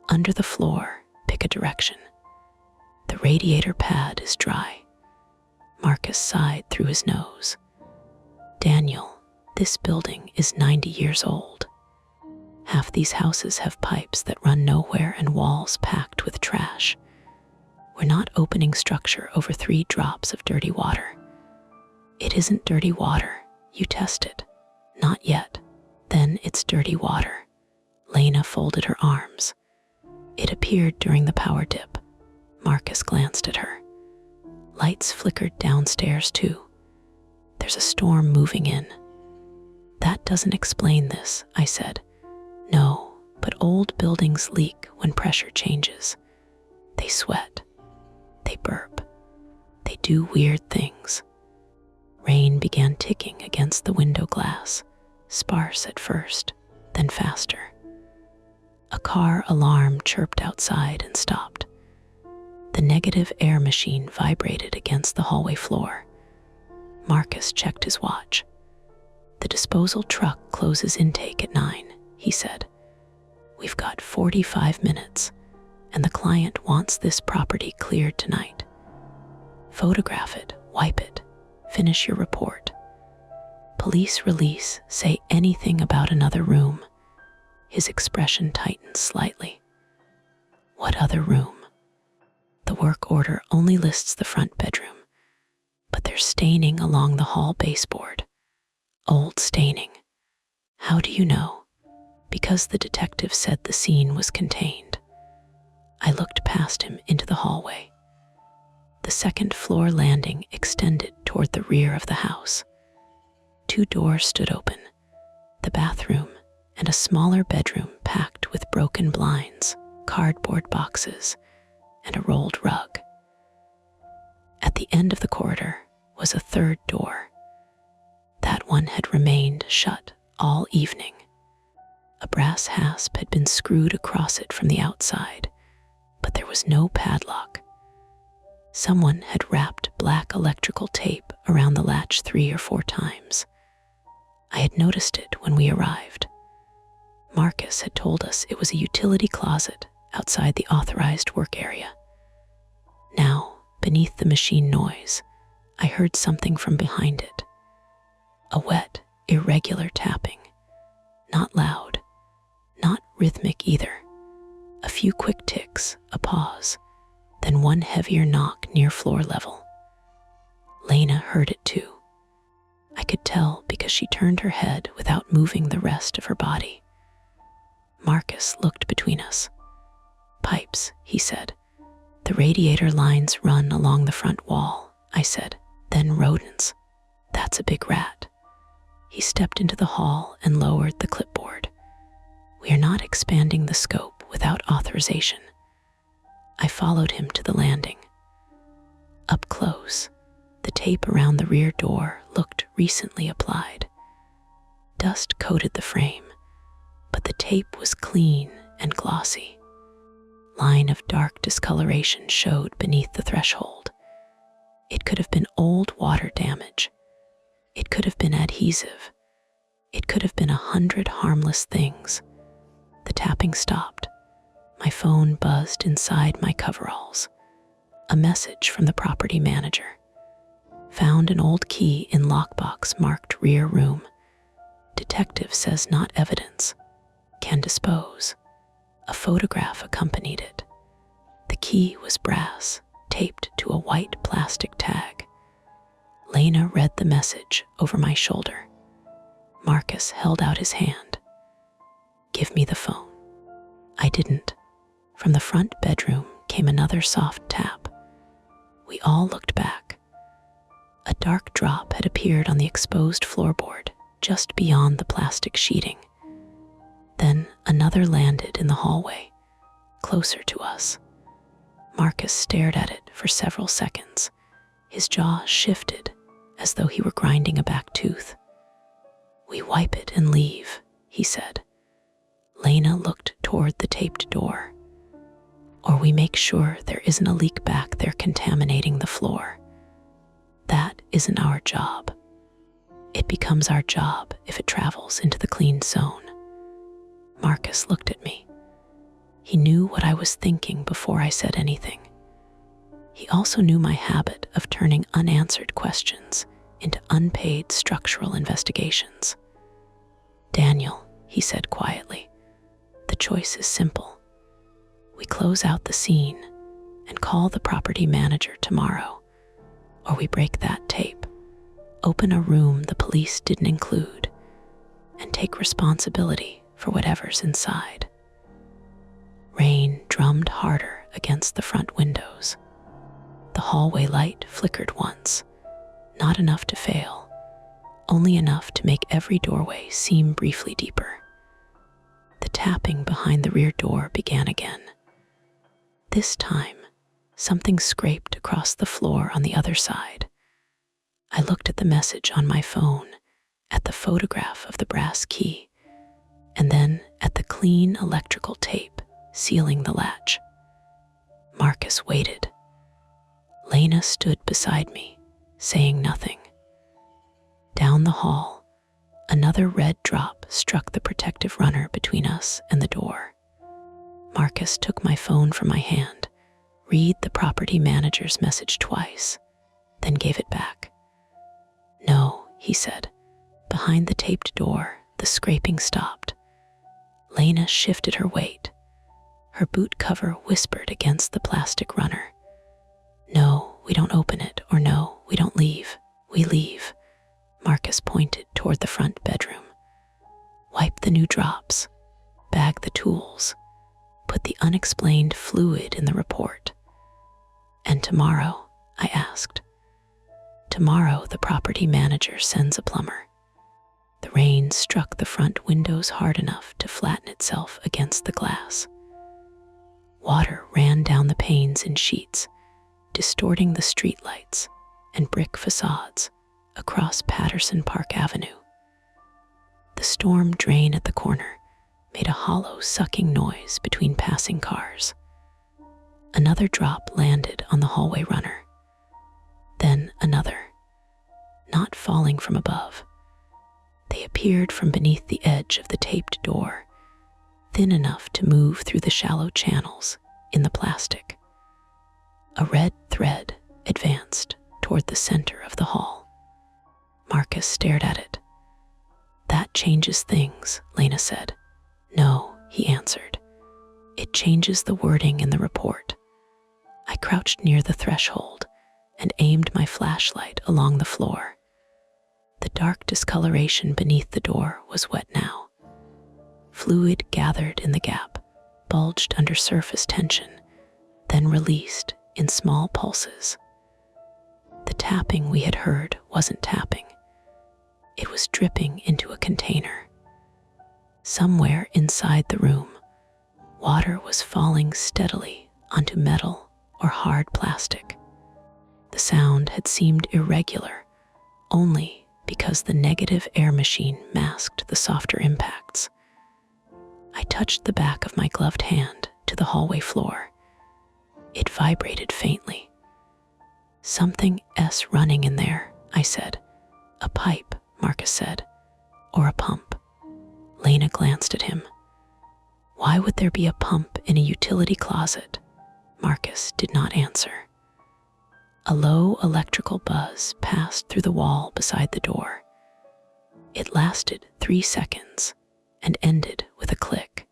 A: Under the floor, pick a direction. The radiator pad is dry. Marcus sighed through his nose. Daniel, this building is 90 years old. Half these houses have pipes that run nowhere and walls packed with trash. We're not opening structure over 3 drops of dirty water. It isn't dirty water. You tested. Not yet. Then it's dirty water. Lena folded her arms. It appeared during the power dip. Marcus glanced at her. Lights flickered downstairs too. There's a storm moving in. That doesn't explain this, I said. No, but old buildings leak when pressure changes. They sweat. They burp. They do weird things. Rain began ticking against the window glass, sparse at first, then faster. A car alarm chirped outside and stopped. The negative air machine vibrated against the hallway floor. Marcus checked his watch. The disposal truck closes intake at 9, he said. We've got 45 minutes, and the client wants this property cleared tonight. Photograph it, wipe it, finish your report. Police release, say anything about another room. His expression tightened slightly. What other room? The work order only lists the front bedroom, but there's staining along the hall baseboard. Old staining. How do you know? Because the detective said the scene was contained. I looked past him into the hallway. The second-floor landing extended toward the rear of the house. 2 doors stood open, the bathroom and a smaller bedroom packed with broken blinds, cardboard boxes, and a rolled rug. At the end of the corridor was a 3rd door. That one had remained shut all evening. A brass hasp had been screwed across it from the outside, but there was no padlock. Someone had wrapped black electrical tape around the latch 3 or 4 times. I had noticed it when we arrived. Marcus had told us it was a utility closet outside the authorized work area. Now, beneath the machine noise, I heard something from behind it. A wet, irregular tapping. Not loud, not rhythmic either. A few quick ticks, a pause, then one heavier knock near floor level. Lena heard it too. I could tell because she turned her head without moving the rest of her body. Marcus looked between us. Pipes, he said. The radiator lines run along the front wall, I said. Then rodents. That's a big rat. He stepped into the hall and lowered the clipboard. We are not expanding the scope without authorization. I followed him to the landing. Up close, the tape around the rear door looked recently applied. Dust coated the frame, but the tape was clean and glossy. Line of dark discoloration showed beneath the threshold. It could have been old water damage. It could have been adhesive. It could have been 100 harmless things. The tapping stopped. My phone buzzed inside my coveralls. A message from the property manager. Found an old key in lockbox marked rear room. Detective says not evidence. Can dispose. A photograph accompanied it. The key was brass, taped to a white plastic tag. Lena read the message over my shoulder. Marcus held out his hand. Give me the phone. I didn't. From the front bedroom came another soft tap. We all looked back. A dark drop had appeared on the exposed floorboard just beyond the plastic sheeting. Then another landed in the hallway, closer to us. Marcus stared at it for several seconds. His jaw shifted as though he were grinding a back tooth. We wipe it and leave, he said. Lena looked toward the taped door. Or we make sure there isn't a leak back there contaminating the floor. That isn't our job. It becomes our job if it travels into the clean zone. Marcus looked at me. He knew what I was thinking before I said anything. He also knew my habit of turning unanswered questions into unpaid structural investigations. Daniel, he said quietly, choice is simple. We close out the scene and call the property manager tomorrow, or we break that tape, open a room the police didn't include, and take responsibility for whatever's inside. Rain drummed harder against the front windows. The hallway light flickered once, not enough to fail, only enough to make every doorway seem briefly deeper. The tapping behind the rear door began again. This time, something scraped across the floor on the other side. I looked at the message on my phone, at the photograph of the brass key, and then at the clean electrical tape sealing the latch. Marcus waited. Lena stood beside me, saying nothing. Down the hall, another red drop struck the protective runner between us and the door. Marcus took my phone from my hand, read the property manager's message twice, then gave it back. "No," he said. Behind the taped door, the scraping stopped. Lena shifted her weight. Her boot cover whispered against the plastic runner. "No, we don't open it," or "No, we don't leave. We leave." Marcus pointed toward the front bedroom. "Wipe the new drops. Bag the tools. Put the unexplained fluid in the report." "And tomorrow?" I asked. "Tomorrow the property manager sends a plumber." The rain struck the front windows hard enough to flatten itself against the glass. Water ran down the panes in sheets, distorting the streetlights and brick facades across Patterson Park Avenue. The storm drain at the corner made a hollow sucking noise between passing cars. Another drop landed on the hallway runner. Then another, not falling from above. They appeared from beneath the edge of the taped door, thin enough to move through the shallow channels in the plastic. A red thread advanced toward the center of the hall. Marcus stared at it. "That changes things," Lena said. "No," he answered. "It changes the wording in the report." I crouched near the threshold and aimed my flashlight along the floor. The dark discoloration beneath the door was wet now. Fluid gathered in the gap, bulged under surface tension, then released in small pulses. The tapping we had heard wasn't tapping. It was dripping into a container. Somewhere inside the room, water was falling steadily onto metal or hard plastic. The sound had seemed irregular only because the negative air machine masked the softer impacts. I touched the back of my gloved hand to the hallway floor. It vibrated faintly. "Something S running in there," I said. "A pipe," Marcus said. "Or a pump." Lena glanced at him. "Why would there be a pump in a utility closet?" Marcus did not answer. A low electrical buzz passed through the wall beside the door. It lasted 3 seconds and ended with a click.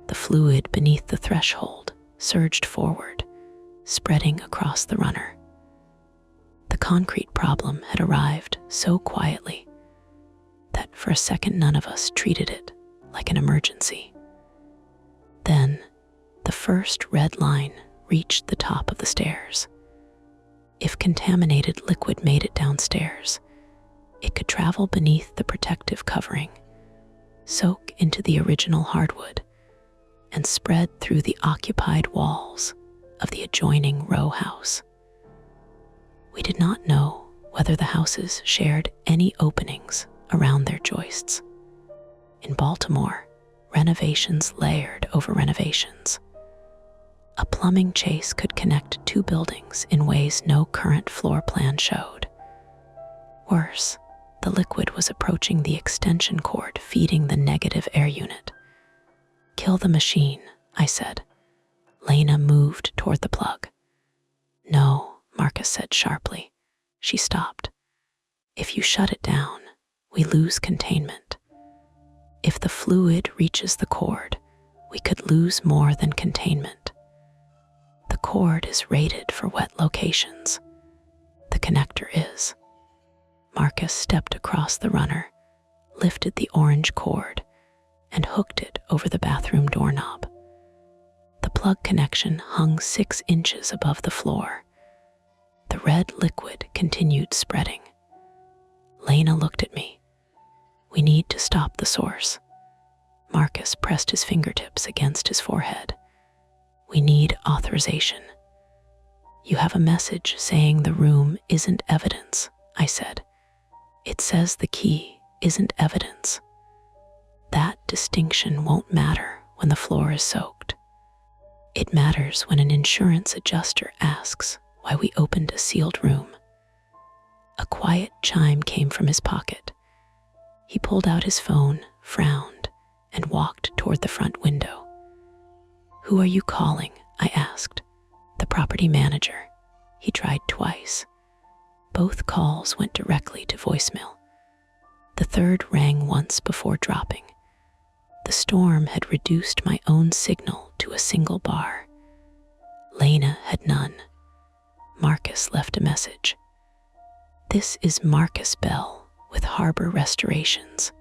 A: The fluid beneath the threshold surged forward, spreading across the runner. The concrete problem had arrived so quietly that for a second none of us treated it like an emergency. Then, the first red line reached the top of the stairs. If contaminated liquid made it downstairs, it could travel beneath the protective covering, soak into the original hardwood, and spread through the occupied walls of the adjoining row house. We did not know whether the houses shared any openings around their joists. In Baltimore, renovations layered over renovations. A plumbing chase could connect 2 buildings in ways no current floor plan showed. Worse, the liquid was approaching the extension cord feeding the negative air unit. "Kill the machine," I said. Lena moved toward the plug. "No," Marcus said sharply. She stopped. "If you shut it down, we lose containment. If the fluid reaches the cord, we could lose more than containment. The cord is rated for wet locations. The connector is. Marcus stepped across the runner, lifted the orange cord, and hooked it over the bathroom doorknob. The plug connection hung 6 inches above the floor. The red liquid continued spreading. Lena looked at me. We need to stop the source. Marcus pressed his fingertips against his forehead. We need authorization. You have a message saying the room isn't evidence, I said. It says the key isn't evidence. That distinction won't matter when the floor is soaked. It matters when an insurance adjuster asks why we opened a sealed room. A quiet chime came from his pocket. He pulled out his phone, frowned, and walked toward the front window. Who are you calling? I asked. The property manager. He tried twice. Both calls went directly to voicemail. The third rang once before dropping. The storm had reduced my own signal to a single bar. Lena had none. Marcus left a message. This is Marcus Bell with Harbor Restorations.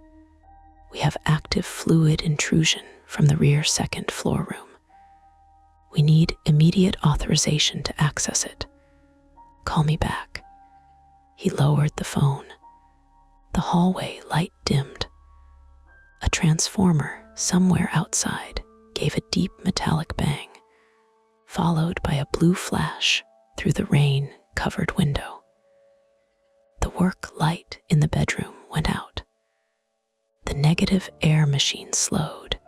A: We have active fluid intrusion from the rear second floor room. We need immediate authorization to access it. Call me back. He lowered the phone. The hallway light dimmed. A transformer somewhere outside gave a deep metallic bang, followed by a blue flash through the rain-covered window. The work light in the bedroom went out. The negative air machine slowed,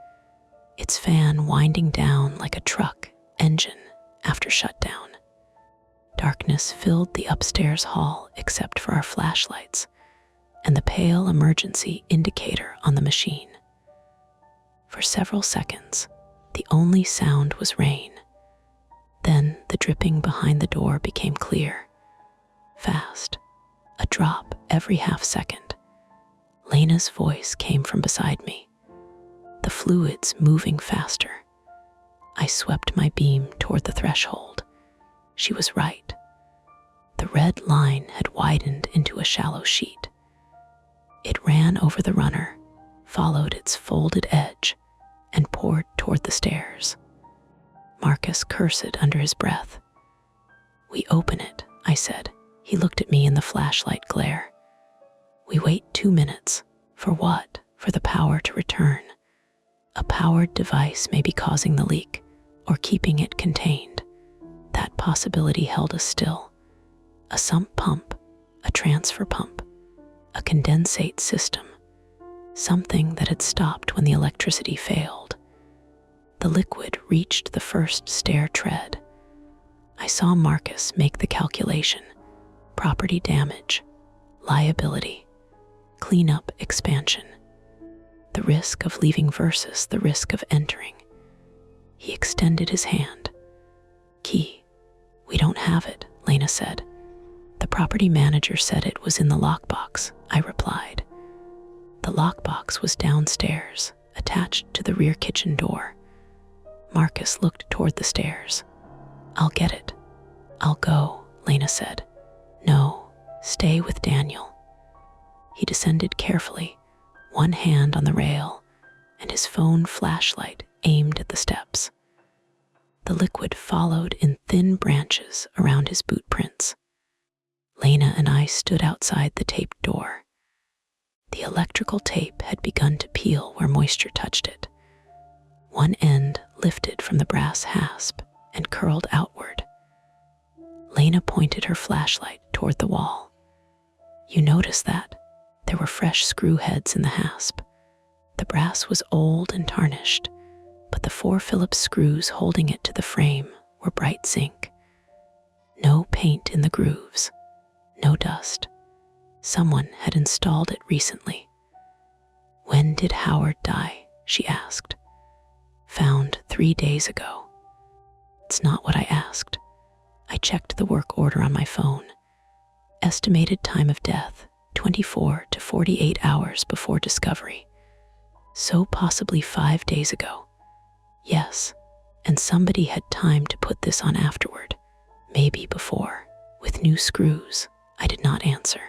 A: its fan winding down like a truck engine after shutdown. Darkness filled the upstairs hall except for our flashlights and the pale emergency indicator on the machine. For several seconds, the only sound was rain. Then the dripping behind the door became clear, fast, a drop every half second. Lena's voice came from beside me, the fluids moving faster. I swept my beam toward the threshold. She was right. The red line had widened into a shallow sheet. It ran over the runner, followed its folded edge, and poured toward the stairs. Marcus cursed under his breath. We open it, I said. He looked at me in the flashlight glare. We wait 2 minutes. For what? For the power to return. A powered device may be causing the leak, or keeping it contained. That possibility held us still. A sump pump, a transfer pump, a condensate system, something that had stopped when the electricity failed. The liquid reached the first stair tread. I saw Marcus make the calculation. Property damage, liability, cleanup expansion. The risk of leaving versus the risk of entering. He extended his hand. Key. We don't have it, Lena said. The property manager said it was in the lockbox, I replied. The lockbox was downstairs, attached to the rear kitchen door. Marcus looked toward the stairs. I'll get it. I'll go, Lena said. No, stay with Daniel. He descended carefully, one hand on the rail, and his phone flashlight aimed at the steps. The liquid followed in thin branches around his boot prints. Lena and I stood outside the taped door. The electrical tape had begun to peel where moisture touched it. One end lifted from the brass hasp and curled outward. Lena pointed her flashlight toward the wall. You notice that? There were fresh screw heads in the hasp. The brass was old and tarnished, but the 4 Phillips screws holding it to the frame were bright zinc. No paint in the grooves, no dust. Someone had installed it recently. When did Howard die? She asked. Found 3 days ago. It's not what I asked. I checked the work order on my phone. Estimated time of death, 24 to 48 hours before discovery. So possibly 5 days ago. Yes, and somebody had time to put this on afterward, maybe before, with new screws. I did not answer.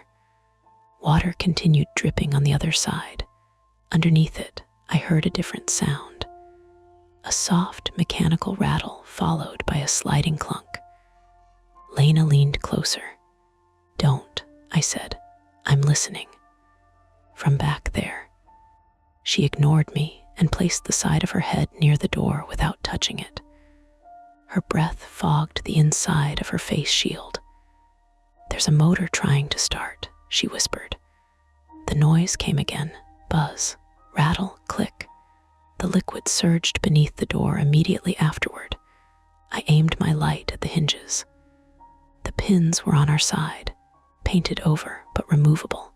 A: Water continued dripping on the other side. Underneath it, I heard a different sound. A soft, mechanical rattle followed by a sliding clunk. Lena leaned closer. "Don't," I said. "I'm listening." From back there. She ignored me and placed the side of her head near the door without touching it. Her breath fogged the inside of her face shield. "There's a motor trying to start," she whispered. The noise came again. Buzz, rattle, click. The liquid surged beneath the door immediately afterward. I aimed my light at the hinges. The pins were on our side, painted over but removable.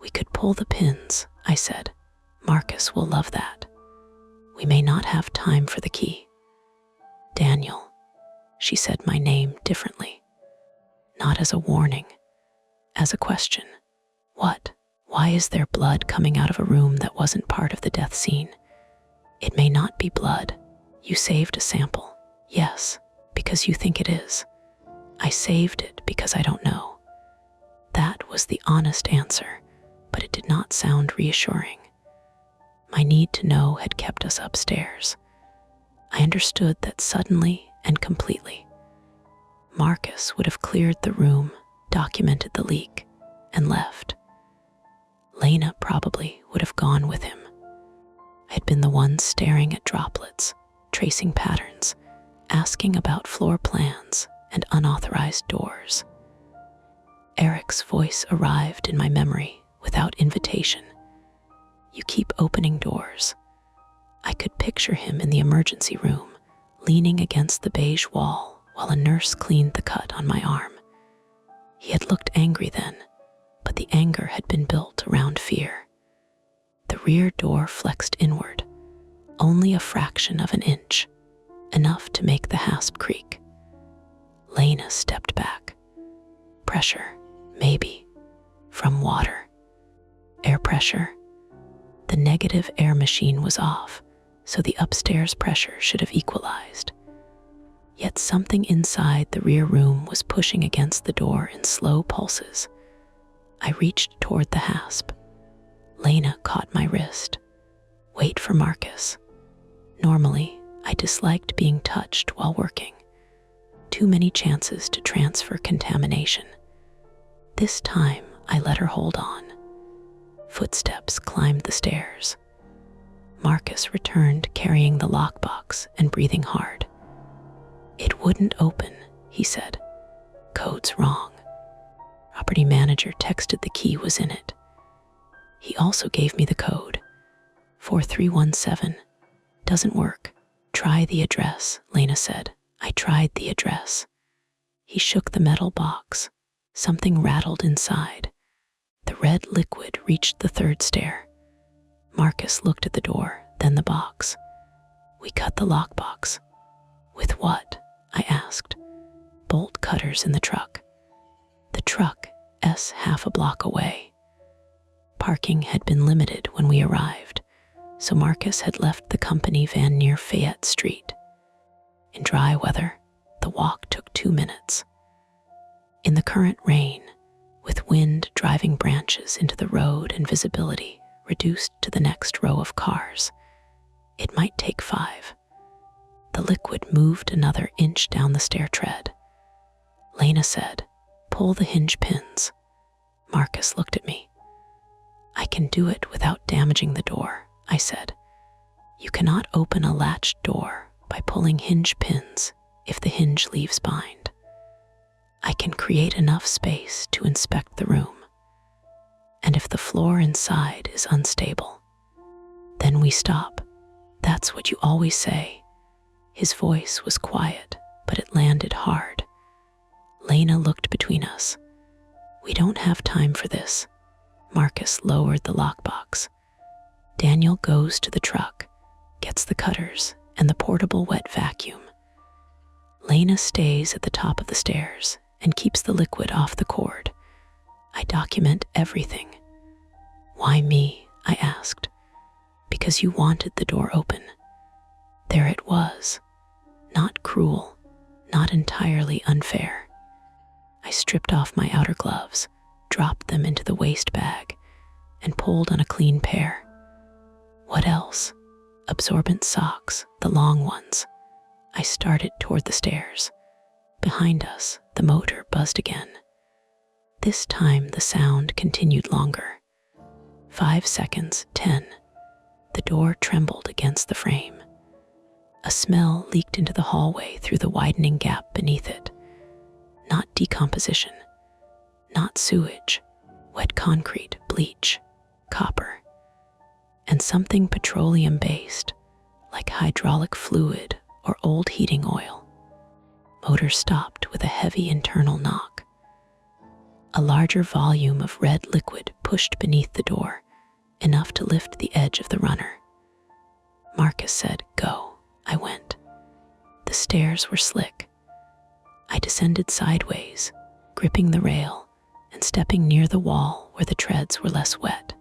A: "We could pull the pins," I said. "Marcus will love that. We may not have time for the key." "Daniel," she said my name differently. Not as a warning, as a question. "What? Why is there blood coming out of a room that wasn't part of the death scene?" "It may not be blood. You saved a sample." "Yes, because you think it is." "I saved it because I don't know." That was the honest answer, but it did not sound reassuring. My need to know had kept us upstairs. I understood that suddenly and completely. Marcus would have cleared the room, documented the leak, and left. Lena probably would have gone with him. I had been the one staring at droplets, tracing patterns, asking about floor plans and unauthorized doors. Eric's voice arrived in my memory without invitation. "You keep opening doors." I could picture him in the emergency room, leaning against the beige wall while a nurse cleaned the cut on my arm. He had looked angry then, but the anger had been built around fear. The rear door flexed inward, only a fraction of an inch, enough to make the hasp creak. Lena stepped back. Pressure, maybe, from water. Air pressure. The negative air machine was off, so the upstairs pressure should have equalized. Yet something inside the rear room was pushing against the door in slow pulses. I reached toward the hasp. Lena caught my wrist. "Wait for Marcus." Normally, I disliked being touched while working. Too many chances to transfer contamination. This time, I let her hold on. Footsteps climbed the stairs. Marcus returned carrying the lockbox and breathing hard. "It wouldn't open," he said. "Code's wrong." Property manager texted the key was in it. He also gave me the code. 4317. "Doesn't work. Try the address," Lena said. I tried the address. He shook the metal box. Something rattled inside. The red liquid reached the third stair. Marcus looked at the door, then the box. "We cut the lockbox." "With what?" I asked. "Bolt cutters in the truck." The truck, half a block away. Parking had been limited when we arrived, so Marcus had left the company van near Fayette Street. In dry weather, the walk took 2 minutes. In the current rain, with wind driving branches into the road and visibility reduced to the next row of cars, it might take 5. The liquid moved another inch down the stair tread. Lena said, "Pull the hinge pins." Marcus looked at me. "I can do it without damaging the door," I said. "You cannot open a latched door by pulling hinge pins if the hinge leaves behind. I can create enough space to inspect the room. And if the floor inside is unstable, then we stop. That's what you always say." His voice was quiet, but it landed hard. Lena looked between us. "We don't have time for this." Marcus lowered the lockbox. Daniel goes to the truck, gets the cutters and the portable wet vacuum. Lena stays at the top of the stairs and keeps the liquid off the cord. I document everything. "Why me?" I asked. "Because you wanted the door open. There it was, not cruel, not entirely unfair. I stripped off my outer gloves, dropped them into the waste bag, and pulled on a clean pair. What else? Absorbent socks, the long ones. I started toward the stairs. Behind us, the motor buzzed again. This time the sound continued longer. 5 seconds, 10. The door trembled against the frame. A smell leaked into the hallway through the widening gap beneath it. Not decomposition, not sewage, wet concrete, bleach, copper, and something petroleum-based, like hydraulic fluid or old heating oil. Motor stopped with a heavy internal knock. A larger volume of red liquid pushed beneath the door, enough to lift the edge of the runner. Marcus said, "Go." I went. The stairs were slick. I descended sideways, gripping the rail and stepping near the wall where the treads were less wet.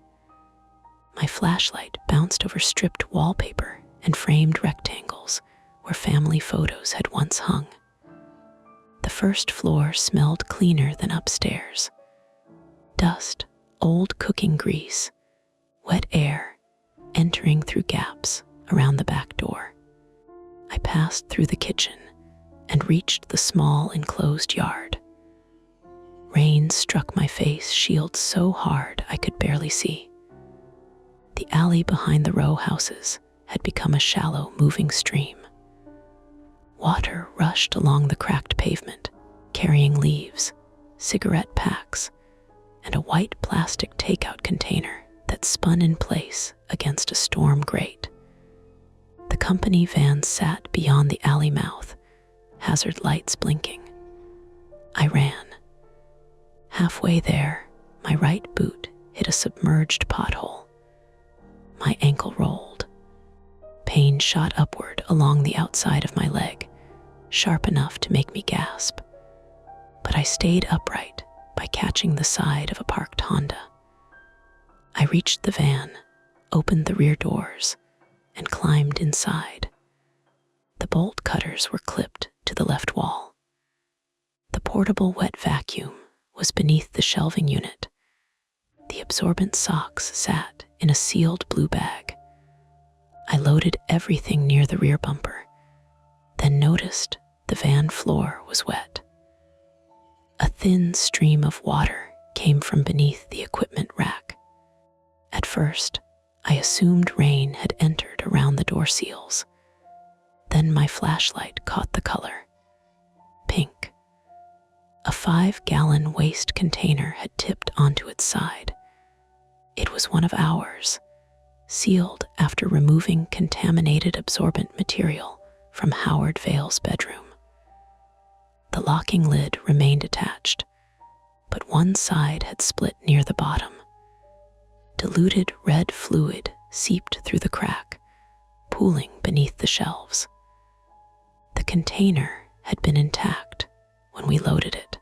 A: My flashlight bounced over stripped wallpaper and framed rectangles where family photos had once hung. The first floor smelled cleaner than upstairs. Dust, old cooking grease, wet air entering through gaps around the back door. I passed through the kitchen and reached the small enclosed yard. Rain struck my face shield so hard I could barely see. The alley behind the row houses had become a shallow, moving stream. Water rushed along the cracked pavement, carrying leaves, cigarette packs, and a white plastic takeout container that spun in place against a storm grate. The company van sat beyond the alley mouth, hazard lights blinking. I ran. Halfway there, my right boot hit a submerged pothole. My ankle rolled. Pain shot upward along the outside of my leg, sharp enough to make me gasp. But I stayed upright by catching the side of a parked Honda. I reached the van, opened the rear doors, and climbed inside. The bolt cutters were clipped to the left wall. The portable wet vacuum was beneath the shelving unit. The absorbent socks sat in a sealed blue bag. I loaded everything near the rear bumper, then noticed the van floor was wet. A thin stream of water came from beneath the equipment rack. At first, I assumed rain had entered around the door seals. Then my flashlight caught the color. Pink. A 5-gallon waste container had tipped onto its side. It was one of ours, sealed after removing contaminated absorbent material from Howard Vale's bedroom. The locking lid remained attached, but one side had split near the bottom. Diluted red fluid seeped through the crack, pooling beneath the shelves. The container had been intact when we loaded it.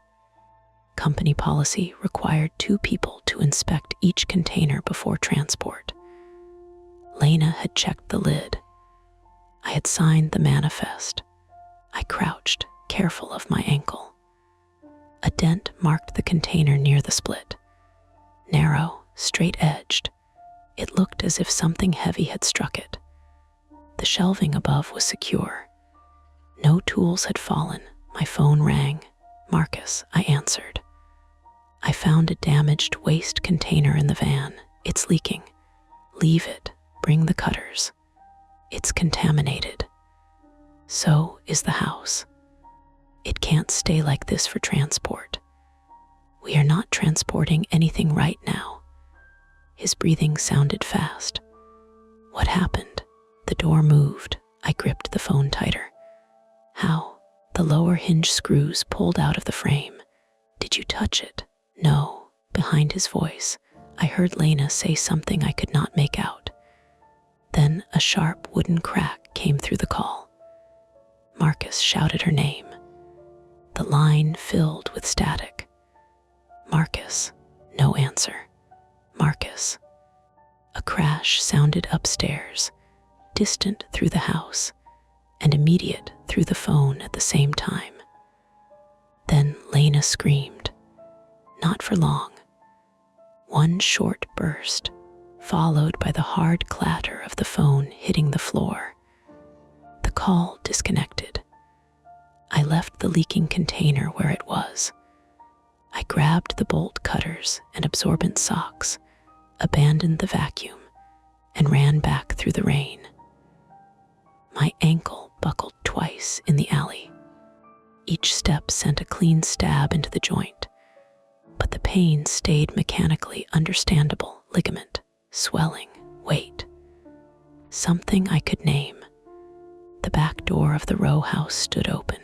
A: Company policy required 2 people to inspect each container before transport. Lena had checked the lid. I had signed the manifest. I crouched, careful of my ankle. A dent marked the container near the split. Narrow, straight-edged, it looked as if something heavy had struck it. The shelving above was secure. No tools had fallen. My phone rang. "Marcus," I answered. "I found a damaged waste container in the van. It's leaking. Leave it. Bring the cutters. It's contaminated. So is the house. It can't stay like this for transport. We are not transporting anything right now." His breathing sounded fast. "What happened?" The door moved. I gripped the phone tighter. "How?" The lower hinge screws pulled out of the frame. "Did you touch it?" "No." Behind his voice, I heard Lena say something I could not make out. Then a sharp wooden crack came through the call. Marcus shouted her name. The line filled with static. "Marcus." No answer. "Marcus." A crash sounded upstairs, distant through the house, and immediate through the phone at the same time. Then Lena screamed. Not for long. One short burst, followed by the hard clatter of the phone hitting the floor. The call disconnected. I left the leaking container where it was. I grabbed the bolt cutters and absorbent socks, abandoned the vacuum, and ran back through the rain. My ankle buckled twice in the alley. Each step sent a clean stab into the joint, but the pain stayed mechanically understandable: ligament, swelling, weight. Something I could name. The back door of the row house stood open.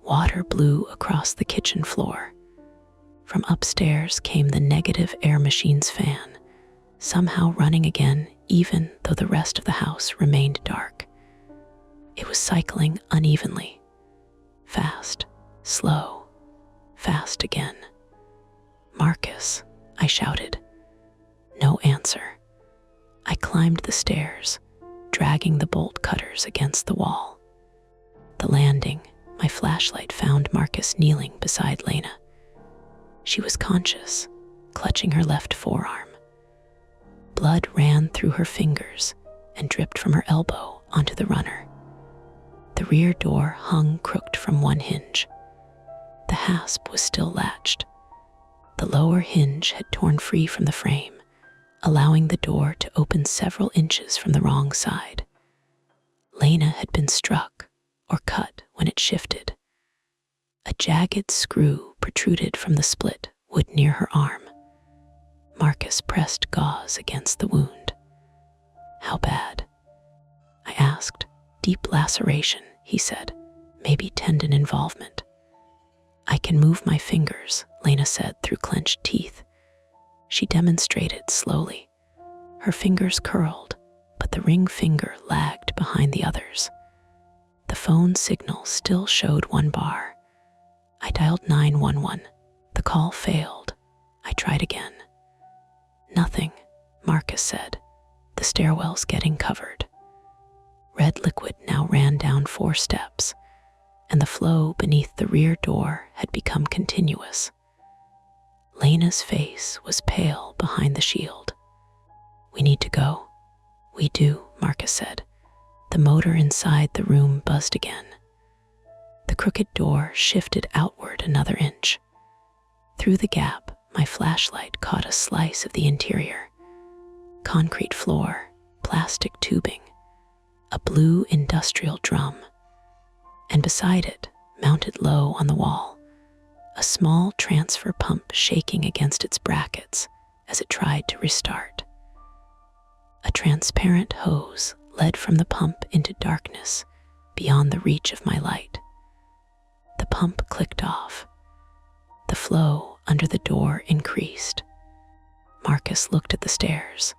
A: Water blew across the kitchen floor. From upstairs came the negative air machine's fan, somehow running again even though the rest of the house remained dark. It was cycling unevenly. Fast, slow, fast again. "Marcus," I shouted. No answer. I climbed the stairs, dragging the bolt cutters against the wall. The landing, my flashlight found Marcus kneeling beside Lena. She was conscious, clutching her left forearm. Blood ran through her fingers and dripped from her elbow onto the runner. The rear door hung crooked from one hinge. The hasp was still latched. The lower hinge had torn free from the frame, allowing the door to open several inches from the wrong side. Lena had been struck or cut when it shifted. A jagged screw protruded from the split wood near her arm. Marcus pressed gauze against the wound. "How bad?" I asked. "Deep laceration," he said. "Maybe tendon involvement." "I can move my fingers," Lena said through clenched teeth. She demonstrated slowly. Her fingers curled, but the ring finger lagged behind the others. The phone signal still showed one bar. I dialed 911. The call failed. I tried again. "Nothing," Marcus said. "The stairwell's getting covered." Red liquid now ran down 4 steps, and the flow beneath the rear door had become continuous. Lena's face was pale behind the shield. "We need to go." "We do," Marcus said. The motor inside the room buzzed again. The crooked door shifted outward another inch. Through the gap, my flashlight caught a slice of the interior. Concrete floor, plastic tubing, a blue industrial drum, and beside it, mounted low on the wall, a small transfer pump shaking against its brackets as it tried to restart. A transparent hose led from the pump into darkness beyond the reach of my light. The pump clicked off. The flow under the door increased. Marcus looked at the stairs,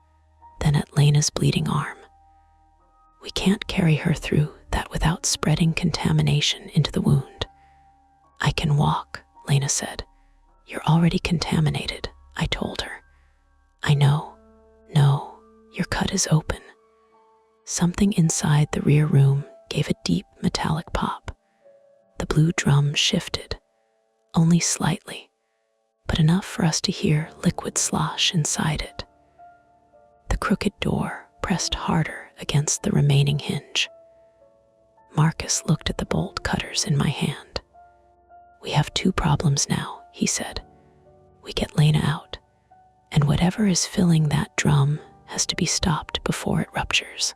A: then at Lena's bleeding arm. "We can't carry her through that without spreading contamination into the wound." "I can walk," Lena said. "You're already contaminated," I told her. "I know. No, your cut is open." Something inside the rear room gave a deep metallic pop. The blue drum shifted, only slightly, but enough for us to hear liquid slosh inside it. The crooked door pressed harder against the remaining hinge. Marcus looked at the bolt cutters in my hand. "We have 2 problems now," he said. "We get Lena out, and whatever is filling that drum has to be stopped before it ruptures."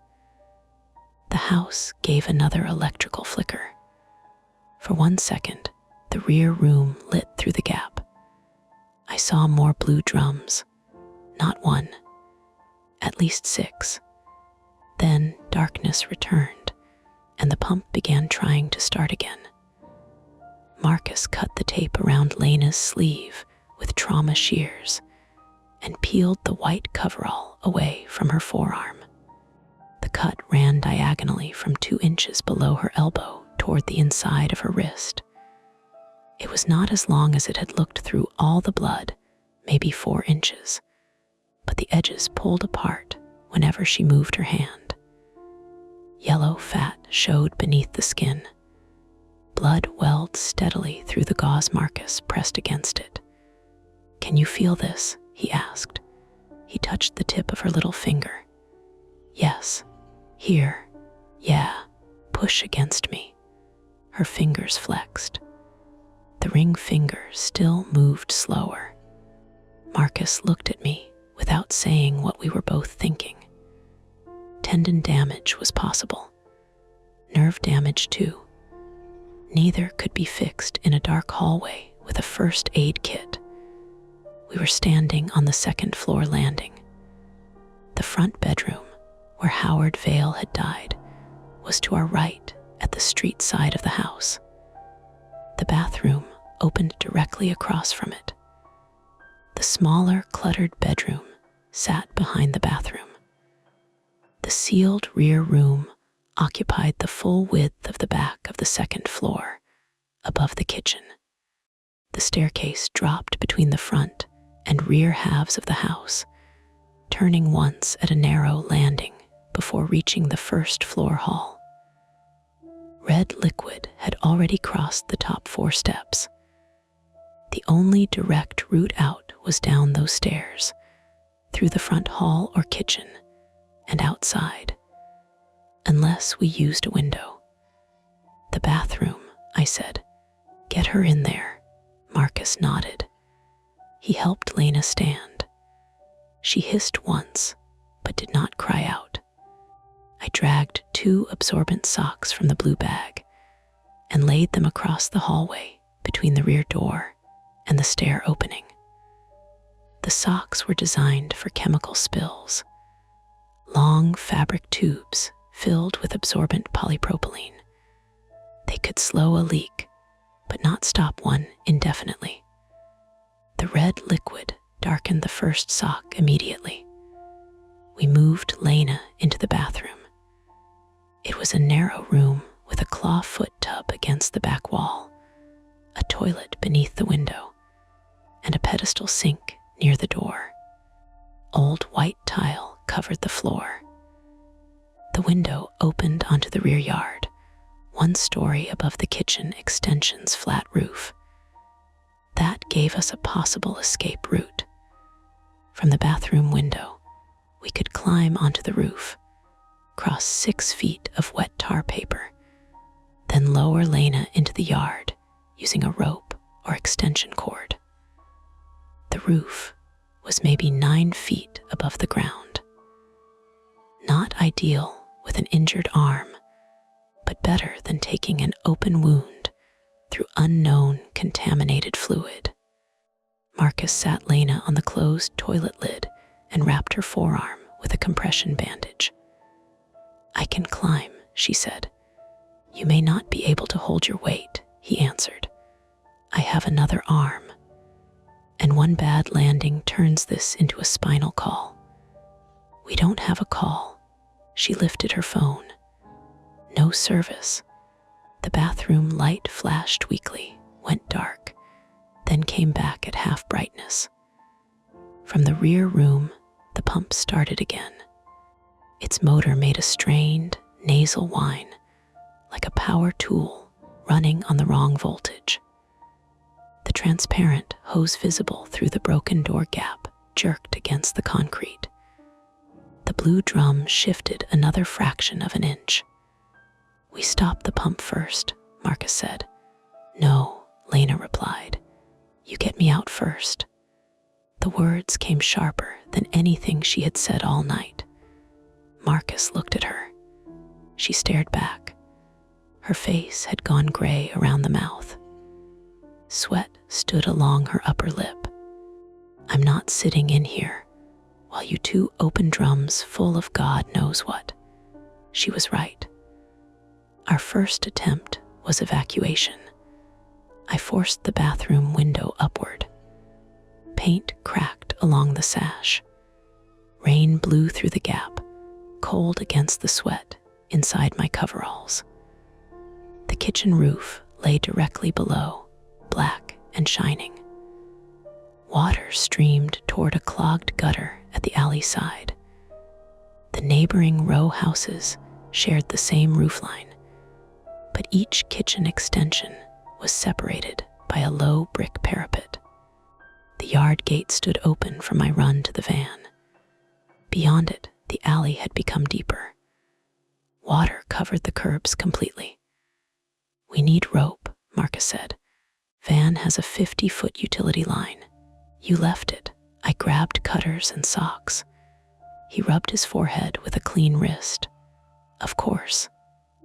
A: The house gave another electrical flicker. For 1 second, the rear room lit through the gap. I saw more blue drums. Not 1, at least 6. Then darkness returned, and the pump began trying to start again. Marcus cut the tape around Lena's sleeve with trauma shears and peeled the white coverall away from her forearm. The cut ran diagonally from 2 inches below her elbow toward the inside of her wrist. It was not as long as it had looked through all the blood, maybe 4 inches, but the edges pulled apart whenever she moved her hand. Yellow fat showed beneath the skin. Blood welled steadily through the gauze Marcus pressed against it. "Can you feel this?" he asked. He touched the tip of her little finger. "Yes. Here. Yeah. Push against me." Her fingers flexed. The ring finger still moved slower. Marcus looked at me without saying what we were both thinking. Tendon damage was possible. Nerve damage too. Neither could be fixed in a dark hallway with a first aid kit. We were standing on the second-floor landing. The front bedroom, where Howard Vale had died, was to our right at the street side of the house. The bathroom opened directly across from it. The smaller, cluttered bedroom sat behind the bathroom. The sealed rear room occupied the full width of the back of the second floor, above the kitchen. The staircase dropped between the front and rear halves of the house, turning once at a narrow landing before reaching the first-floor hall. Red liquid had already crossed the top 4 steps. The only direct route out was down those stairs, through the front hall or kitchen, and outside, unless we used a window. "The bathroom," I said. "Get her in there." Marcus nodded. He helped Lena stand. She hissed once, but did not cry out. I dragged 2 absorbent socks from the blue bag and laid them across the hallway between the rear door and the stair opening. The socks were designed for chemical spills. Long fabric tubes filled with absorbent polypropylene. They could slow a leak, but not stop one indefinitely. The red liquid darkened the first sock immediately. We moved Lena into the bathroom. It was a narrow room with a clawfoot tub against the back wall, a toilet beneath the window, and a pedestal sink near the door. Old white tile covered the floor. The window opened onto the rear yard, 1 story above the kitchen extension's flat roof. That gave us a possible escape route. From the bathroom window, we could climb onto the roof, cross 6 feet of wet tar paper, then lower Lena into the yard using a rope or extension cord. The roof was maybe 9 feet above the ground. Not ideal with an injured arm, but better than taking an open wound through unknown contaminated fluid. Marcus sat Lena on the closed toilet lid and wrapped her forearm with a compression bandage. "I can climb," she said. "You may not be able to hold your weight," he answered. "I have another arm. And one bad landing turns this into a spinal call." "We don't have a call." She lifted her phone. No service. The bathroom light flashed weakly, went dark, then came back at half brightness. From the rear room, the pump started again. Its motor made a strained, nasal whine, like a power tool running on the wrong voltage. The transparent hose visible through the broken door gap jerked against the concrete. The blue drum shifted another fraction of an inch. "We stopped the pump first," Marcus said. "No," Lena replied. "You get me out first." The words came sharper than anything she had said all night. Marcus looked at her. She stared back. Her face had gone gray around the mouth. Sweat stood along her upper lip. "I'm not sitting in here while you 2 open drums full of God knows what." She was right. Our first attempt was evacuation. I forced the bathroom window upward. Paint cracked along the sash. Rain blew through the gap, cold against the sweat inside my coveralls. The kitchen roof lay directly below, black and shining. Water streamed toward a clogged gutter at the alley side. The neighboring row houses shared the same roofline, but each kitchen extension was separated by a low brick parapet. The yard gate stood open from my run to the van. Beyond it, the alley had become deeper. Water covered the curbs completely. "We need rope," Marcus said. "Van has a 50-foot utility line. You left it." I grabbed cutters and socks. He rubbed his forehead with a clean wrist. "Of course.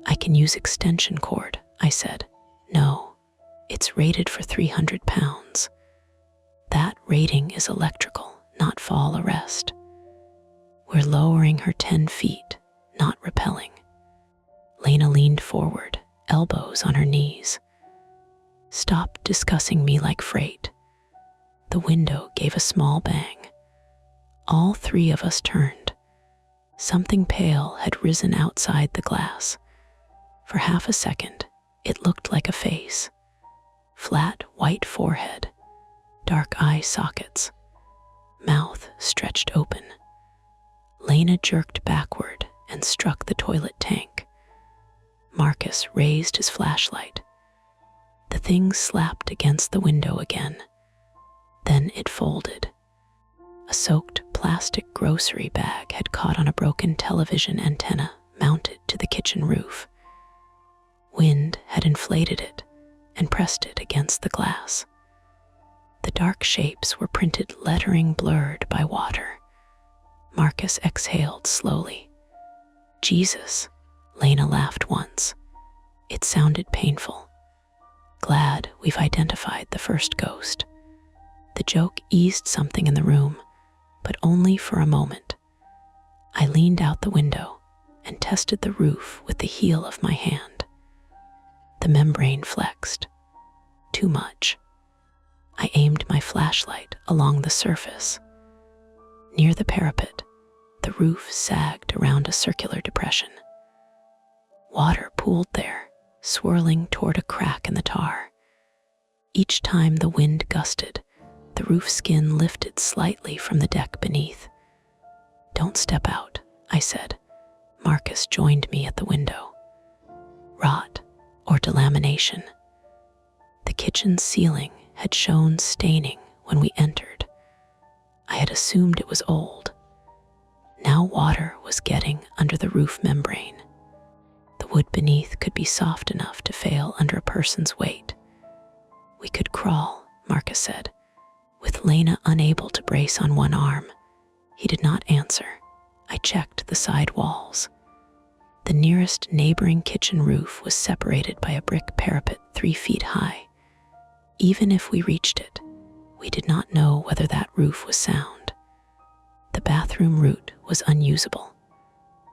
A: I can use extension cord," I said. "No, it's rated for 300 pounds. That rating is electrical, not fall arrest. We're lowering her 10 feet, not rappelling." Lena leaned forward, elbows on her knees. "Stop discussing me like freight." The window gave a small bang. All three of us turned. Something pale had risen outside the glass. For half a second, it looked like a face. Flat, white forehead, dark eye sockets, mouth stretched open. Lena jerked backward and struck the toilet tank. Marcus raised his flashlight. The thing slapped against the window again. Then it folded. A soaked plastic grocery bag had caught on a broken television antenna mounted to the kitchen roof. Wind had inflated it and pressed it against the glass. The dark shapes were printed lettering blurred by water. Marcus exhaled slowly. "Jesus," Lena laughed once. It sounded painful. "Glad we've identified the first ghost." The joke eased something in the room, but only for a moment. I leaned out the window and tested the roof with the heel of my hand. The membrane flexed. Too much. I aimed my flashlight along the surface. Near the parapet, the roof sagged around a circular depression. Water pooled there, swirling toward a crack in the tar. Each time the wind gusted, the roof skin lifted slightly from the deck beneath. "Don't step out," I said. Marcus joined me at the window. Rot or delamination. The kitchen ceiling had shown staining when we entered. I had assumed it was old. Now water was getting under the roof membrane. The wood beneath could be soft enough to fail under a person's weight. "We could crawl," Marcus said. With Lena unable to brace on one arm, he did not answer. I checked the side walls. The nearest neighboring kitchen roof was separated by a brick parapet 3 feet high. Even if we reached it, we did not know whether that roof was sound. The bathroom route was unusable.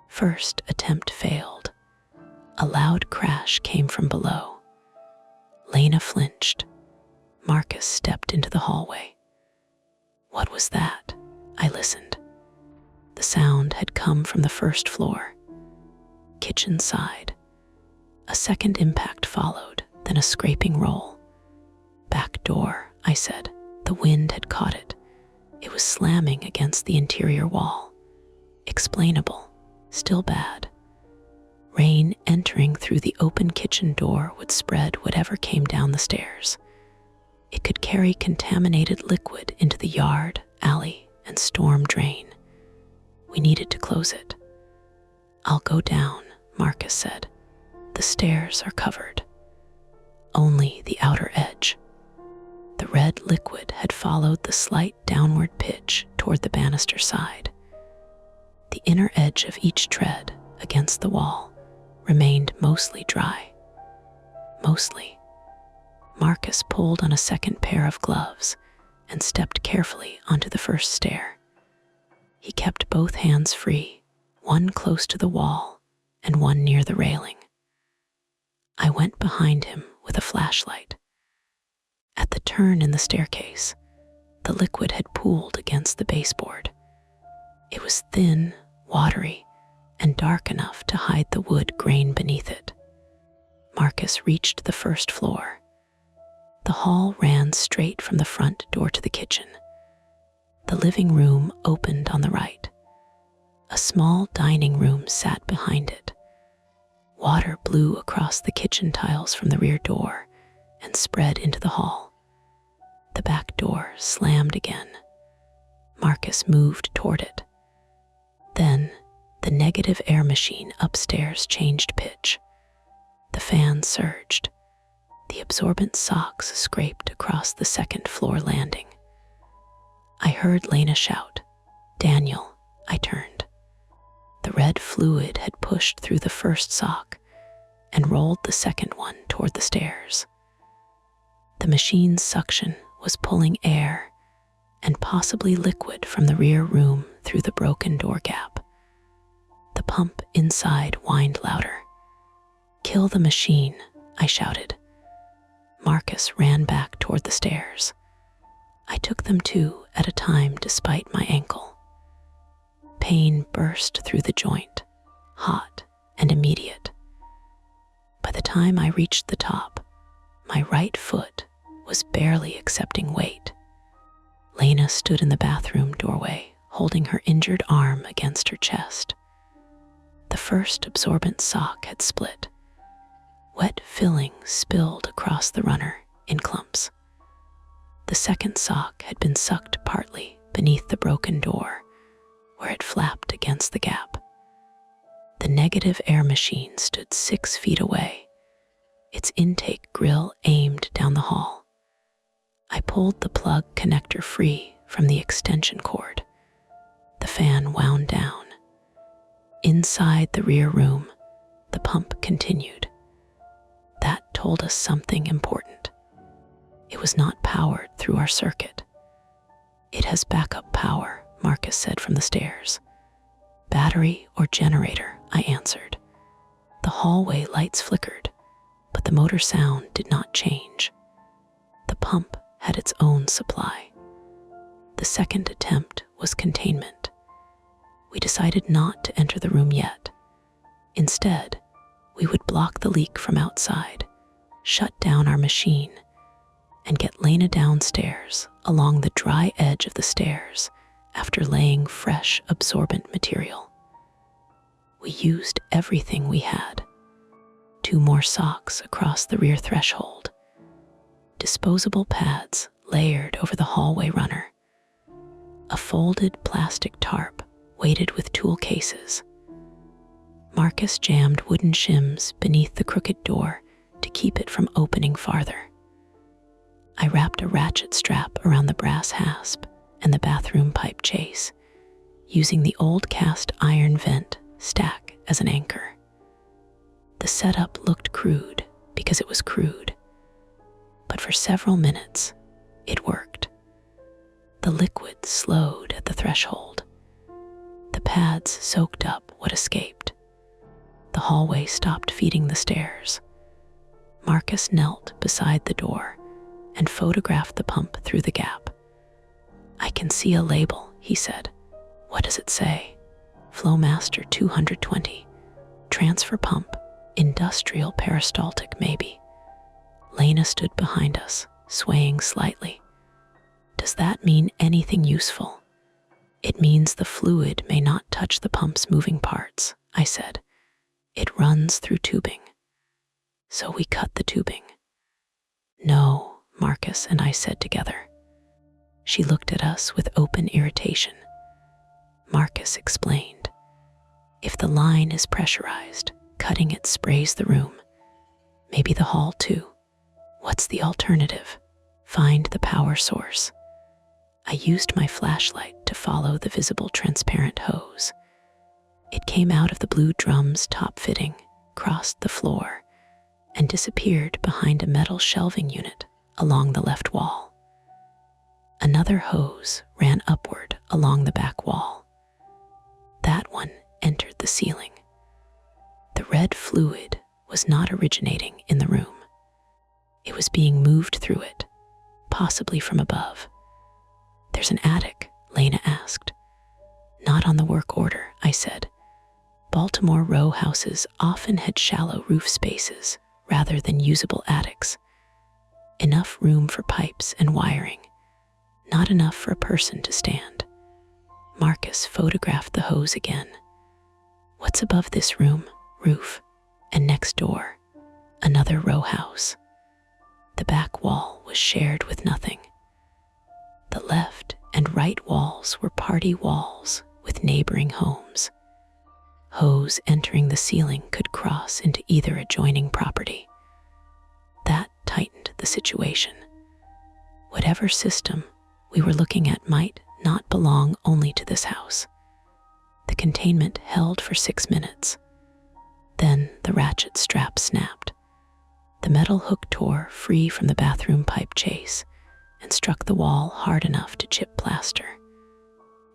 A: First attempt failed. A loud crash came from below. Lena flinched. Marcus stepped into the hallway. "What was that?" I listened. The sound had come from the first floor. Kitchen side. A second impact followed, then a scraping roll. "Back door," I said. The wind had caught it. It was slamming against the interior wall. Explainable, still bad. Rain entering through the open kitchen door would spread whatever came down the stairs. It could carry contaminated liquid into the yard, alley, and storm drain. We needed to close it. "I'll go down," Marcus said. "The stairs are covered. Only the outer edge." The red liquid had followed the slight downward pitch toward the banister side. The inner edge of each tread against the wall remained mostly dry. Mostly. Marcus pulled on a second pair of gloves and stepped carefully onto the first stair. He kept both hands free, one close to the wall and one near the railing. I went behind him with a flashlight. At the turn in the staircase, the liquid had pooled against the baseboard. It was thin, watery, and dark enough to hide the wood grain beneath it. Marcus reached the first floor. The hall ran straight from the front door to the kitchen. The living room opened on the right. A small dining room sat behind it. Water blew across the kitchen tiles from the rear door and spread into the hall. The back door slammed again. Marcus moved toward it. Then, the negative air machine upstairs changed pitch. The fan surged. The absorbent socks scraped across the second floor landing. I heard Lena shout, "Daniel!" I turned. The red fluid had pushed through the first sock and rolled the second one toward the stairs. The machine's suction was pulling air and possibly liquid from the rear room through the broken door gap. The pump inside whined louder. "Kill the machine," I shouted. Marcus ran back toward the stairs. I took them two at a time despite my ankle. Pain burst through the joint, hot and immediate. By the time I reached the top, my right foot was barely accepting weight. Lena stood in the bathroom doorway, holding her injured arm against her chest. The first absorbent sock had split. Wet filling spilled across the runner in clumps. The second sock had been sucked partly beneath the broken door, where it flapped against the gap. The negative air machine stood 6 feet away, its intake grill aimed down the hall. I pulled the plug connector free from the extension cord. The fan wound down. Inside the rear room, the pump continued. That told us something important. It was not powered through our circuit. "It has backup power," Marcus said from the stairs. "Battery or generator," I answered. The hallway lights flickered, but the motor sound did not change. The pump had its own supply. The second attempt was containment. We decided not to enter the room yet. Instead, we would block the leak from outside, shut down our machine, and get Lena downstairs along the dry edge of the stairs after laying fresh absorbent material. We used everything we had. 2 more socks across the rear threshold, disposable pads layered over the hallway runner, a folded plastic tarp weighted with tool cases. Marcus jammed wooden shims beneath the crooked door to keep it from opening farther. I wrapped a ratchet strap around the brass hasp and the bathroom pipe chase, using the old cast iron vent stack as an anchor. The setup looked crude because it was crude, but for several minutes, it worked. The liquid slowed at the threshold. The pads soaked up what escaped. The hallway stopped feeding the stairs. Marcus knelt beside the door and photographed the pump through the gap. "I can see a label," he said. "What does it say?" "Flowmaster 220. Transfer pump. Industrial peristaltic, maybe." Lena stood behind us, swaying slightly. "Does that mean anything useful?" "It means the fluid may not touch the pump's moving parts," I said. "It runs through tubing." "So we cut the tubing." "No," Marcus and I said together. She looked at us with open irritation. Marcus explained, "If the line is pressurized, cutting it sprays the room. Maybe the hall too. What's the alternative? Find the power source." I used my flashlight to follow the visible transparent hose. It came out of the blue drum's top fitting, crossed the floor, and disappeared behind a metal shelving unit along the left wall. Another hose ran upward along the back wall. That one entered the ceiling. The red fluid was not originating in the room. It was being moved through it, possibly from above. "There's an attic?" Lena asked. "Not on the work order," I said. Baltimore row houses often had shallow roof spaces rather than usable attics. Enough room for pipes and wiring, not enough for a person to stand. Marcus photographed the hose again. "What's above this room? Roof. And next door, another row house. The back wall was shared with nothing. The left and right walls were party walls with neighboring homes. Hose entering the ceiling could cross into either adjoining property. That tightened the situation. Whatever system we were looking at might not belong only to this house. The containment held for 6 minutes. Then the ratchet strap snapped. The metal hook tore free from the bathroom pipe chase and struck the wall hard enough to chip plaster.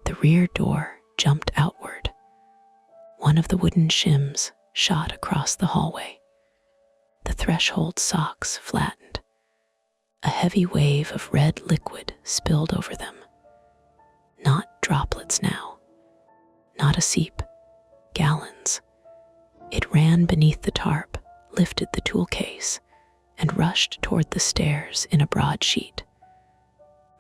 A: The rear door jumped outward. One of the wooden shims shot across the hallway. The threshold socks flattened. A heavy wave of red liquid spilled over them. Not droplets now. Not a seep. Gallons. It ran beneath the tarp, lifted the tool case, and rushed toward the stairs in a broad sheet.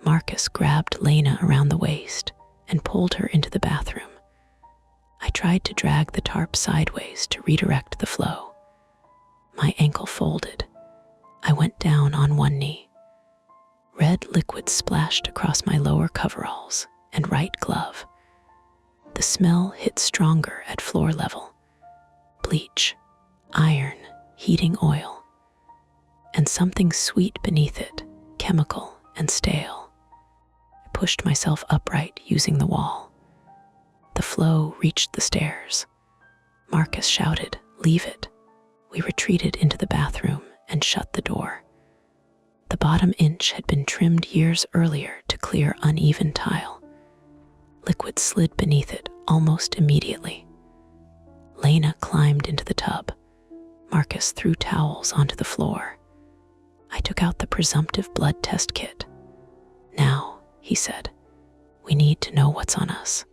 A: Marcus grabbed Lena around the waist and pulled her into the bathroom. I tried to drag the tarp sideways to redirect the flow. My ankle folded. I went down on one knee. Red liquid splashed across my lower coveralls and right glove. The smell hit stronger at floor level. Bleach, iron, heating oil, and something sweet beneath it, chemical and stale. I pushed myself upright using the wall. The flow reached the stairs. Marcus shouted, "Leave it." We retreated into the bathroom and shut the door. The bottom inch had been trimmed years earlier to clear uneven tile. Liquid slid beneath it almost immediately. Lena climbed into the tub. Marcus threw towels onto the floor. I took out the presumptive blood test kit. "Now," he said, "we need to know what's on us."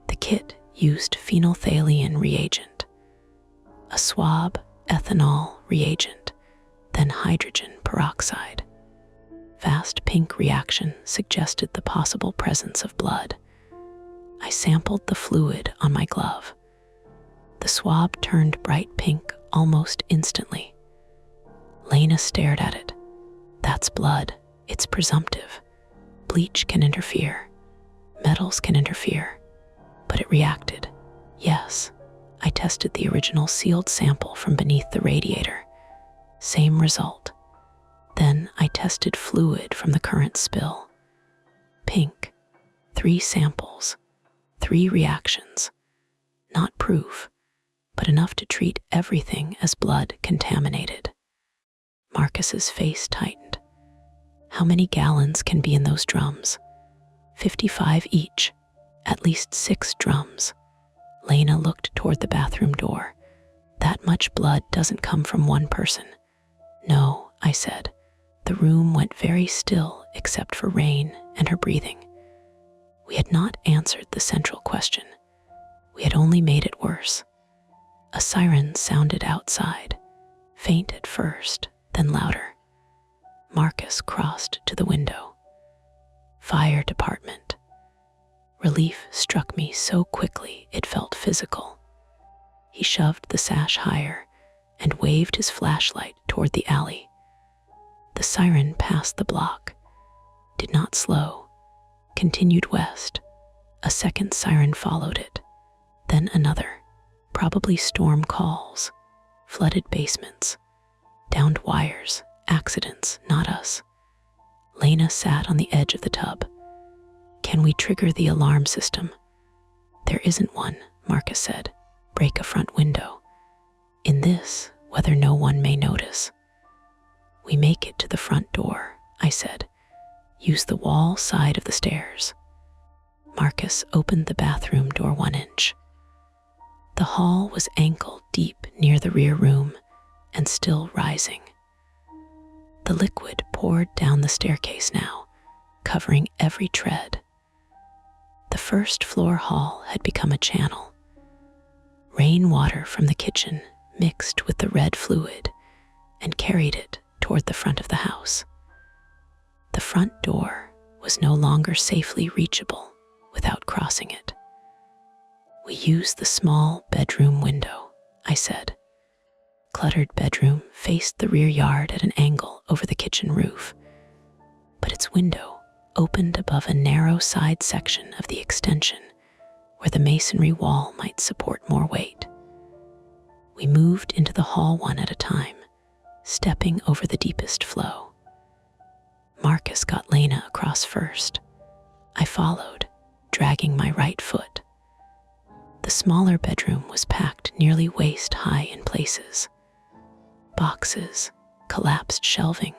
A: The kit used phenolphthalein reagent, a swab ethanol reagent, then hydrogen peroxide. Fast pink reaction suggested the possible presence of blood. I sampled the fluid on my glove. The swab turned bright pink almost instantly. Lena stared at it. "That's blood. It's presumptive. Bleach can interfere. Metals can interfere." But it reacted. Yes, I tested the original sealed sample from beneath the radiator. Same result. Then I tested fluid from the current spill. Pink. 3 samples. 3 reactions. Not proof, but enough to treat everything as blood contaminated. Marcus's face tightened. How many gallons can be in those drums? 55 each. At least 6 drums. Lena looked toward the bathroom door. That much blood doesn't come from one person. "No," I said. The room went very still except for rain and her breathing. We had not answered the central question. We had only made it worse. A siren sounded outside, faint at first, then louder. Marcus crossed to the window. Fire department. Relief struck me so quickly it felt physical. He shoved the sash higher and waved his flashlight toward the alley. The siren passed the block, did not slow, continued west. A second siren followed it, then another, probably storm calls, flooded basements, downed wires, accidents, not us. Lena sat on the edge of the tub. "Can we trigger the alarm system?" "There isn't one," Marcus said. "Break a front window. In this, whether no one may notice." "We make it to the front door," I said. "Use the wall side of the stairs." Marcus opened the bathroom door 1 inch. The hall was ankle deep near the rear room and still rising. The liquid poured down the staircase now, covering every tread. The first floor hall had become a channel. Rainwater from the kitchen mixed with the red fluid and carried it toward the front of the house. The front door was no longer safely reachable without crossing it. "We use the small bedroom window," I said. cluttered bedroom faced the rear yard at an angle over the kitchen roof, but its window opened above a narrow side section of the extension where the masonry wall might support more weight. We moved into the hall one at a time, stepping over the deepest flow. Marcus got Lena across first. I followed, dragging my right foot. The smaller bedroom was packed nearly waist-high in places. Boxes, collapsed shelving,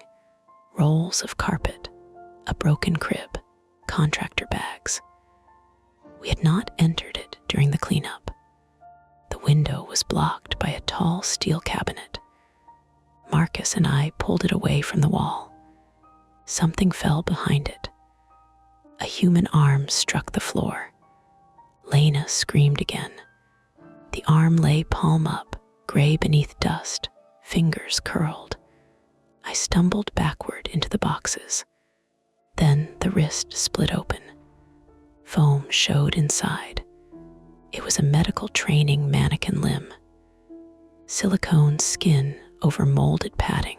A: rolls of carpet, a broken crib, contractor bags. We had not entered it during the cleanup. The window was blocked by a tall steel cabinet. Marcus and I pulled it away from the wall. Something fell behind it. A human arm struck the floor. Lena screamed again. The arm lay palm up, gray beneath dust, fingers curled. I stumbled backward into the boxes. Then the wrist split open. Foam showed inside. It was a medical training mannequin limb. Silicone skin over molded padding.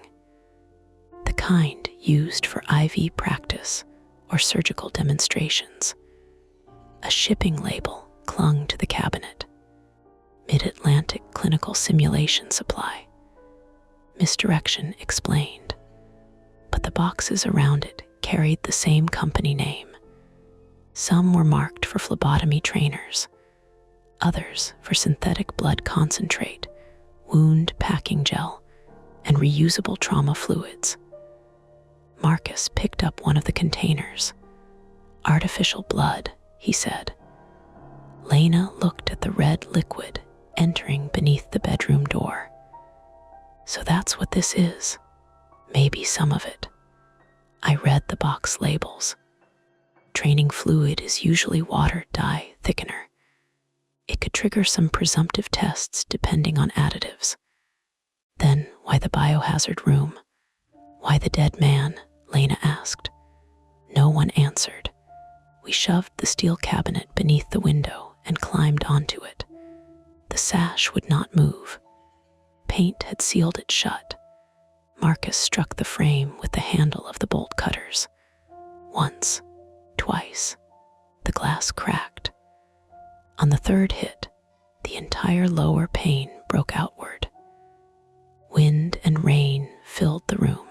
A: The kind used for IV practice or surgical demonstrations. A shipping label clung to the cabinet. Mid-Atlantic Clinical Simulation Supply. Misdirection explained. But the boxes around it carried the same company name. Some were marked for phlebotomy trainers, others for synthetic blood concentrate, wound packing gel, and reusable trauma fluids. Marcus picked up one of the containers. Artificial blood, he said. Lena looked at the red liquid entering beneath the bedroom door. So that's what this is. Maybe some of it. I read the box labels. Training fluid is usually water dye thickener. It could trigger some presumptive tests depending on additives. Then why the biohazard room? Why the dead man? Lena asked. No one answered. We shoved the steel cabinet beneath the window and climbed onto it. The sash would not move. Paint had sealed it shut. Marcus struck the frame with the handle of the bolt cutters. Once, twice, the glass cracked. On the third hit, the entire lower pane broke outward. Wind and rain filled the room,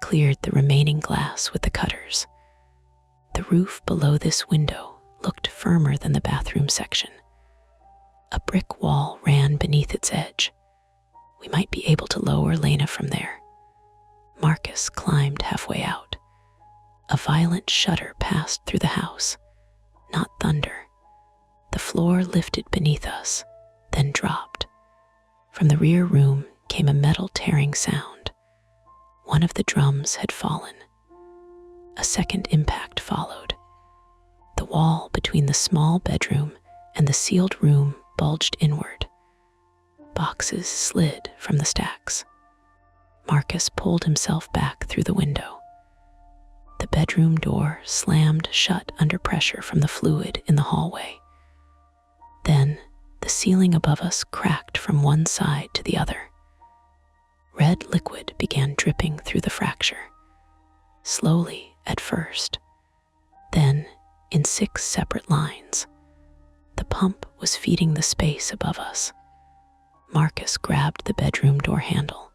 A: cleared the remaining glass with the cutters. The roof below this window looked firmer than the bathroom section. A brick wall ran beneath its edge. We might be able to lower Lena from there. Marcus climbed halfway out. A violent shudder passed through the house, not thunder. The floor lifted beneath us, then dropped. From the rear room came a metal tearing sound. One of the drums had fallen. A second impact followed. The wall between the small bedroom and the sealed room bulged inward. Boxes slid from the stacks. Marcus pulled himself back through the window. The bedroom door slammed shut under pressure from the fluid in the hallway. Then, the ceiling above us cracked from one side to the other. Red liquid began dripping through the fracture. Slowly at first, then in 6 separate lines. The pump was feeding the space above us. Marcus grabbed the bedroom door handle.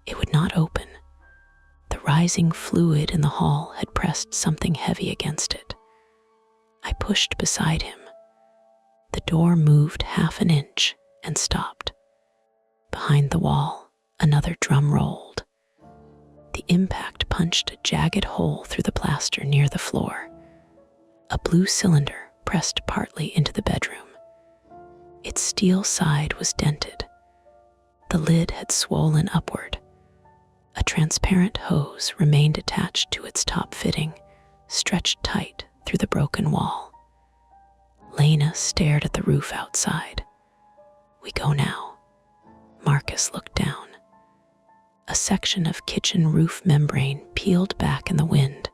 A: It would not open. The rising fluid in the hall had pressed something heavy against it. I pushed beside him. The door moved half an inch and stopped. Behind the wall, another drum rolled. The impact punched a jagged hole through the plaster near the floor. A blue cylinder pressed partly into the bedroom. Its steel side was dented. The lid had swollen upward. A transparent hose remained attached to its top fitting, stretched tight through the broken wall. Lena stared at the roof outside. We go now. Marcus looked down. A section of kitchen roof membrane peeled back in the wind,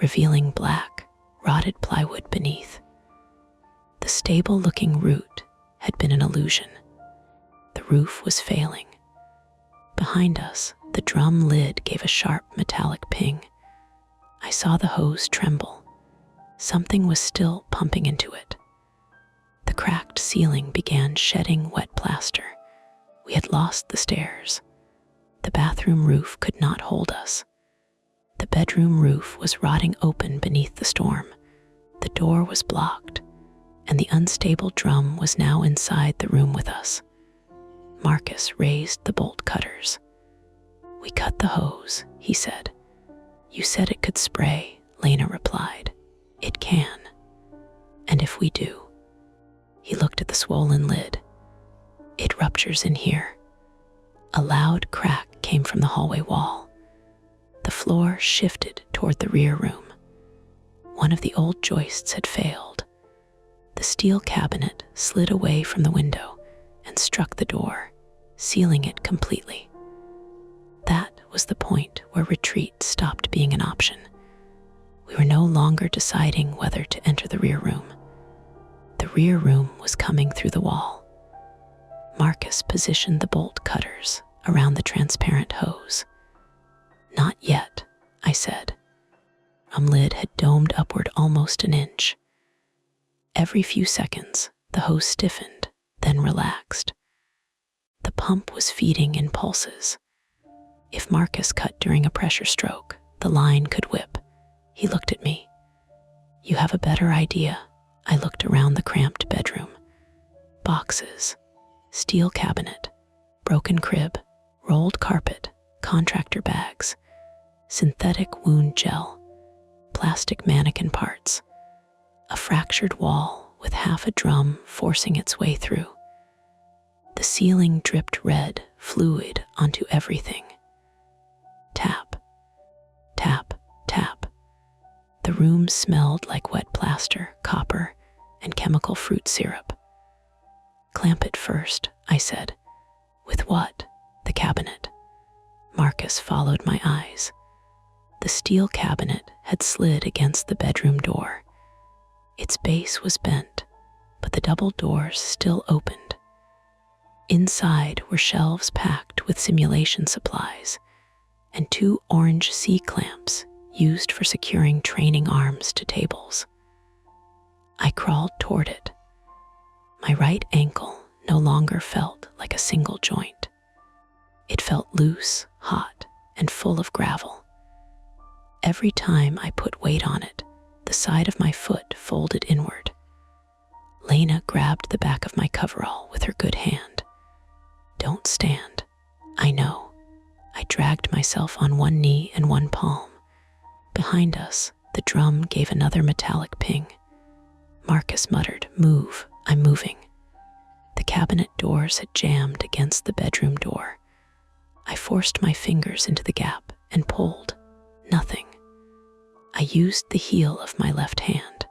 A: revealing black, rotted plywood beneath. The stable-looking root had been an illusion. The roof was failing. Behind us, the drum lid gave a sharp metallic ping. I saw the hose tremble. Something was still pumping into it. The cracked ceiling began shedding wet plaster. We had lost the stairs. The bathroom roof could not hold us. The bedroom roof was rotting open beneath the storm. The door was blocked, and the unstable drum was now inside the room with us. Marcus raised the bolt cutters. "We cut the hose," he said. "You said it could spray," Lena replied. "It can. And if we do..." He looked at the swollen lid. "It ruptures in here." A loud crack came from the hallway wall. The floor shifted toward the rear room. One of the old joists had failed. The steel cabinet slid away from the window and struck the door, sealing it completely. That was the point where retreat stopped being an option. We were no longer deciding whether to enter the rear room. The rear room was coming through the wall. Marcus positioned the bolt cutters around the transparent hose. "Not yet," I said. The lid had domed upward almost an inch. Every few seconds, the hose stiffened, then relaxed. The pump was feeding in pulses. If Marcus cut during a pressure stroke, the line could whip. He looked at me. "You have a better idea." I looked around the cramped bedroom. Boxes, steel cabinet, broken crib, rolled carpet, contractor bags, synthetic wound gel, plastic mannequin parts, a fractured wall with half a drum forcing its way through. The ceiling dripped red fluid onto everything. Tap, tap, tap. The room smelled like wet plaster, copper, and chemical fruit syrup. "Clamp it first," I said. "With what?" "The cabinet." Marcus followed my eyes. The steel cabinet had slid against the bedroom door. Its base was bent, but the double doors still opened. Inside were shelves packed with simulation supplies and 2 orange C-clamps used for securing training arms to tables. I crawled toward it. My right ankle no longer felt like a single joint. It felt loose, hot, and full of gravel. Every time I put weight on it, the side of my foot folded inward. Lena grabbed the back of my coverall with her good hand. "Don't stand." "I know." I dragged myself on one knee and one palm. Behind us, the drum gave another metallic ping. Marcus muttered, "Move, I'm moving." The cabinet doors had jammed against the bedroom door. I forced my fingers into the gap and pulled. Nothing. I used the heel of my left hand.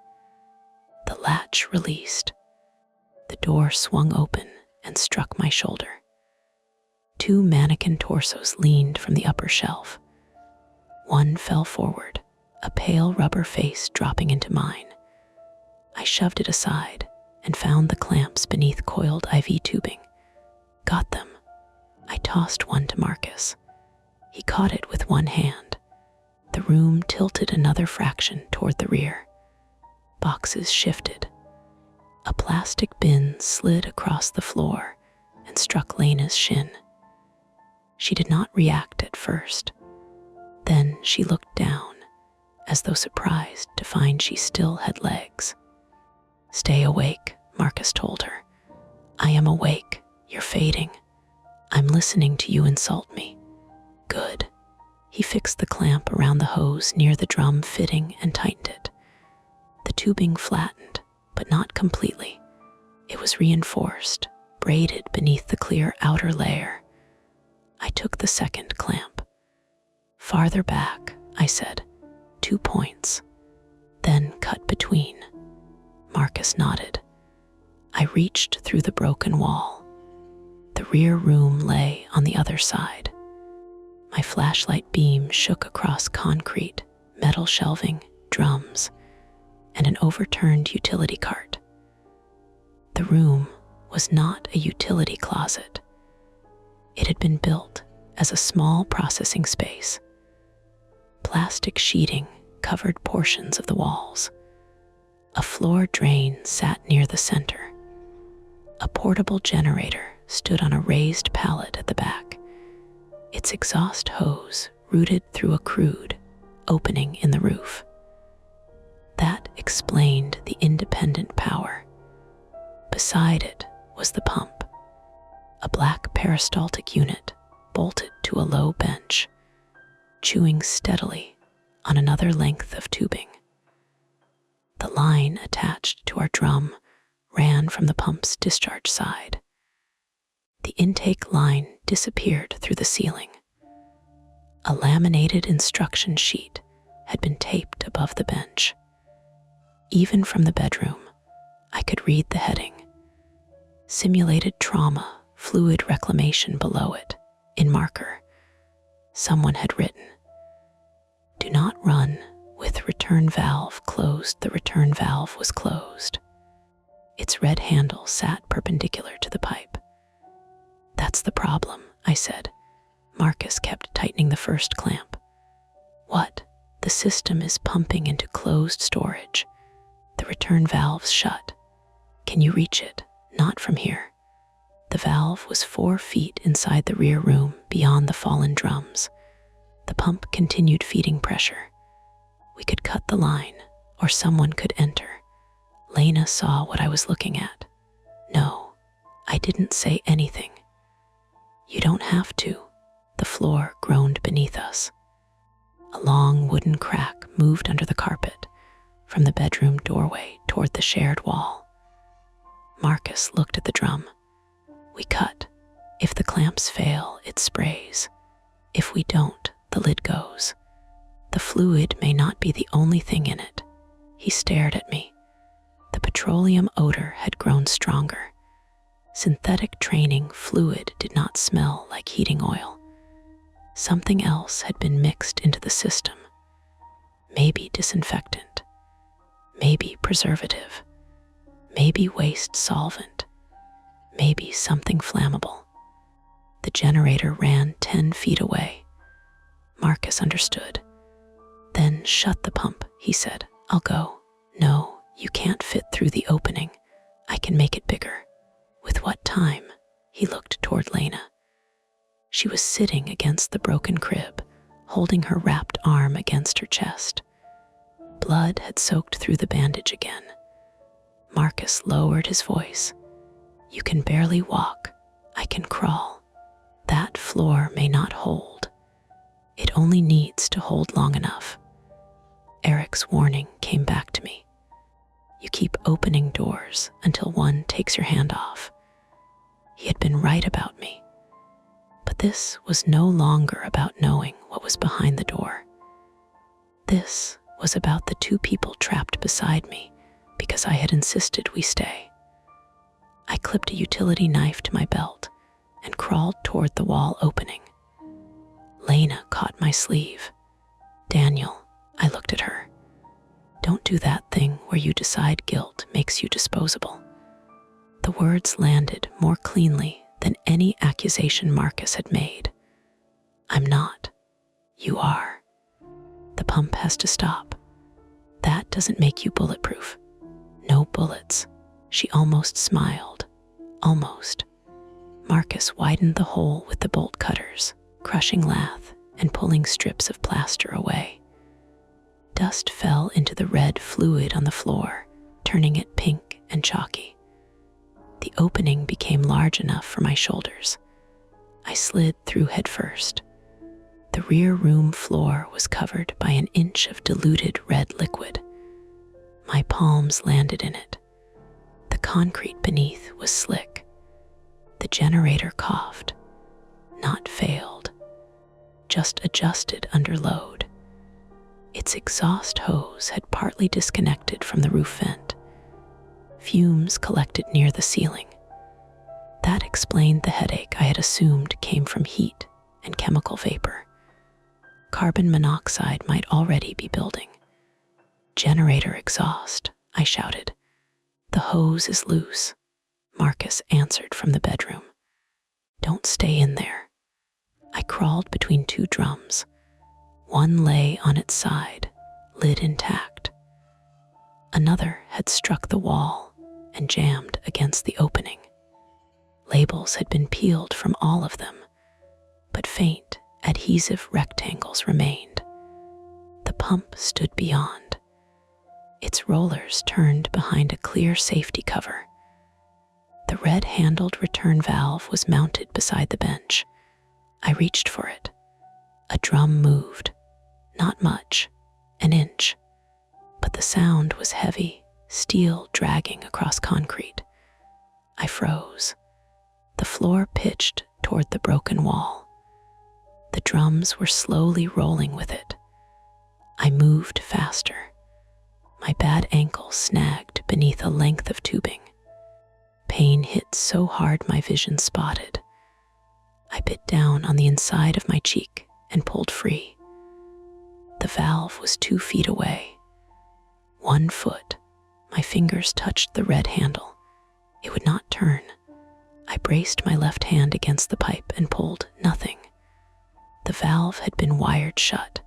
A: The latch released. The door swung open and struck my shoulder. 2 mannequin torsos leaned from the upper shelf. One fell forward, a pale rubber face dropping into mine. I shoved it aside and found the clamps beneath coiled IV tubing. "Got them." I tossed one to Marcus. He caught it with one hand. The room tilted another fraction toward the rear. Boxes shifted. A plastic bin slid across the floor and struck Lena's shin. She did not react at first. Then she looked down, as though surprised to find she still had legs. "Stay awake," Marcus told her. "I am awake. You're fading. I'm listening to you insult me." "Good." He fixed the clamp around the hose near the drum fitting and tightened it. The tubing flattened, but not completely. It was reinforced, braided beneath the clear outer layer. I took the second clamp. "Farther back," I said. 2 points. Then cut between. Marcus nodded. I reached through the broken wall. The rear room lay on the other side. My flashlight beam shook across concrete, metal shelving, drums, and an overturned utility cart. The room was not a utility closet. It had been built as a small processing space. Plastic sheeting covered portions of the walls. A floor drain sat near the center. A portable generator stood on a raised pallet at the back, its exhaust hose routed through a crude opening in the roof. That explained the independent power. Beside it was the pump, a black peristaltic unit bolted to a low bench, chewing steadily on another length of tubing. The line attached to our drum ran from the pump's discharge side. The intake line disappeared through the ceiling. A laminated instruction sheet had been taped above the bench. Even from the bedroom, I could read the heading: Simulated Trauma Fluid Reclamation below it, in marker. Someone had written, "Do not run with return valve closed. The return valve was closed." Its red handle sat perpendicular to the pipe. "That's the problem," I said. Marcus kept tightening the first clamp. "What? The system is pumping into closed storage. The return valve's shut. Can you reach it? Not from here." The valve was 4 feet inside the rear room beyond the fallen drums. The pump continued feeding pressure. We could cut the line, or someone could enter. Lena saw what I was looking at. No, I didn't say anything. "You don't have to." The floor groaned beneath us. A long wooden crack moved under the carpet from the bedroom doorway toward the shared wall. Marcus looked at the drum. "We cut. If the clamps fail, it sprays. If we don't, the lid goes. The fluid may not be the only thing in it." He stared at me. The petroleum odor had grown stronger. Synthetic training fluid did not smell like heating oil. Something else had been mixed into the system. Maybe disinfectant. Maybe preservative. Maybe waste solvent. Maybe something flammable. The generator ran 10 feet away. Marcus understood. "Then shut the pump," he said. "I'll go." "No, you can't fit through the opening. I can make it bigger." "With what time?" He looked toward Lena. She was sitting against the broken crib, holding her wrapped arm against her chest. Blood had soaked through the bandage again. Marcus lowered his voice. "You can barely walk. I can crawl. That floor may not hold. It only needs to hold long enough." Eric's warning came back to me. You keep opening doors until one takes your hand off. He had been right about me. But this was no longer about knowing what was behind the door. This was about the 2 people trapped beside me because I had insisted we stay. I clipped a utility knife to my belt and crawled toward the wall opening. Lena caught my sleeve. "Daniel," I looked at her. "Don't do that thing where you decide guilt makes you disposable." The words landed more cleanly than any accusation Marcus had made. "I'm not. You are. The pump has to stop. That doesn't make you bulletproof. No bullets." She almost smiled. Almost. Marcus widened the hole with the bolt cutters, crushing lath and pulling strips of plaster away. Dust fell into the red fluid on the floor, turning it pink and chalky. The opening became large enough for my shoulders. I slid through headfirst. The rear room floor was covered by an inch of diluted red liquid. My palms landed in it. The concrete beneath was slick. The generator coughed. Not failed. Just adjusted under load. Its exhaust hose had partly disconnected from the roof vent. Fumes collected near the ceiling. That explained the headache I had assumed came from heat and chemical vapor. Carbon monoxide might already be building. "Generator exhaust," I shouted. "The hose is loose," Marcus answered from the bedroom. "Don't stay in there. I crawled between two drums. One lay on its side, lid intact. Another had struck the wall and jammed against the opening. Labels had been peeled from all of them, but faint, adhesive rectangles remained. The pump stood beyond, its rollers turned behind a clear safety cover. The red-handled return valve was mounted beside the bench. I reached for it. A drum moved, not much, an inch, but the sound was heavy, steel dragging across concrete. I froze. The floor pitched toward the broken wall. The drums were slowly rolling with it. I moved faster. My bad ankle snagged beneath a length of tubing. Pain hit so hard my vision spotted. I bit down on the inside of my cheek and pulled free. The valve was 2 feet away. 1 foot. My fingers touched the red handle. It would not turn. I braced my left hand against the pipe and pulled. Nothing. The valve had been wired shut.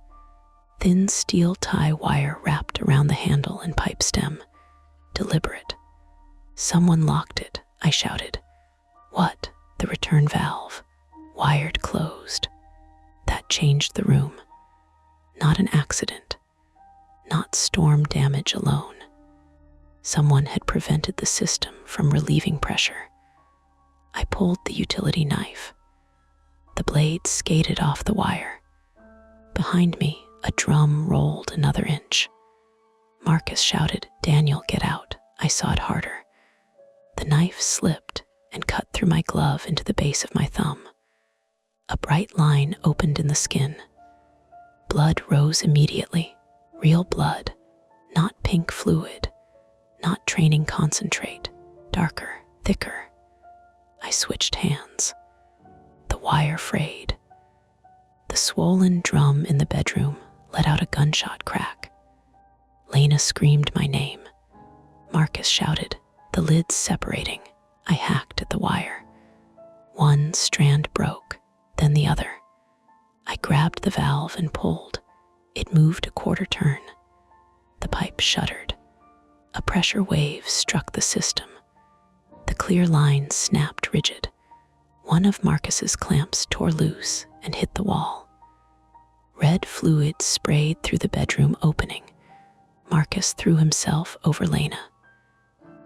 A: Thin steel tie wire wrapped around the handle and pipe stem. Deliberate. Someone locked it, I shouted. What? The return valve. Wired closed. That changed the room. Not an accident. Not storm damage alone. Someone had prevented the system from relieving pressure. I pulled the utility knife. The blade skated off the wire. Behind me, a drum rolled another inch. Marcus shouted, "Daniel, get out." I sawed harder. The knife slipped and cut through my glove into the base of my thumb. A bright line opened in the skin. Blood rose immediately. Real blood, not pink fluid, not training concentrate, darker, thicker. I switched hands. The wire frayed. The swollen drum in the bedroom let out a gunshot crack. Lena screamed my name. Marcus shouted, the lids separating. I hacked at the wire. One strand broke, then the other. I grabbed the valve and pulled. It moved a quarter turn. The pipe shuddered. A pressure wave struck the system. The clear line snapped rigid. One of Marcus's clamps tore loose and hit the wall. Red fluid sprayed through the bedroom opening. Marcus threw himself over Lena.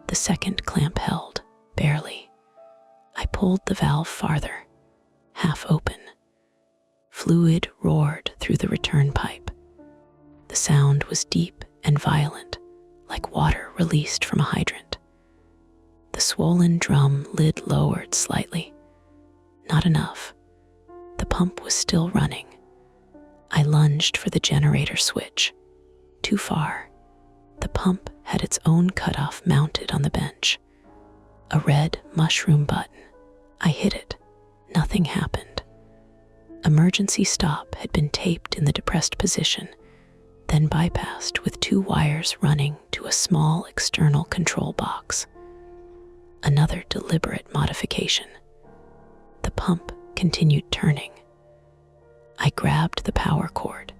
A: The second clamp held, barely. I pulled the valve farther, half open. Fluid roared through the return pipe. The sound was deep and violent, like water released from a hydrant. The swollen drum lid lowered slightly. Not enough. The pump was still running. I lunged for the generator switch. Too far. The pump had its own cutoff mounted on the bench. A red mushroom button. I hit it. Nothing happened. Emergency stop had been taped in the depressed position, then bypassed with 2 wires running to a small external control box. Another deliberate modification. The pump continued turning. I grabbed the power cord.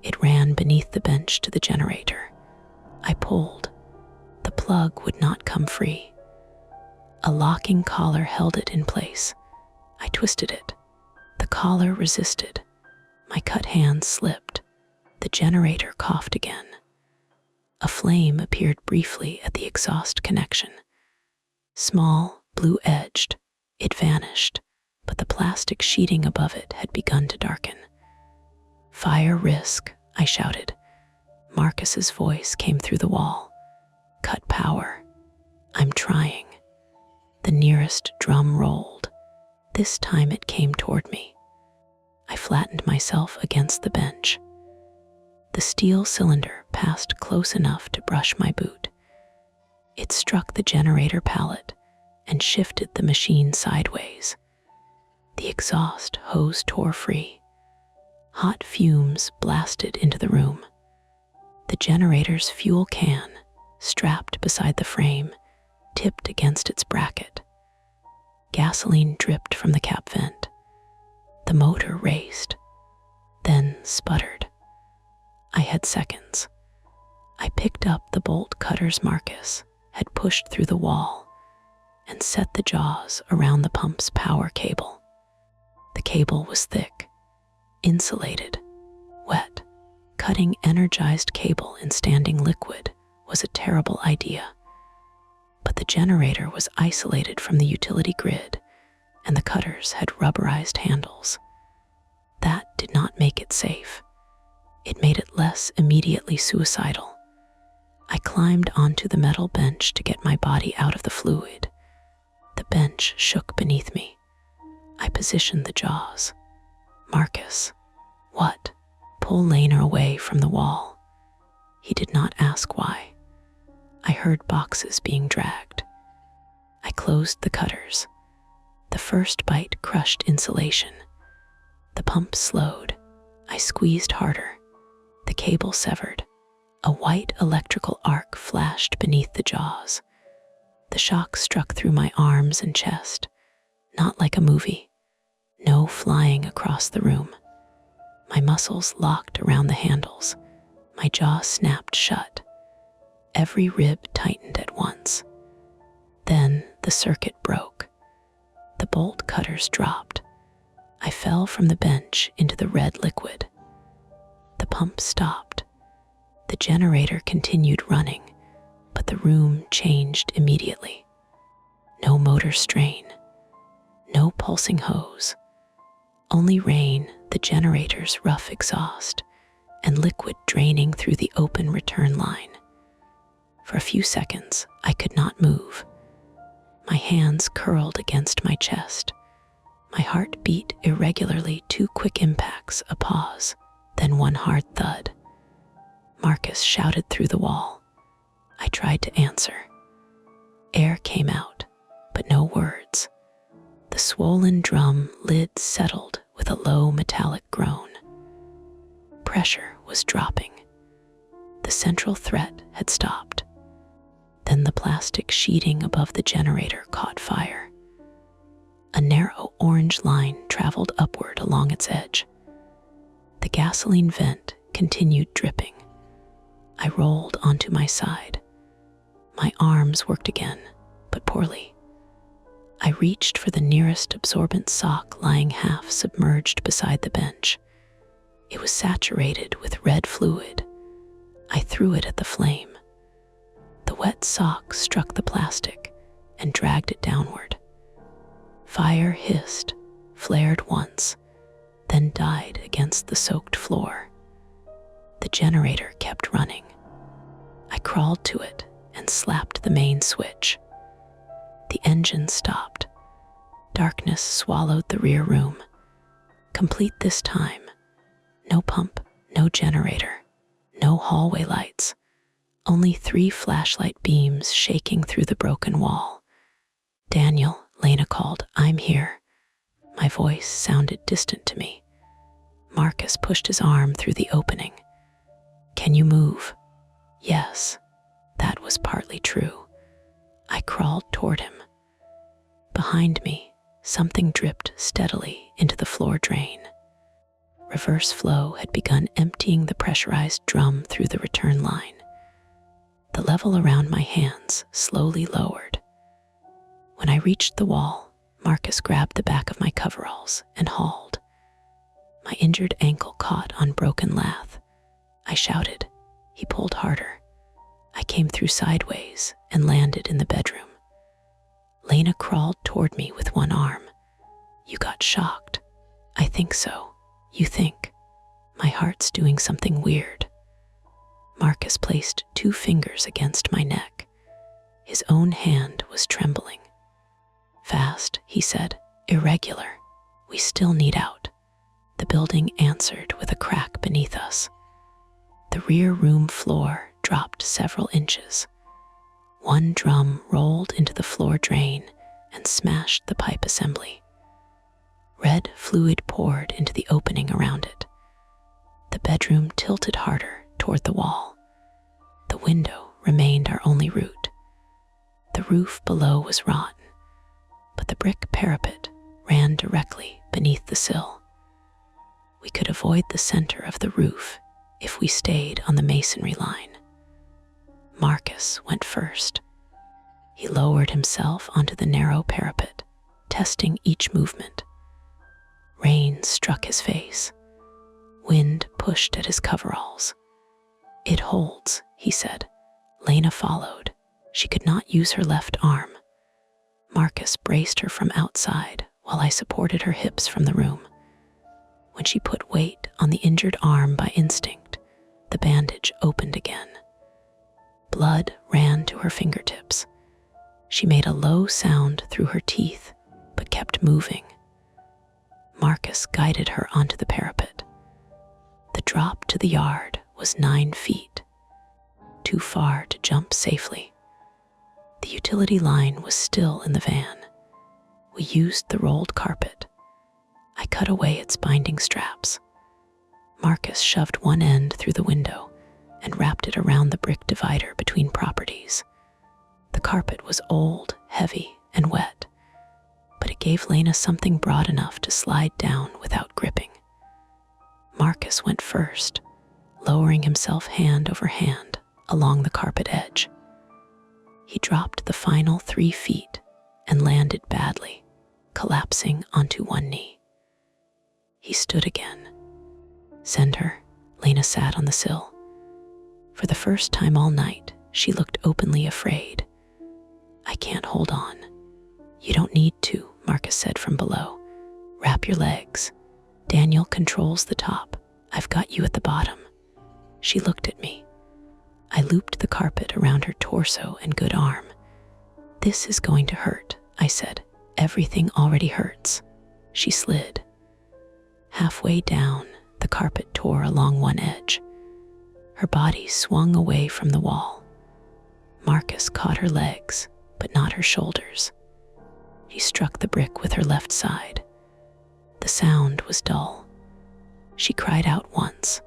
A: It ran beneath the bench to the generator. I pulled. The plug would not come free. A locking collar held it in place. I twisted it. The collar resisted. My cut hand slipped. The generator coughed again. A flame appeared briefly at the exhaust connection. Small, blue-edged, it vanished, but the plastic sheeting above it had begun to darken. Fire risk, I shouted. Marcus's voice came through the wall. Cut power. I'm trying. The nearest drum rolled. This time it came toward me. I flattened myself against the bench. The steel cylinder passed close enough to brush my boot. It struck the generator pallet and shifted the machine sideways. The exhaust hose tore free. Hot fumes blasted into the room. The generator's fuel can, strapped beside the frame, tipped against its bracket. Gasoline dripped from the cap vent. The motor raced, then sputtered. I had seconds. I picked up the bolt cutters Marcus had pushed through the wall and set the jaws around the pump's power cable. The cable was thick, insulated, wet. Cutting energized cable in standing liquid was a terrible idea. But the generator was isolated from the utility grid, and the cutters had rubberized handles. That did not make it safe. It made it less immediately suicidal. I climbed onto the metal bench to get my body out of the fluid. The bench shook beneath me. I positioned the jaws. Marcus. What? Pull Lena away from the wall. He did not ask why. I heard boxes being dragged. I closed the cutters. The first bite crushed insulation. The pump slowed. I squeezed harder. The cable severed. A white electrical arc flashed beneath the jaws. The shock struck through my arms and chest, not like a movie. No flying across the room. My muscles locked around the handles. My jaw snapped shut. Every rib tightened at once. Then the circuit broke. The bolt cutters dropped. I fell from the bench into the red liquid. The pump stopped. The generator continued running, but the room changed immediately. No motor strain. No pulsing hose. Only rain, the generator's rough exhaust, and liquid draining through the open return line. For a few seconds, I could not move. My hands curled against my chest. My heart beat irregularly, 2 quick impacts, a pause, then one hard thud. Marcus shouted through the wall. I tried to answer. Air came out, but no words. The swollen drum lid settled with a low metallic groan. Pressure was dropping. The central threat had stopped. Then the plastic sheeting above the generator caught fire. A narrow orange line traveled upward along its edge. The gasoline vent continued dripping. I rolled onto my side. My arms worked again, but poorly. I reached for the nearest absorbent sock lying half submerged beside the bench. It was saturated with red fluid. I threw it at the flame. The wet sock struck the plastic and dragged it downward. Fire hissed, flared once, then died against the soaked floor. The generator kept running. I crawled to it and slapped the main switch. The engine stopped. Darkness swallowed the rear room. Complete this time. No pump, no generator, no hallway lights. Only 3 flashlight beams shaking through the broken wall. Daniel, Lena called, I'm here. My voice sounded distant to me. Marcus pushed his arm through the opening. Can you move? Yes, that was partly true. I crawled toward him. Behind me, something dripped steadily into the floor drain. Reverse flow had begun emptying the pressurized drum through the return line. The level around my hands slowly lowered. When I reached the wall, Marcus grabbed the back of my coveralls and hauled. My injured ankle caught on broken lath. I shouted. He pulled harder. I came through sideways and landed in the bedroom. Lena crawled toward me with one arm. You got shocked. I think so. You think. My heart's doing something weird. Marcus placed 2 fingers against my neck. His own hand was trembling. Fast, he said. Irregular. We still need out. The building answered with a crack beneath us. The rear room floor dropped several inches. One drum rolled into the floor drain and smashed the pipe assembly. Red fluid poured into the opening around it. The bedroom tilted harder toward the wall. The window remained our only route. The roof below was rotten, but the brick parapet ran directly beneath the sill. We could avoid the center of the roof if we stayed on the masonry line. Marcus went first. He lowered himself onto the narrow parapet, testing each movement. Rain struck his face. Wind pushed at his coveralls. "It holds," he said. Lena followed. She could not use her left arm. Marcus braced her from outside while I supported her hips from the room. When she put weight on the injured arm by instinct, the bandage opened again. Blood ran to her fingertips. She made a low sound through her teeth, but kept moving. Marcus guided her onto the parapet. The drop to the yard was 9 feet, too far to jump safely. The utility line was still in the van. We used the rolled carpet. I cut away its binding straps. Marcus shoved one end through the window and wrapped it around the brick divider between properties. The carpet was old, heavy, and wet, but it gave Lena something broad enough to slide down without gripping. Marcus went first, lowering himself hand over hand along the carpet edge. He dropped the final 3 feet and landed badly, collapsing onto one knee. He stood again. "Send her." Lena sat on the sill. For the first time all night, she looked openly afraid. "I can't hold on." "You don't need to," Marcus said from below. "Wrap your legs. Daniel controls the top. I've got you at the bottom." She looked at me. I looped the carpet around her torso and good arm. "This is going to hurt," I said. "Everything already hurts." She slid. Halfway down, the carpet tore along one edge. Her body swung away from the wall. Marcus caught her legs, but not her shoulders. He struck the brick with her left side. The sound was dull. She cried out once.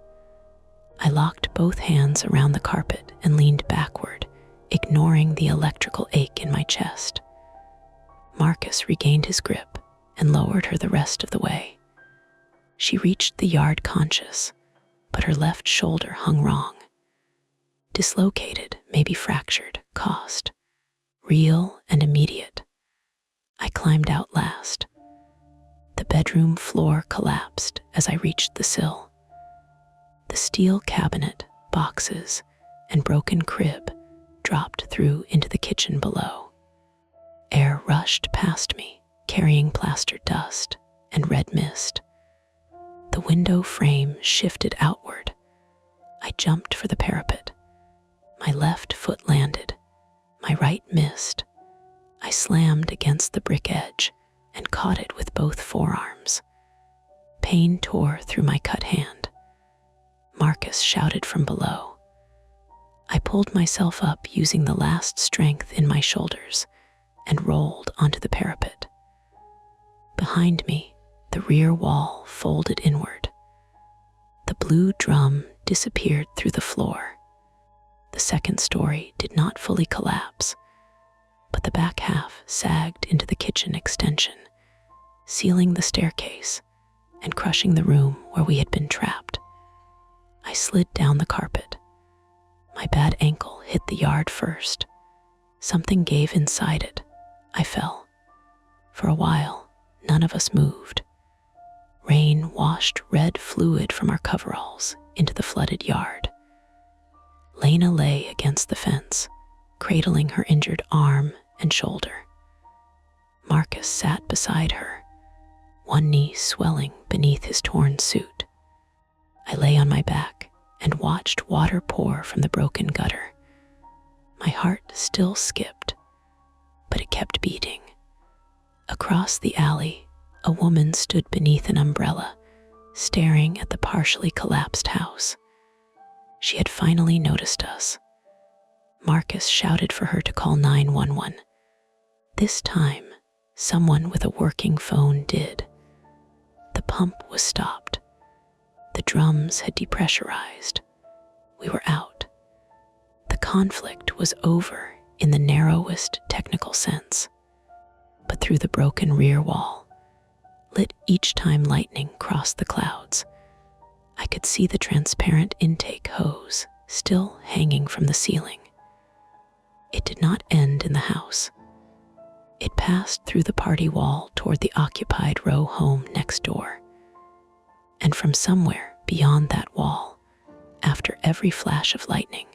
A: I locked both hands around the carpet and leaned backward, ignoring the electrical ache in my chest. Marcus regained his grip and lowered her the rest of the way. She reached the yard conscious, but her left shoulder hung wrong. Dislocated, maybe fractured, cost. Real and immediate. I climbed out last. The bedroom floor collapsed as I reached the sill. The steel cabinet, boxes, and broken crib dropped through into the kitchen below. Air rushed past me, carrying plastered dust and red mist. The window frame shifted outward. I jumped for the parapet. My left foot landed. My right missed. I slammed against the brick edge and caught it with both forearms. Pain tore through my cut hand. Marcus shouted from below. I pulled myself up using the last strength in my shoulders and rolled onto the parapet. Behind me, the rear wall folded inward. The blue drum disappeared through the floor. The second story did not fully collapse, but the back half sagged into the kitchen extension, sealing the staircase and crushing the room where we had been trapped. I slid down the carpet. My bad ankle hit the yard first. Something gave inside it. I fell. For a while, none of us moved. Rain washed red fluid from our coveralls into the flooded yard. Lena lay against the fence, cradling her injured arm and shoulder. Marcus sat beside her, one knee swelling beneath his torn suit. I lay on my back and watched water pour from the broken gutter. My heart still skipped, but it kept beating. Across the alley, a woman stood beneath an umbrella, staring at the partially collapsed house. She had finally noticed us. Marcus shouted for her to call 911. This time, someone with a working phone did. The pump was stopped. The drums had depressurized. We were out. The conflict was over in the narrowest technical sense. But through the broken rear wall, lit each time lightning crossed the clouds, I could see the transparent intake hose still hanging from the ceiling. It did not end in the house. It passed through the party wall toward the occupied row home next door. And from somewhere beyond that wall, after every flash of lightning,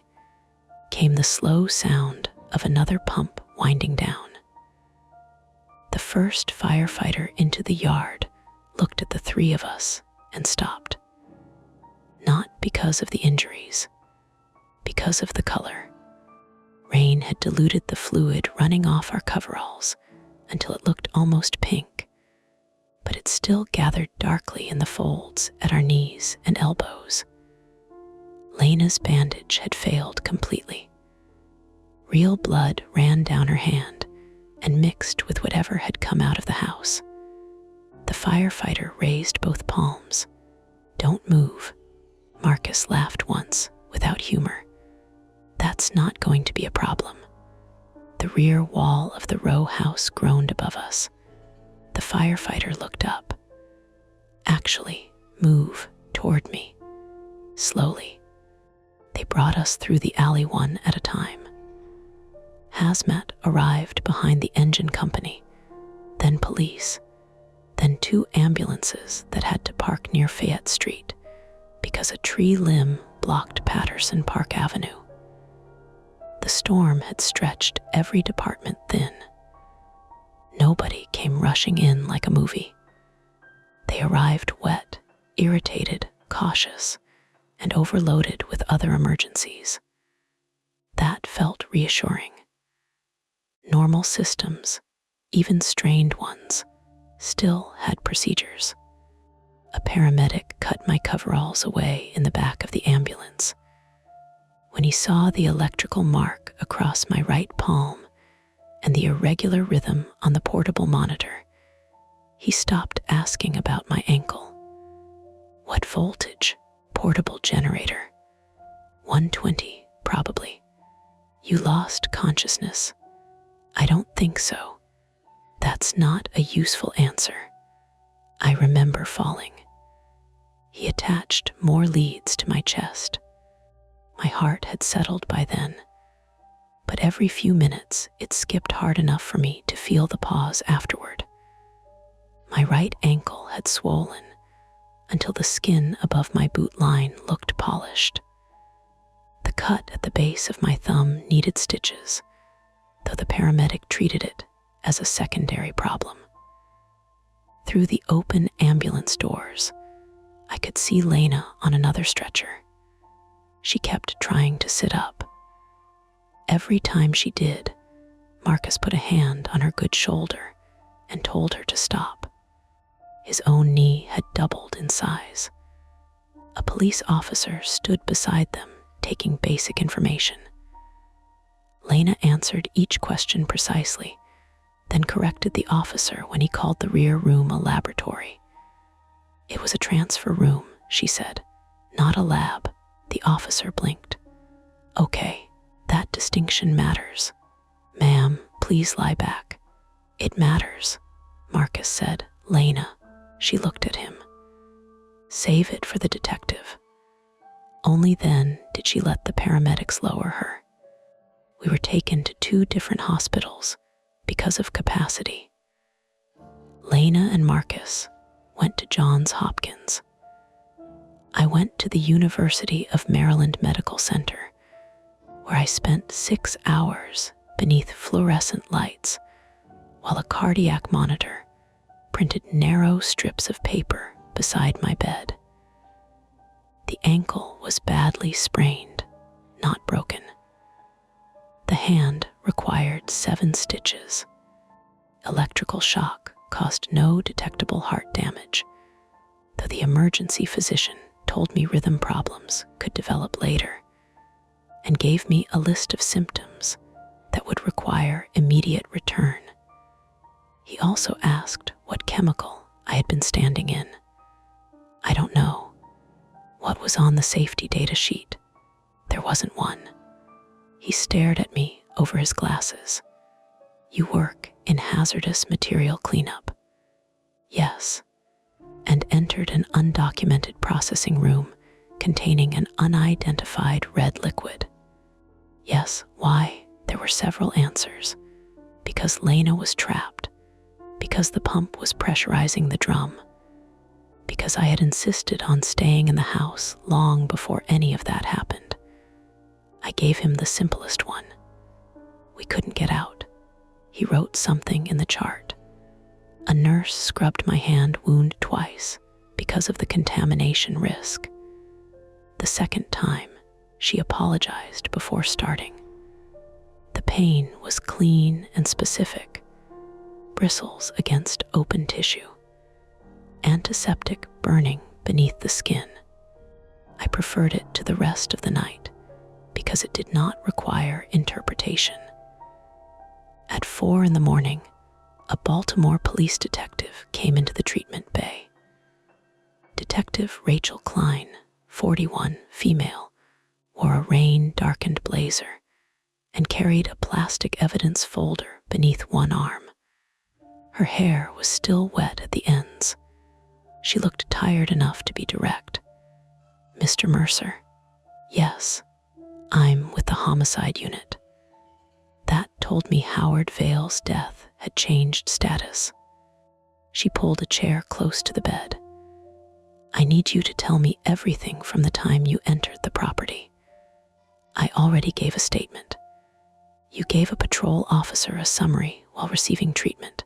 A: came the slow sound of another pump winding down. The first firefighter into the yard looked at the three of us and stopped. Not because of the injuries, because of the color. Rain had diluted the fluid running off our coveralls until it looked almost pink, but it still gathered darkly in the folds at our knees and elbows. Lena's bandage had failed completely. Real blood ran down her hand and mixed with whatever had come out of the house. The firefighter raised both palms. "Don't move." Marcus laughed once, without humor. "That's not going to be a problem." The rear wall of the row house groaned above us. The firefighter looked up. "Actually, move toward me." Slowly. They brought us through the alley one at a time. Hazmat arrived behind the engine company, then police, then 2 ambulances that had to park near Fayette Street because a tree limb blocked Patterson Park Avenue. The storm had stretched every department thin. Nobody came rushing in like a movie. They arrived wet, irritated, cautious, and overloaded with other emergencies. That felt reassuring. Normal systems, even strained ones, still had procedures. A paramedic cut my coveralls away in the back of the ambulance. When he saw the electrical mark across my right palm and the irregular rhythm on the portable monitor, he stopped asking about my ankle. "What voltage?" "Portable generator. 120, probably." "You lost consciousness." "I don't think so." "That's not a useful answer." "I remember falling." He attached more leads to my chest. My heart had settled by then, but every few minutes it skipped hard enough for me to feel the pause afterward. My right ankle had swollen until the skin above my boot line looked polished. The cut at the base of my thumb needed stitches, though the paramedic treated it as a secondary problem. Through the open ambulance doors, I could see Lena on another stretcher. She kept trying to sit up. Every time she did, Marcus put a hand on her good shoulder and told her to stop. His own knee had doubled in size. A police officer stood beside them, taking basic information. Lena answered each question precisely, then corrected the officer when he called the rear room a laboratory. "It was a transfer room," she said, "not a lab." The officer blinked. "Okay, that distinction matters." "Ma'am, please lie back." "It matters," Marcus said. "Lena." She looked at him. "Save it for the detective." Only then did she let the paramedics lower her. We were taken to 2 different hospitals because of capacity. Lena and Marcus went to Johns Hopkins. I went to the University of Maryland Medical Center, where I spent 6 hours beneath fluorescent lights while a cardiac monitor printed narrow strips of paper beside my bed. The ankle was badly sprained, not broken. The hand required 7 stitches. Electrical shock caused no detectable heart damage, though the emergency physician told me rhythm problems could develop later and gave me a list of symptoms that would require immediate return. He also asked what chemical I had been standing in. I don't know. What was on the safety data sheet? There wasn't one. He stared at me over his glasses. "You work in hazardous material cleanup?" "Yes," and entered an undocumented processing room containing an unidentified red liquid. Yes, why? There were several answers. Because Lena was trapped. Because the pump was pressurizing the drum. Because I had insisted on staying in the house long before any of that happened. I gave him the simplest one. We couldn't get out. He wrote something in the chart. A nurse scrubbed my hand wound twice because of the contamination risk. The second time, she apologized before starting. The pain was clean and specific. Bristles against open tissue. Antiseptic burning beneath the skin. I preferred it to the rest of the night because it did not require interpretation. At 4 a.m, a Baltimore police detective came into the treatment bay. Detective Rachel Klein, 41, female, wore a rain-darkened blazer and carried a plastic evidence folder beneath one arm. Her hair was still wet at the ends. She looked tired enough to be direct. "Mr. Mercer?" "Yes, I'm with the homicide unit." That told me Howard Vale's death had changed status. She pulled a chair close to the bed. "I need you to tell me everything from the time you entered the property." "I already gave a statement." "You gave a patrol officer a summary while receiving treatment."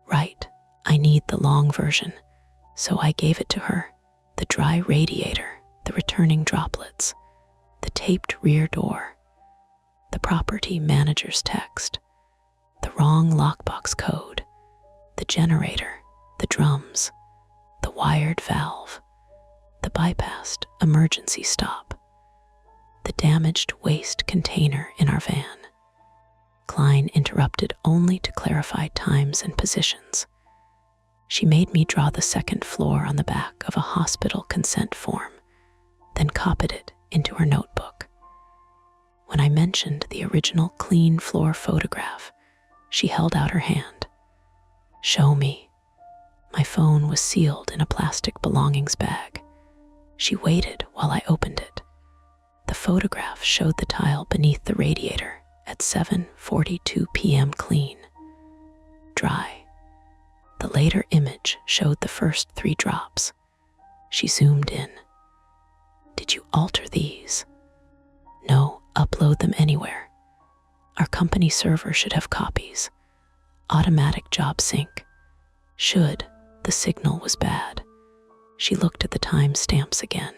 A: "Right, I need the long version." So I gave it to her. The dry radiator, the returning droplets, the taped rear door, the property manager's text, the wrong lockbox code, the generator, the drums, the wired valve, the bypassed emergency stop, the damaged waste container in our van. Klein interrupted only to clarify times and positions. She made me draw the second floor on the back of a hospital consent form, then copied it into her notebook. When I mentioned the original clean floor photograph, she held out her hand. "Show me." My phone was sealed in a plastic belongings bag. She waited while I opened it. The photograph showed the tile beneath the radiator at 7:42 p.m. clean. Dry. The later image showed the first 3 drops. She zoomed in. "Did you alter these?" "No, upload them anywhere. Our company server should have copies. Automatic job sync." "Should." The signal was bad. She looked at the time stamps again.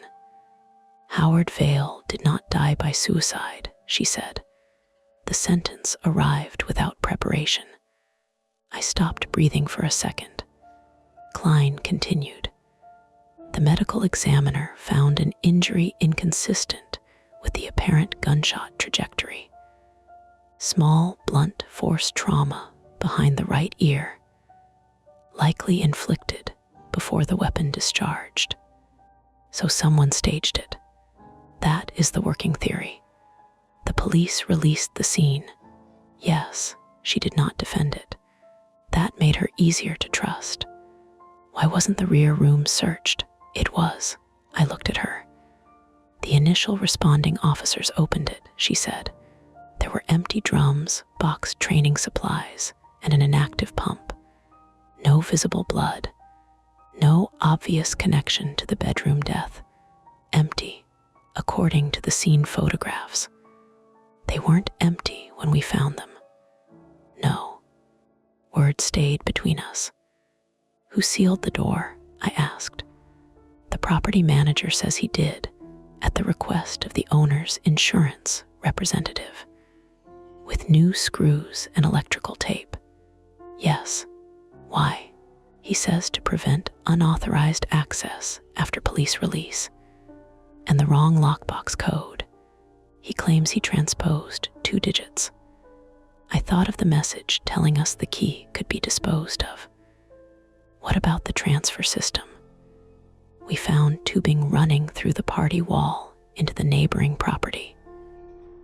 A: "Howard Vale did not die by suicide," she said. The sentence arrived without preparation. I stopped breathing for a second. Klein continued. "The medical examiner found an injury inconsistent with the apparent gunshot trajectory. Small, blunt force trauma behind the right ear, likely inflicted before the weapon discharged. So someone staged it. That is the working theory. The police released the scene. Yes, she did not defend it. That made her easier to trust. Why wasn't the rear room searched? It was. I looked at her. The initial responding officers opened it, she said. There were empty drums, boxed training supplies, and an inactive pump. No visible blood. No obvious connection to the bedroom death. Empty, according to the scene photographs. They weren't empty when we found them. No. Word stayed between us. Who sealed the door? I asked. The property manager says he did, at the request of the owner's insurance representative, with new screws and electrical tape. Yes. Why? He says to prevent unauthorized access after police release. And the wrong lockbox code. He claims he transposed 2 digits. I thought of the message telling us the key could be disposed of. What about the transfer system? We found tubing running through the party wall into the neighboring property.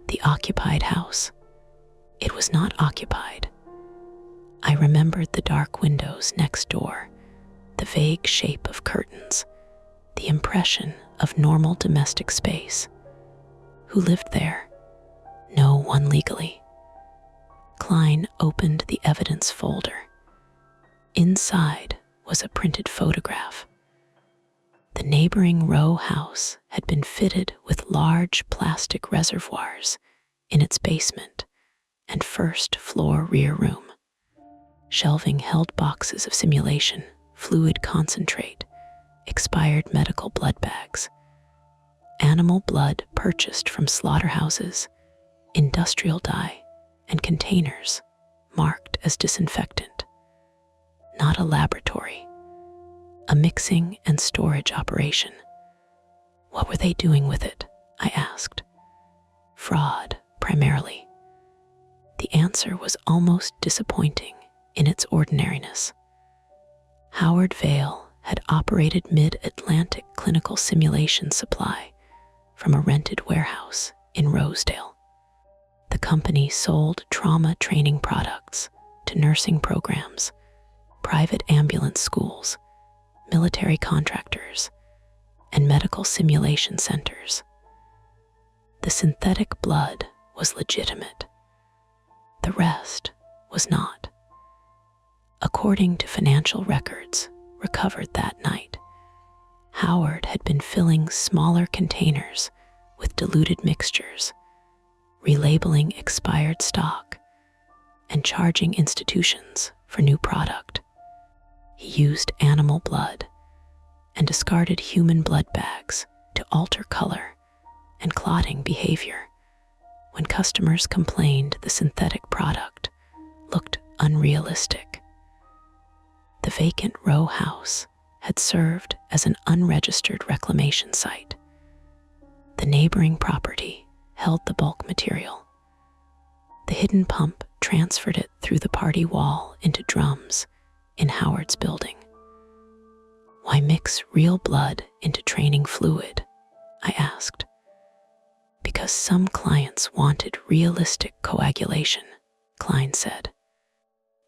A: The occupied house. It was not occupied. I remembered the dark windows next door, the vague shape of curtains, the impression of normal domestic space. Who lived there? No one legally. Klein opened the evidence folder. Inside was a printed photograph. The neighboring row house had been fitted with large plastic reservoirs in its basement and first floor rear room. Shelving held boxes of simulation, fluid concentrate, expired medical blood bags, animal blood purchased from slaughterhouses, industrial dye, and containers marked as disinfectant. Not a laboratory, a mixing and storage operation. What were they doing with it? I asked. Fraud, primarily. The answer was almost disappointing in its ordinariness. Howard Vale had operated mid-Atlantic clinical simulation supply from a rented warehouse in Rosedale. The company sold trauma training products to nursing programs, private ambulance schools, military contractors, and medical simulation centers. The synthetic blood was legitimate. The rest was not. According to financial records recovered that night, Howard had been filling smaller containers with diluted mixtures, relabeling expired stock, and charging institutions for new product. He used animal blood and discarded human blood bags to alter color and clotting behavior. When customers complained the synthetic product looked unrealistic. The vacant row house had served as an unregistered reclamation site. The neighboring property held the bulk material. The hidden pump transferred it through the party wall into drums in Howard's building. Why mix real blood into training fluid? I asked. Because some clients wanted realistic coagulation, Klein said,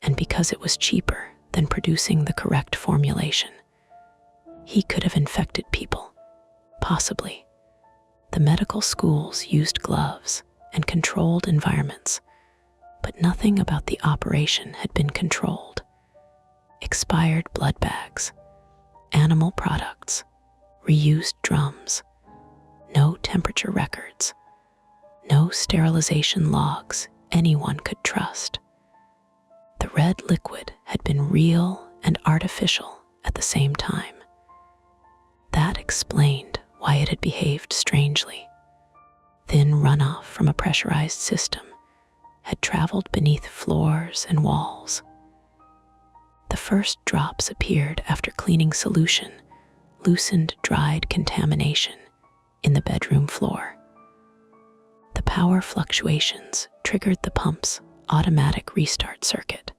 A: and because it was cheaper than producing the correct formulation. He could have infected people, possibly. The medical schools used gloves and controlled environments, but nothing about the operation had been controlled. Expired blood bags, animal products, reused drums, no temperature records, no sterilization logs anyone could trust. The red liquid had been real and artificial at the same time. That explained why it had behaved strangely. Thin runoff from a pressurized system had traveled beneath floors and walls. The first drops appeared after cleaning solution loosened dried contamination in the bedroom floor. The power fluctuations triggered the pump's automatic restart circuit.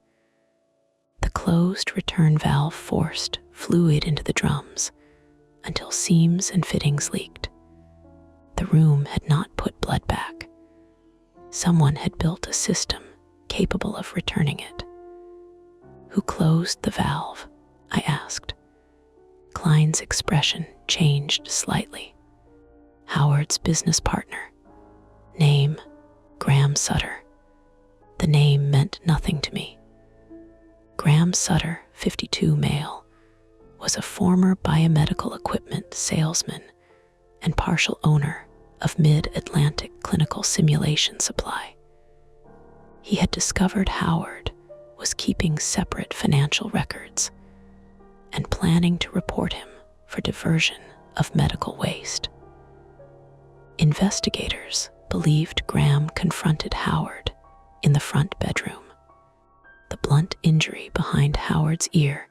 A: The closed return valve forced fluid into the drums until seams and fittings leaked. The room had not put blood back. Someone had built a system capable of returning it. Who closed the valve? I asked. Klein's expression changed slightly. Howard's business partner. Name, Graham Sutter. The name meant nothing to me. Graham Sutter, 52 male, was a former biomedical equipment salesman and partial owner of Mid-Atlantic Clinical Simulation Supply. He had discovered Howard was keeping separate financial records and planning to report him for diversion of medical waste. Investigators believed Graham confronted Howard in the front bedroom. The blunt injury behind Howard's ear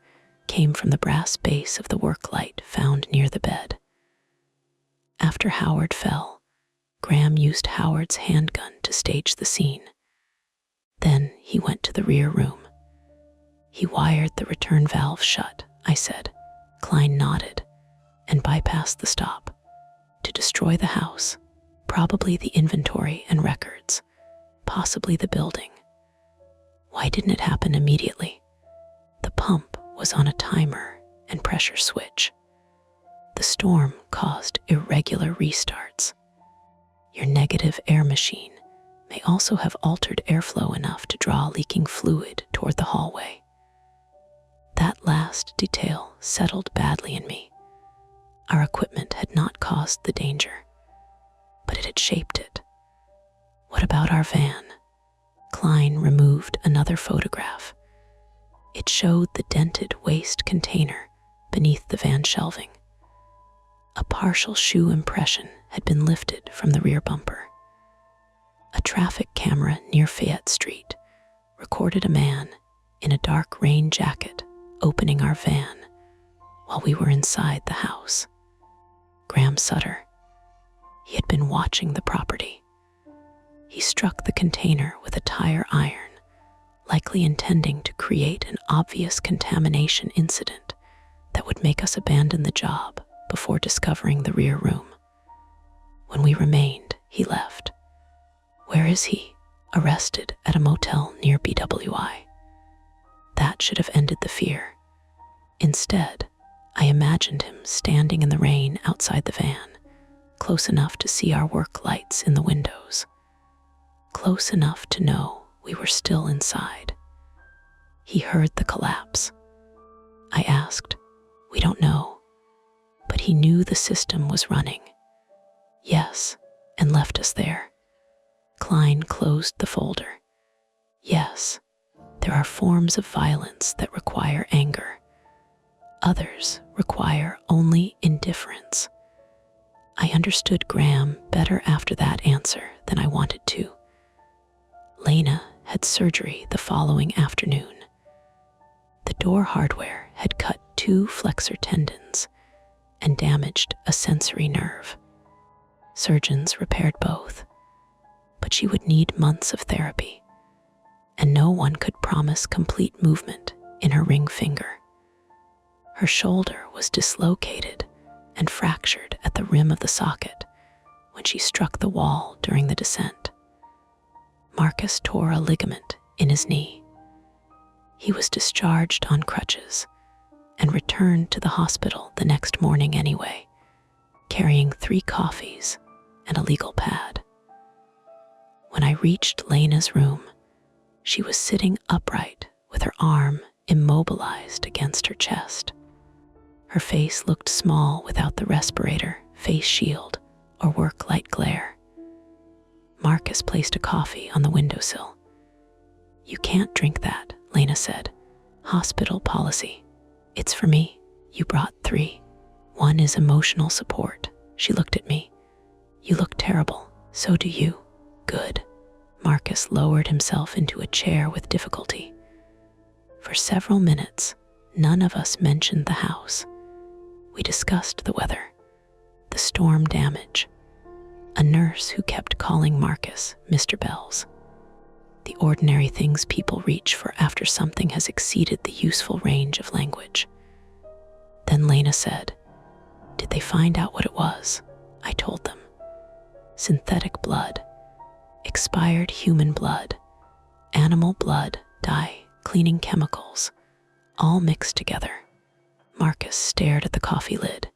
A: came from the brass base of the work light found near the bed. After Howard fell, Graham used Howard's handgun to stage the scene. Then he went to the rear room. He wired the return valve shut, I said. Klein nodded and bypassed the stop to destroy the house, probably the inventory and records, possibly the building. Why didn't it happen immediately? The pump was on a timer and pressure switch. The storm caused irregular restarts. Your negative air machine may also have altered airflow enough to draw leaking fluid toward the hallway. That last detail settled badly in me. Our equipment had not caused the danger, but it had shaped it. What about our van? Klein removed another photograph. It showed the dented waste container beneath the van shelving. A partial shoe impression had been lifted from the rear bumper. A traffic camera near Fayette Street recorded a man in a dark rain jacket opening our van while we were inside the house. Graham Sutter. He had been watching the property. He struck the container with a tire iron, likely intending to create an obvious contamination incident that would make us abandon the job before discovering the rear room. When we remained, he left. Where is he? Arrested at a motel near BWI. That should have ended the fear. Instead, I imagined him standing in the rain outside the van, close enough to see our work lights in the windows, close enough to know we were still inside. He heard the collapse. I asked, "We don't know," but he knew the system was running. Yes, and left us there. Klein closed the folder. Yes, there are forms of violence that require anger. Others require only indifference. I understood Graham better after that answer than I wanted to. Lena had surgery the following afternoon. The door hardware had cut 2 flexor tendons and damaged a sensory nerve. Surgeons repaired both, but she would need months of therapy, and no one could promise complete movement in her ring finger. Her shoulder was dislocated and fractured at the rim of the socket when she struck the wall during the descent. Marcus tore a ligament in his knee. He was discharged on crutches and returned to the hospital the next morning anyway, carrying 3 coffees and a legal pad. When I reached Lena's room, she was sitting upright with her arm immobilized against her chest. Her face looked small without the respirator, face shield, or work light glare. Marcus placed a coffee on the windowsill. "You can't drink that," Lena said. "Hospital policy. It's for me. You brought 3. One is emotional support." She looked at me. "You look terrible. So do you." "Good." Marcus lowered himself into a chair with difficulty. For several minutes, none of us mentioned the house. We discussed the weather, the storm damage, a nurse who kept calling Marcus Mr. Bells, the ordinary things people reach for after something has exceeded the useful range of language. Then Lena said, "Did they find out what it was?" I told them. Synthetic blood, expired human blood, animal blood, dye, cleaning chemicals, all mixed together. Marcus stared at the coffee lid.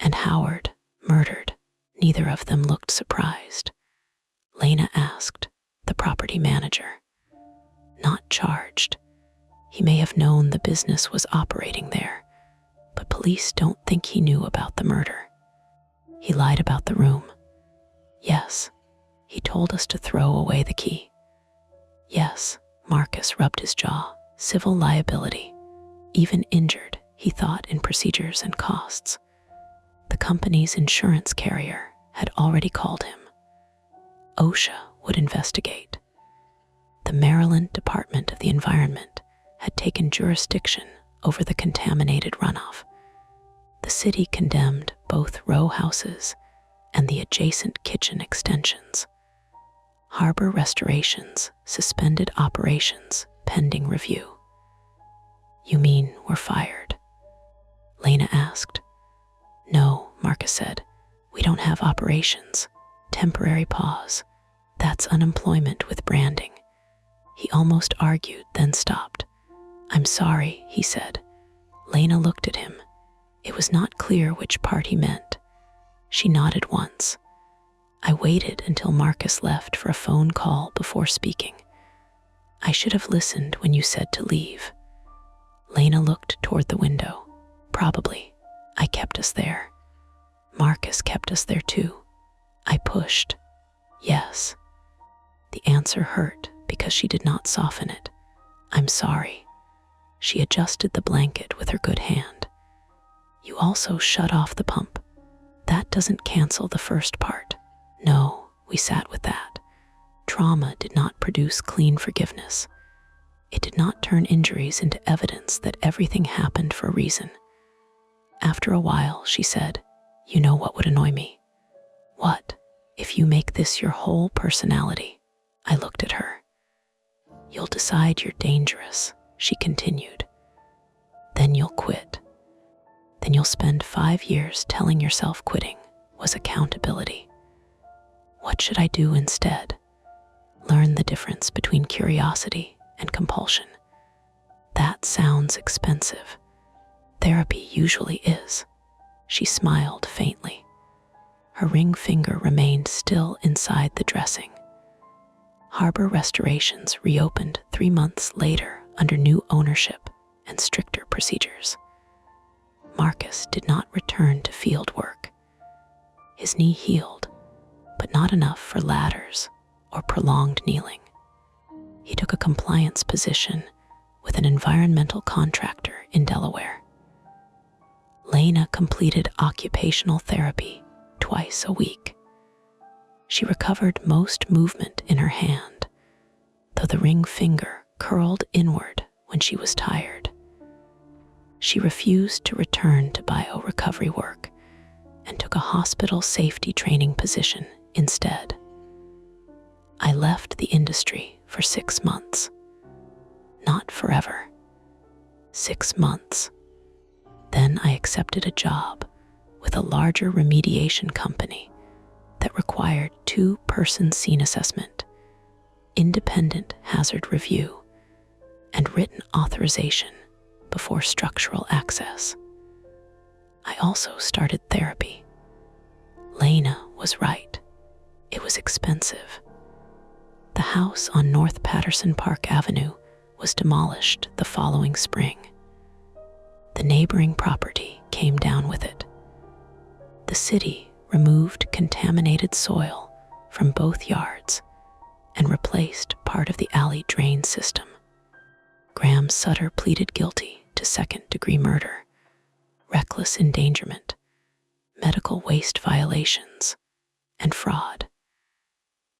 A: "And Howard, murdered." Neither of them looked surprised. Lena asked the property manager. "Not charged. He may have known the business was operating there, but police don't think he knew about the murder." "He lied about the room." "Yes, he told us to throw away the key." "Yes," Marcus rubbed his jaw. "Civil liability. Even injured, he thought in procedures and costs. The company's insurance carrier had already called him. OSHA would investigate. The Maryland Department of the Environment had taken jurisdiction over the contaminated runoff. The city condemned both row houses and the adjacent kitchen extensions. Harbor restorations suspended operations pending review. "You mean we're fired?" Lena asked. "No," Marcus said. "We don't have operations. Temporary pause. That's unemployment with branding." He almost argued, then stopped. "I'm sorry," he said. Lena looked at him. It was not clear which part he meant. She nodded once. I waited until Marcus left for a phone call before speaking. I should have listened when you said to leave. Lena looked toward the window. Probably. I kept us there. Marcus kept us there too. I pushed. Yes. The answer hurt because she did not soften it. I'm sorry. She adjusted the blanket with her good hand. You also shut off the pump. That doesn't cancel the first part. No, we sat with that. Trauma did not produce clean forgiveness. It did not turn injuries into evidence that everything happened for a reason. After a while, she said, you know what would annoy me? What? If you make this your whole personality. I looked at her. You'll decide you're dangerous, she continued. Then you'll quit. Then you'll spend 5 years telling yourself quitting was accountability. What should I do instead? Learn the difference between curiosity and compulsion. That sounds expensive. Therapy usually is. She smiled faintly. Her ring finger remained still inside the dressing. Harbor Restorations reopened 3 months later under new ownership and stricter procedures. Marcus did not return to field work. His knee healed, but not enough for ladders or prolonged kneeling. He took a compliance position with an environmental contractor in Delaware. Lena completed occupational therapy twice a week. She recovered most movement in her hand, though the ring finger curled inward when she was tired. She refused to return to bio-recovery work and took a hospital safety training position instead. I left the industry for 6 months. Not forever. 6 months. Then I accepted a job with a larger remediation company that required 2-person scene assessment, independent hazard review, and written authorization before structural access. I also started therapy. Lena was right. It was expensive. The house on North Patterson Park Avenue was demolished the following spring. The neighboring property came down with it. The city removed contaminated soil from both yards and replaced part of the alley drain system. Graham Sutter pleaded guilty to second-degree murder, reckless endangerment, medical waste violations, and fraud.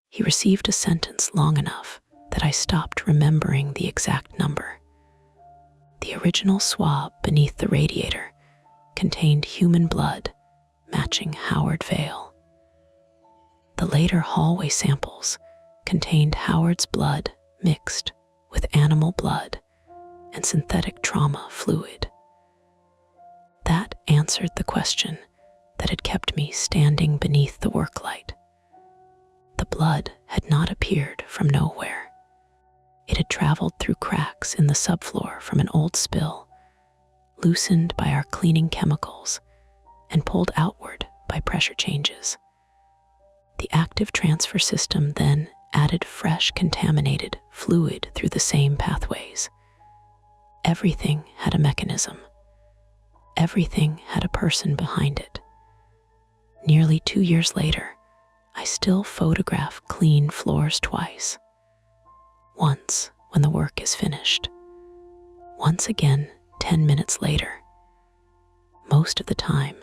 A: He received a sentence long enough that I stopped remembering the exact number. The original swab beneath the radiator contained human blood matching Howard Vale. The later hallway samples contained Howard's blood mixed with animal blood and synthetic trauma fluid. That answered the question that had kept me standing beneath the work light. The blood had not appeared from nowhere. It had traveled through cracks in the subfloor from an old spill, loosened by our cleaning chemicals, and pulled outward by pressure changes. The active transfer system then added fresh contaminated fluid through the same pathways. Everything had a mechanism. Everything had a person behind it. Nearly 2 years later, I still photograph clean floors twice. Once when the work is finished. Once again 10 minutes later. Most of the time,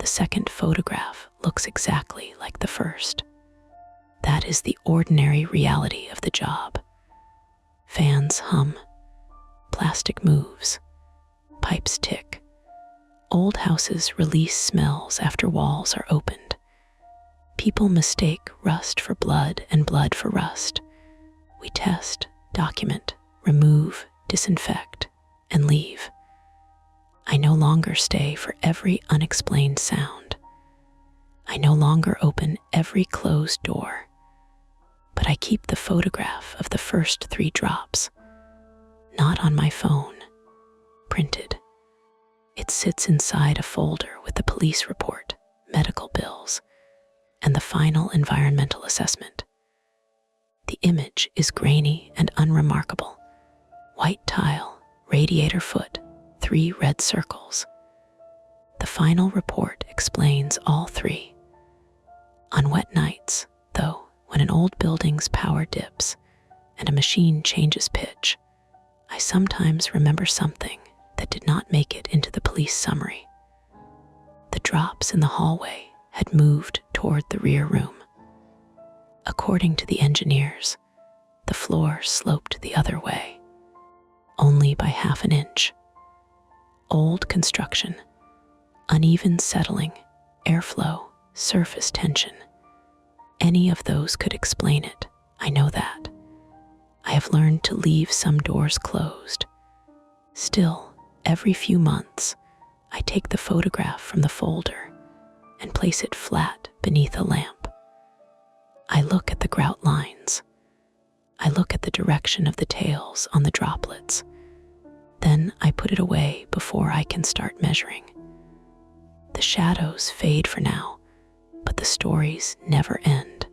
A: the second photograph looks exactly like the first. That is the ordinary reality of the job. Fans hum, plastic moves, pipes tick. Old houses release smells after walls are opened. People mistake rust for blood and blood for rust. We test, document, remove, disinfect, and leave. I no longer stay for every unexplained sound. I no longer open every closed door. But I keep the photograph of the first 3 drops, not on my phone, printed. It sits inside a folder with the police report, medical bills, and the final environmental assessment. The image is grainy and unremarkable. White tile, radiator foot, 3 red circles. The final report explains all 3. On wet nights, though, when an old building's power dips and a machine changes pitch, I sometimes remember something that did not make it into the police summary. The drops in the hallway had moved toward the rear room. According to the engineers, the floor sloped the other way, only by half an inch. Old construction, uneven settling, airflow, surface tension. Any of those could explain it, I know that. I have learned to leave some doors closed. Still, every few months, I take the photograph from the folder and place it flat beneath a lamp. I look at the grout lines. I look at the direction of the tails on the droplets. Then I put it away before I can start measuring. The shadows fade for now, but the stories never end.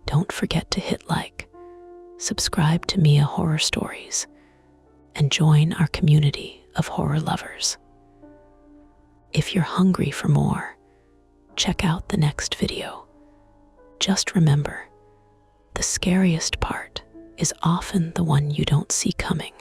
A: Don't forget to hit like, subscribe to Mia Horror Stories, and join our community of horror lovers. If you're hungry for more, check out the next video. Just remember, the scariest part is often the one you don't see coming.